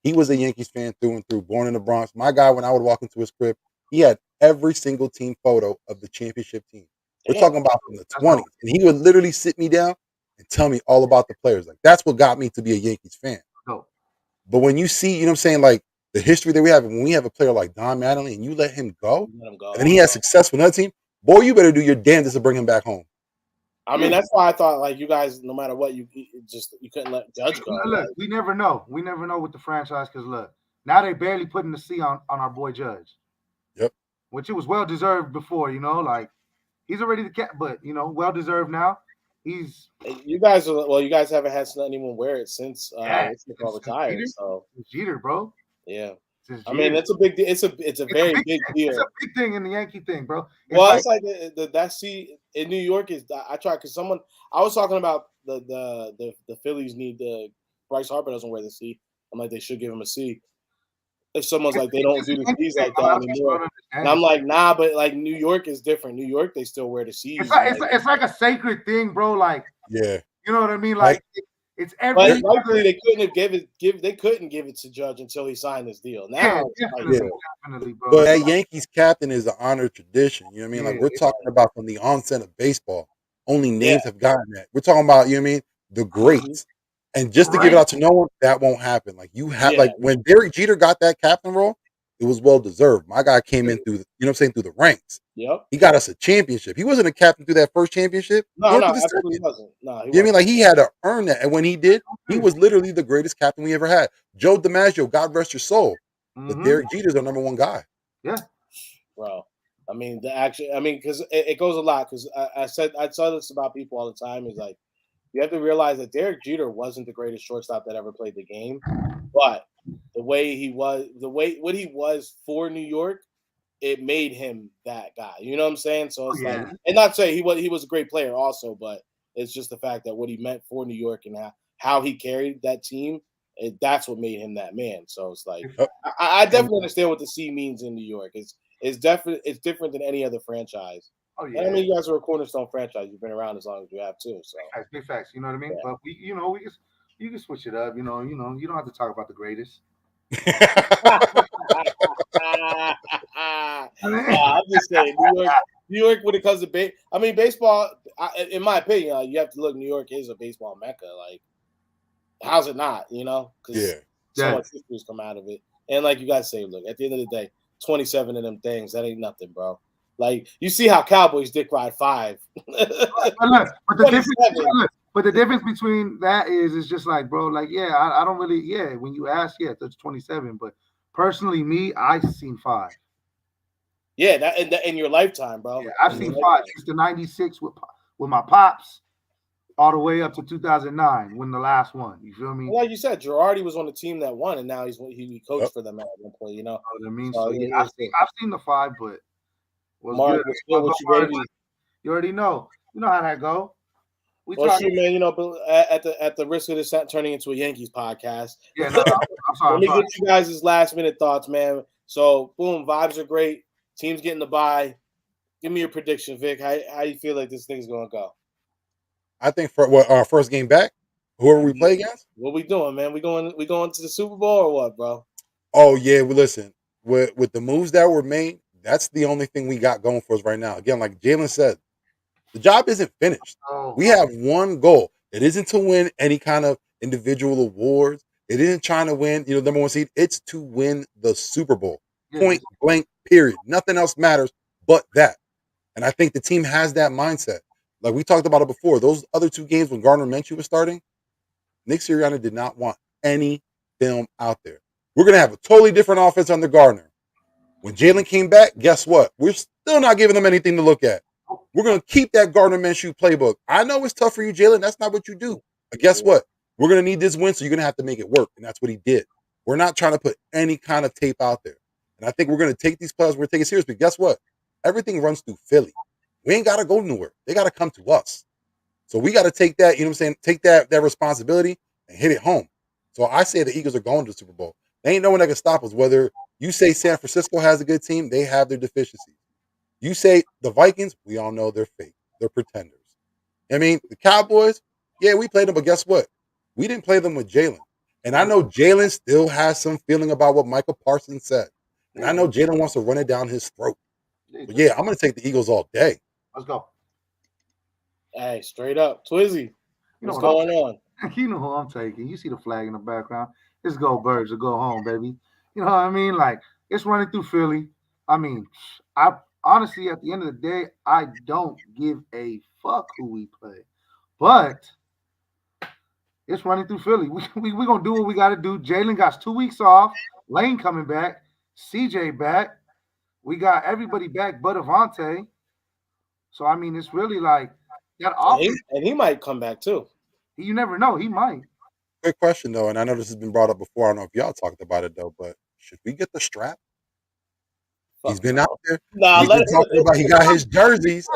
he was a Yankees fan through and through, born in the Bronx. My guy, when I would walk into his crib, he had every single team photo of the championship team. We're talking about from the 20s. And he would literally sit me down and tell me all about the players. Like, that's what got me to be a Yankees fan. Oh. But when you see, you know what I'm saying, like, the history that we have, and when we have a player like Don Mattingly and you let him go, and then he has success with another team, boy, you better do your damnedest to bring him back home. I mean, that's why I thought, like, you guys, no matter what, you couldn't let Judge go. Look, we never know. We never know with the franchise because, look, now they barely putting the C on our boy Judge. Yep. Which it was well-deserved before, like, he's already the cat, but, well-deserved now. He's you guys haven't had anyone wear it since retired. So Jeter, bro. Yeah. I mean, it's a big deal. It's a very big deal. It's a big thing in the Yankee thing, bro. It's like that. See, in New York is I tried because I was talking about the Phillies need the Bryce Harper doesn't wear the C. I'm like, they should give him a C. If someone's like, they don't do the C's like that anymore, and I'm like, nah, but like New York is different. New York, they still wear the C's. It's like a sacred thing, bro. Like, yeah, you know what I mean? Like, it's every. But luckily, they couldn't They couldn't give it to Judge until he signed this deal. Now, definitely, bro. But that Yankees captain is an honored tradition. You know what I mean? Like, we're talking about from the onset of baseball. Only names have gotten that. We're talking about, you know what I mean, the greats. And just to give it out to no one, that won't happen. Like, you have, like, when Derek Jeter got that captain role, it was well deserved. My guy came in through, through the ranks. Yep. He got us a championship. He wasn't a captain through that first championship. No, Through the absolutely second. wasn't. No, he You know what I mean? wasn't. Like he had to earn that, and when he did, he was literally the greatest captain we ever had. Joe DiMaggio, God rest your soul, but Derek Jeter's our number one guy. Yeah, bro. I mean, because it goes a lot. Because I saw this about people all the time. Is like you have to realize that Derek Jeter wasn't the greatest shortstop that ever played the game, but what he was for New York, it made him that guy. You know what I'm saying? So it's like, and not say he was a great player also, but it's just the fact that what he meant for New York and how he carried that team, that's what made him that man. So it's like, I definitely understand what the C means in New York. It's different than any other franchise. Oh yeah. And I mean, you guys are a cornerstone franchise. You've been around as long as you have too. So big facts. You know what I mean? Yeah. But you can switch it up. You don't have to talk about the greatest. I'm just saying, New York. When it comes to baseball, in my opinion, you have to look. New York is a baseball mecca. Like, how's it not? You know, because so much history's come out of it. And like you guys say, look, at the end of the day, 27 of them things, that ain't nothing, bro. Like, you see how Cowboys dick ride 5. But the difference between that is just like, bro, like, I don't really, when you ask, that's 27. But personally, me, I've seen 5. Yeah, that in your lifetime, bro. Yeah, I've seen 5 since the 96 with my pops, all the way up to 2009 when the last one. You feel me? Well, like you said, Girardi was on the team that won, and now he coached for them at one point. You know what I mean? So, I've seen the 5, but Mark, what you already know. You know how that go. Shoot, man. You know, but at the risk of this turning into a Yankees podcast, I'm sorry. Let me get you guys' last minute thoughts, man. So, boom, vibes are great. Team's getting the bye. Give me your prediction, Vic. How you feel like this thing's gonna go? I think for our first game back, whoever we play against. What we doing, man? We going to the Super Bowl or what, bro? Oh yeah, well listen, with the moves that were made, that's the only thing we got going for us right now. Again, like Jalen said, the job isn't finished. We have one goal. It isn't to win any kind of individual awards. It isn't trying to win, number one seed. It's to win the Super Bowl. Point blank, period. Nothing else matters but that. And I think the team has that mindset. Like we talked about it before, those other 2 games when Gardner Minshew was starting, Nick Sirianni did not want any film out there. We're going to have a totally different offense under Gardner. When Jalen came back, guess what? We're still not giving them anything to look at. We're going to keep that Gardner Minshew playbook. I know it's tough for you, Jalen. That's not what you do. But guess what? We're going to need this win, so you're going to have to make it work. And that's what he did. We're not trying to put any kind of tape out there. And I think we're going to take these players, we're going to take it serious. But guess what? Everything runs through Philly. We ain't got to go nowhere. They got to come to us. So we got to take that, take that responsibility and hit it home. So I say the Eagles are going to the Super Bowl. They ain't no one that can stop us. Whether you say San Francisco has a good team, they have their deficiencies. You say the Vikings, we all know they're fake. They're pretenders. I mean, the Cowboys, we played them, but guess what? We didn't play them with Jalen. And I know Jalen still has some feeling about what Michael Parsons said. And I know Jalen wants to run it down his throat. But I'm going to take the Eagles all day. Let's go. Hey, straight up. Twizzy, what's going on? You know who I'm taking. You see the flag in the background. Let's go Birds or go home, baby. You know what I mean? Like, it's running through Philly. I mean, I honestly, at the end of the day, I don't give a fuck who we play. But it's running through Philly. We're going to do what we got to do. Jalen got 2 weeks off. Lane coming back. CJ back. We got everybody back but Avante. So, I mean, it's really like that offense. And he might come back, too. You never know. He might. Good question, though, and I know this has been brought up before. I don't know if y'all talked about it, though, but should we get the strap? He's been out there. He's been talking about he got his jerseys.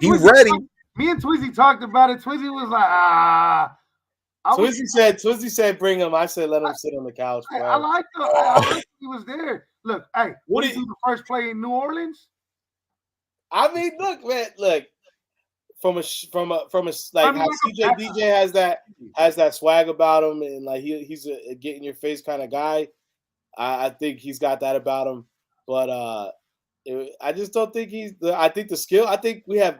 He's ready. Me and Twizzy talked about it. Twizzy was like, Twizzy said bring him. I said let him sit on the couch. Bro. I like him. He was there. Look, hey, what did he do the first play in New Orleans? I mean, look, man, look. From a like how CJ DJ has that swag about him, and like he's a get in your face kind of guy. I think he's got that about him, but I just don't think I think the skill. I think we have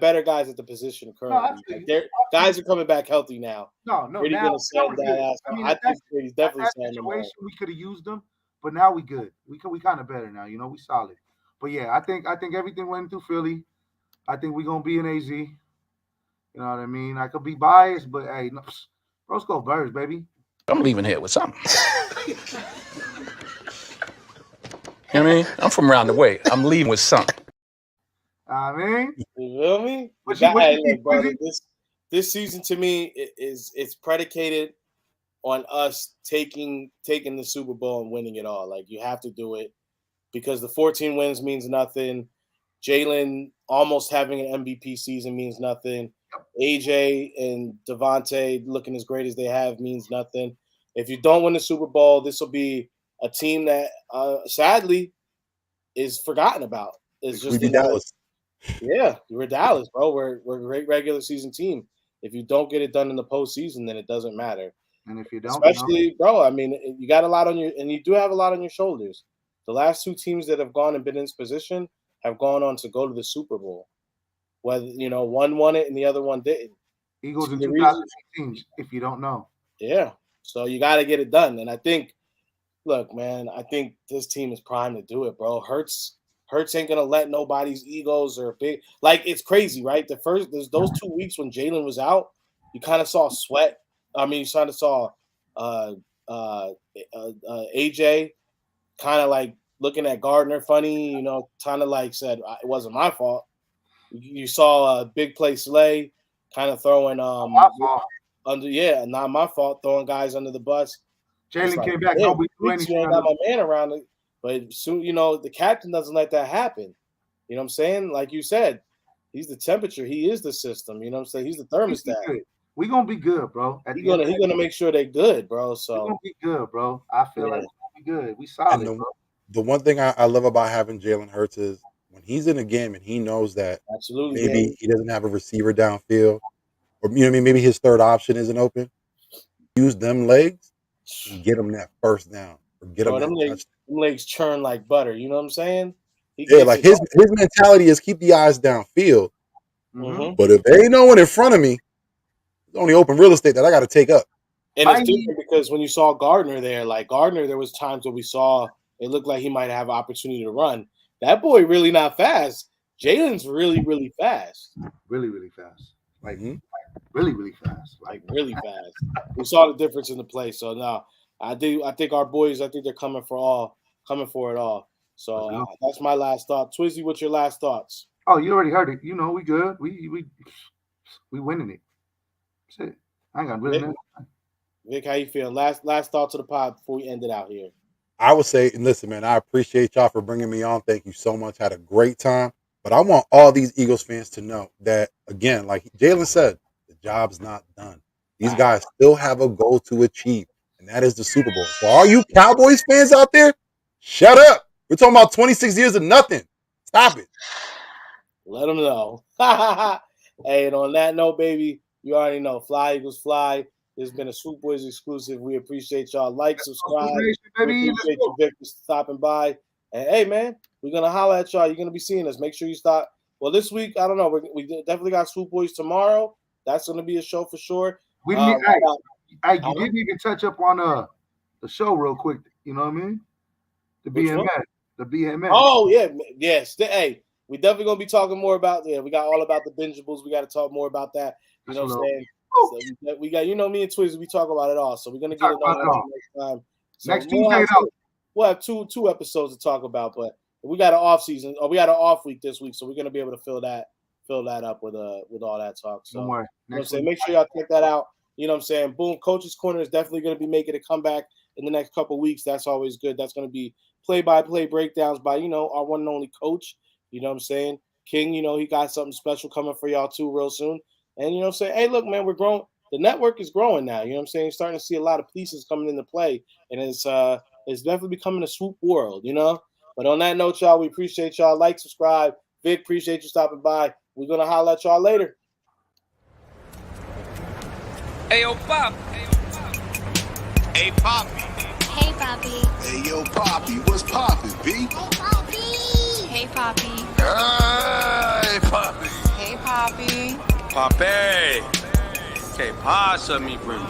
better guys at the position currently. Guys are coming back healthy now. No. Brady gonna send that ass. I think Brady's definitely sending them. We could have used them, but now we good. We kind of better now. You know, we solid. But yeah, I think everything went through Philly. I think we're gonna be in AZ. You know what I mean? I could be biased, but hey, no, bros go Birds, baby. I'm leaving here with something. You know what I mean? I'm from around the way. I'm leaving with something. I mean, You feel me? What Hey, you look, think, brother, Quizzy? this season to me it's predicated on us taking the Super Bowl and winning it all. Like, you have to do it because the 14 wins means nothing. Jalen almost having an MVP season means nothing. AJ and Devontae looking as great as they have means nothing. If you don't win the Super Bowl, this will be a team that sadly is forgotten about. It's just We beat Dallas. Yeah, we're Dallas, bro. We're a great regular season team. If you don't get it done in the postseason, then it doesn't matter. And if you don't, Especially, bro, I mean, you got a lot on and you do have a lot on your shoulders. The last two teams that have gone and been in this position have gone on to go to the Super Bowl. Whether, one won it and the other one didn't. Eagles in 2018, if you don't know. Yeah. So you got to get it done. And I think, look, man, I think this team is primed to do it, bro. Hurts ain't going to let nobody's egos or big. Like, it's crazy, right? There's those 2 weeks when Jalen was out, you kind of saw sweat. I mean, you kind of saw AJ kind of like looking at Gardner funny, kind of like said, it wasn't my fault. You saw a big play Slay kind of throwing not my fault, throwing guys under the bus. Jalen came back. Nobody You ain't got my man around it. But soon, the captain doesn't let that happen. You know what I'm saying? Like you said, he's the temperature. He is the system. You know what I'm saying? He's the thermostat. We're going to be good, bro. He's gonna make sure they're good, bro. So we're going to be good, bro. I feel like we're going to be good. We solid, bro. The one thing I love about having Jalen Hurts is when he's in a game and he knows that maybe he doesn't have a receiver downfield, or maybe his third option isn't open. Use them legs and get him that first down or get him that touchdown. Them legs churn like butter. You know what I'm saying? Like his mentality is keep the eyes downfield. Mm-hmm. But if there ain't no one in front of me, it's only open real estate that I got to take up. And it's different because when you saw Gardner there, there was times where we saw it looked like he might have opportunity to run. That boy really not fast. Jalen's really, really fast. Really, really fast. Like really, really fast. Like really fast. We saw the difference in the play. So now I think our boys, they're coming for it all. So that's my last thought. Twizzy, what's your last thoughts? Oh, you already heard it. We good. We winning it. That's it. I ain't got really nothing. Vic, how you feeling? Last thought to the pod before we end it out here. I would say, and listen, man, I appreciate y'all for bringing me on. Thank you so much. Had a great time. But I want all these Eagles fans to know that, again, like Jalen said, the job's not done. These guys still have a goal to achieve, and that is the Super Bowl. For all you Cowboys fans out there, shut up. We're talking about 26 years of nothing. Stop it. Let them know. Hey, and on that note, baby, you already know. Fly Eagles Fly. This has been a Swoop Boys exclusive. We appreciate y'all. Like, subscribe. We appreciate you, Vic, for stopping by. And hey, man, we're gonna holler at y'all. You're gonna be seeing us. Make sure you stop. Well, this week, I don't know. We definitely got Swoop Boys tomorrow. That's gonna be a show for sure. You didn't even touch up on the show real quick. You know what I mean? The BMS. Oh yeah, yes. Hey, we definitely gonna be talking more about. Yeah, we got all about the bingeables. We got to talk more about that. You know what I'm saying? So we got, me and Twizzy, we talk about it all. So we're gonna get it on next time. So next Tuesday, we'll have two episodes to talk about, but we got an off season, or we got an off week this week, so we're gonna be able to fill that up with all that talk. So you know what I'm saying? Make sure y'all check that out. You know what I'm saying? Boom, Coach's Corner is definitely gonna be making a comeback in the next couple weeks. That's always good. That's gonna be play-by-play breakdowns by our one and only coach. You know what I'm saying? King, he got something special coming for y'all too real soon. And you know what I'm saying? Hey, look, man, we're growing. The network is growing now. You know what I'm saying? You're starting to see a lot of pieces coming into play. And it's definitely becoming a swoop world, But on that note, y'all, we appreciate y'all. Like, subscribe. Vic, appreciate you stopping by. We're gonna holler at y'all later. Hey, yo, Pop. Hey, Papi. Hey, Papi. Hey, yo, Papi. What's poppin', B? Hey, Papi. Hey, Papi. Hey, Papi. Hey, Papi. Papi. Que pasa, mi primo?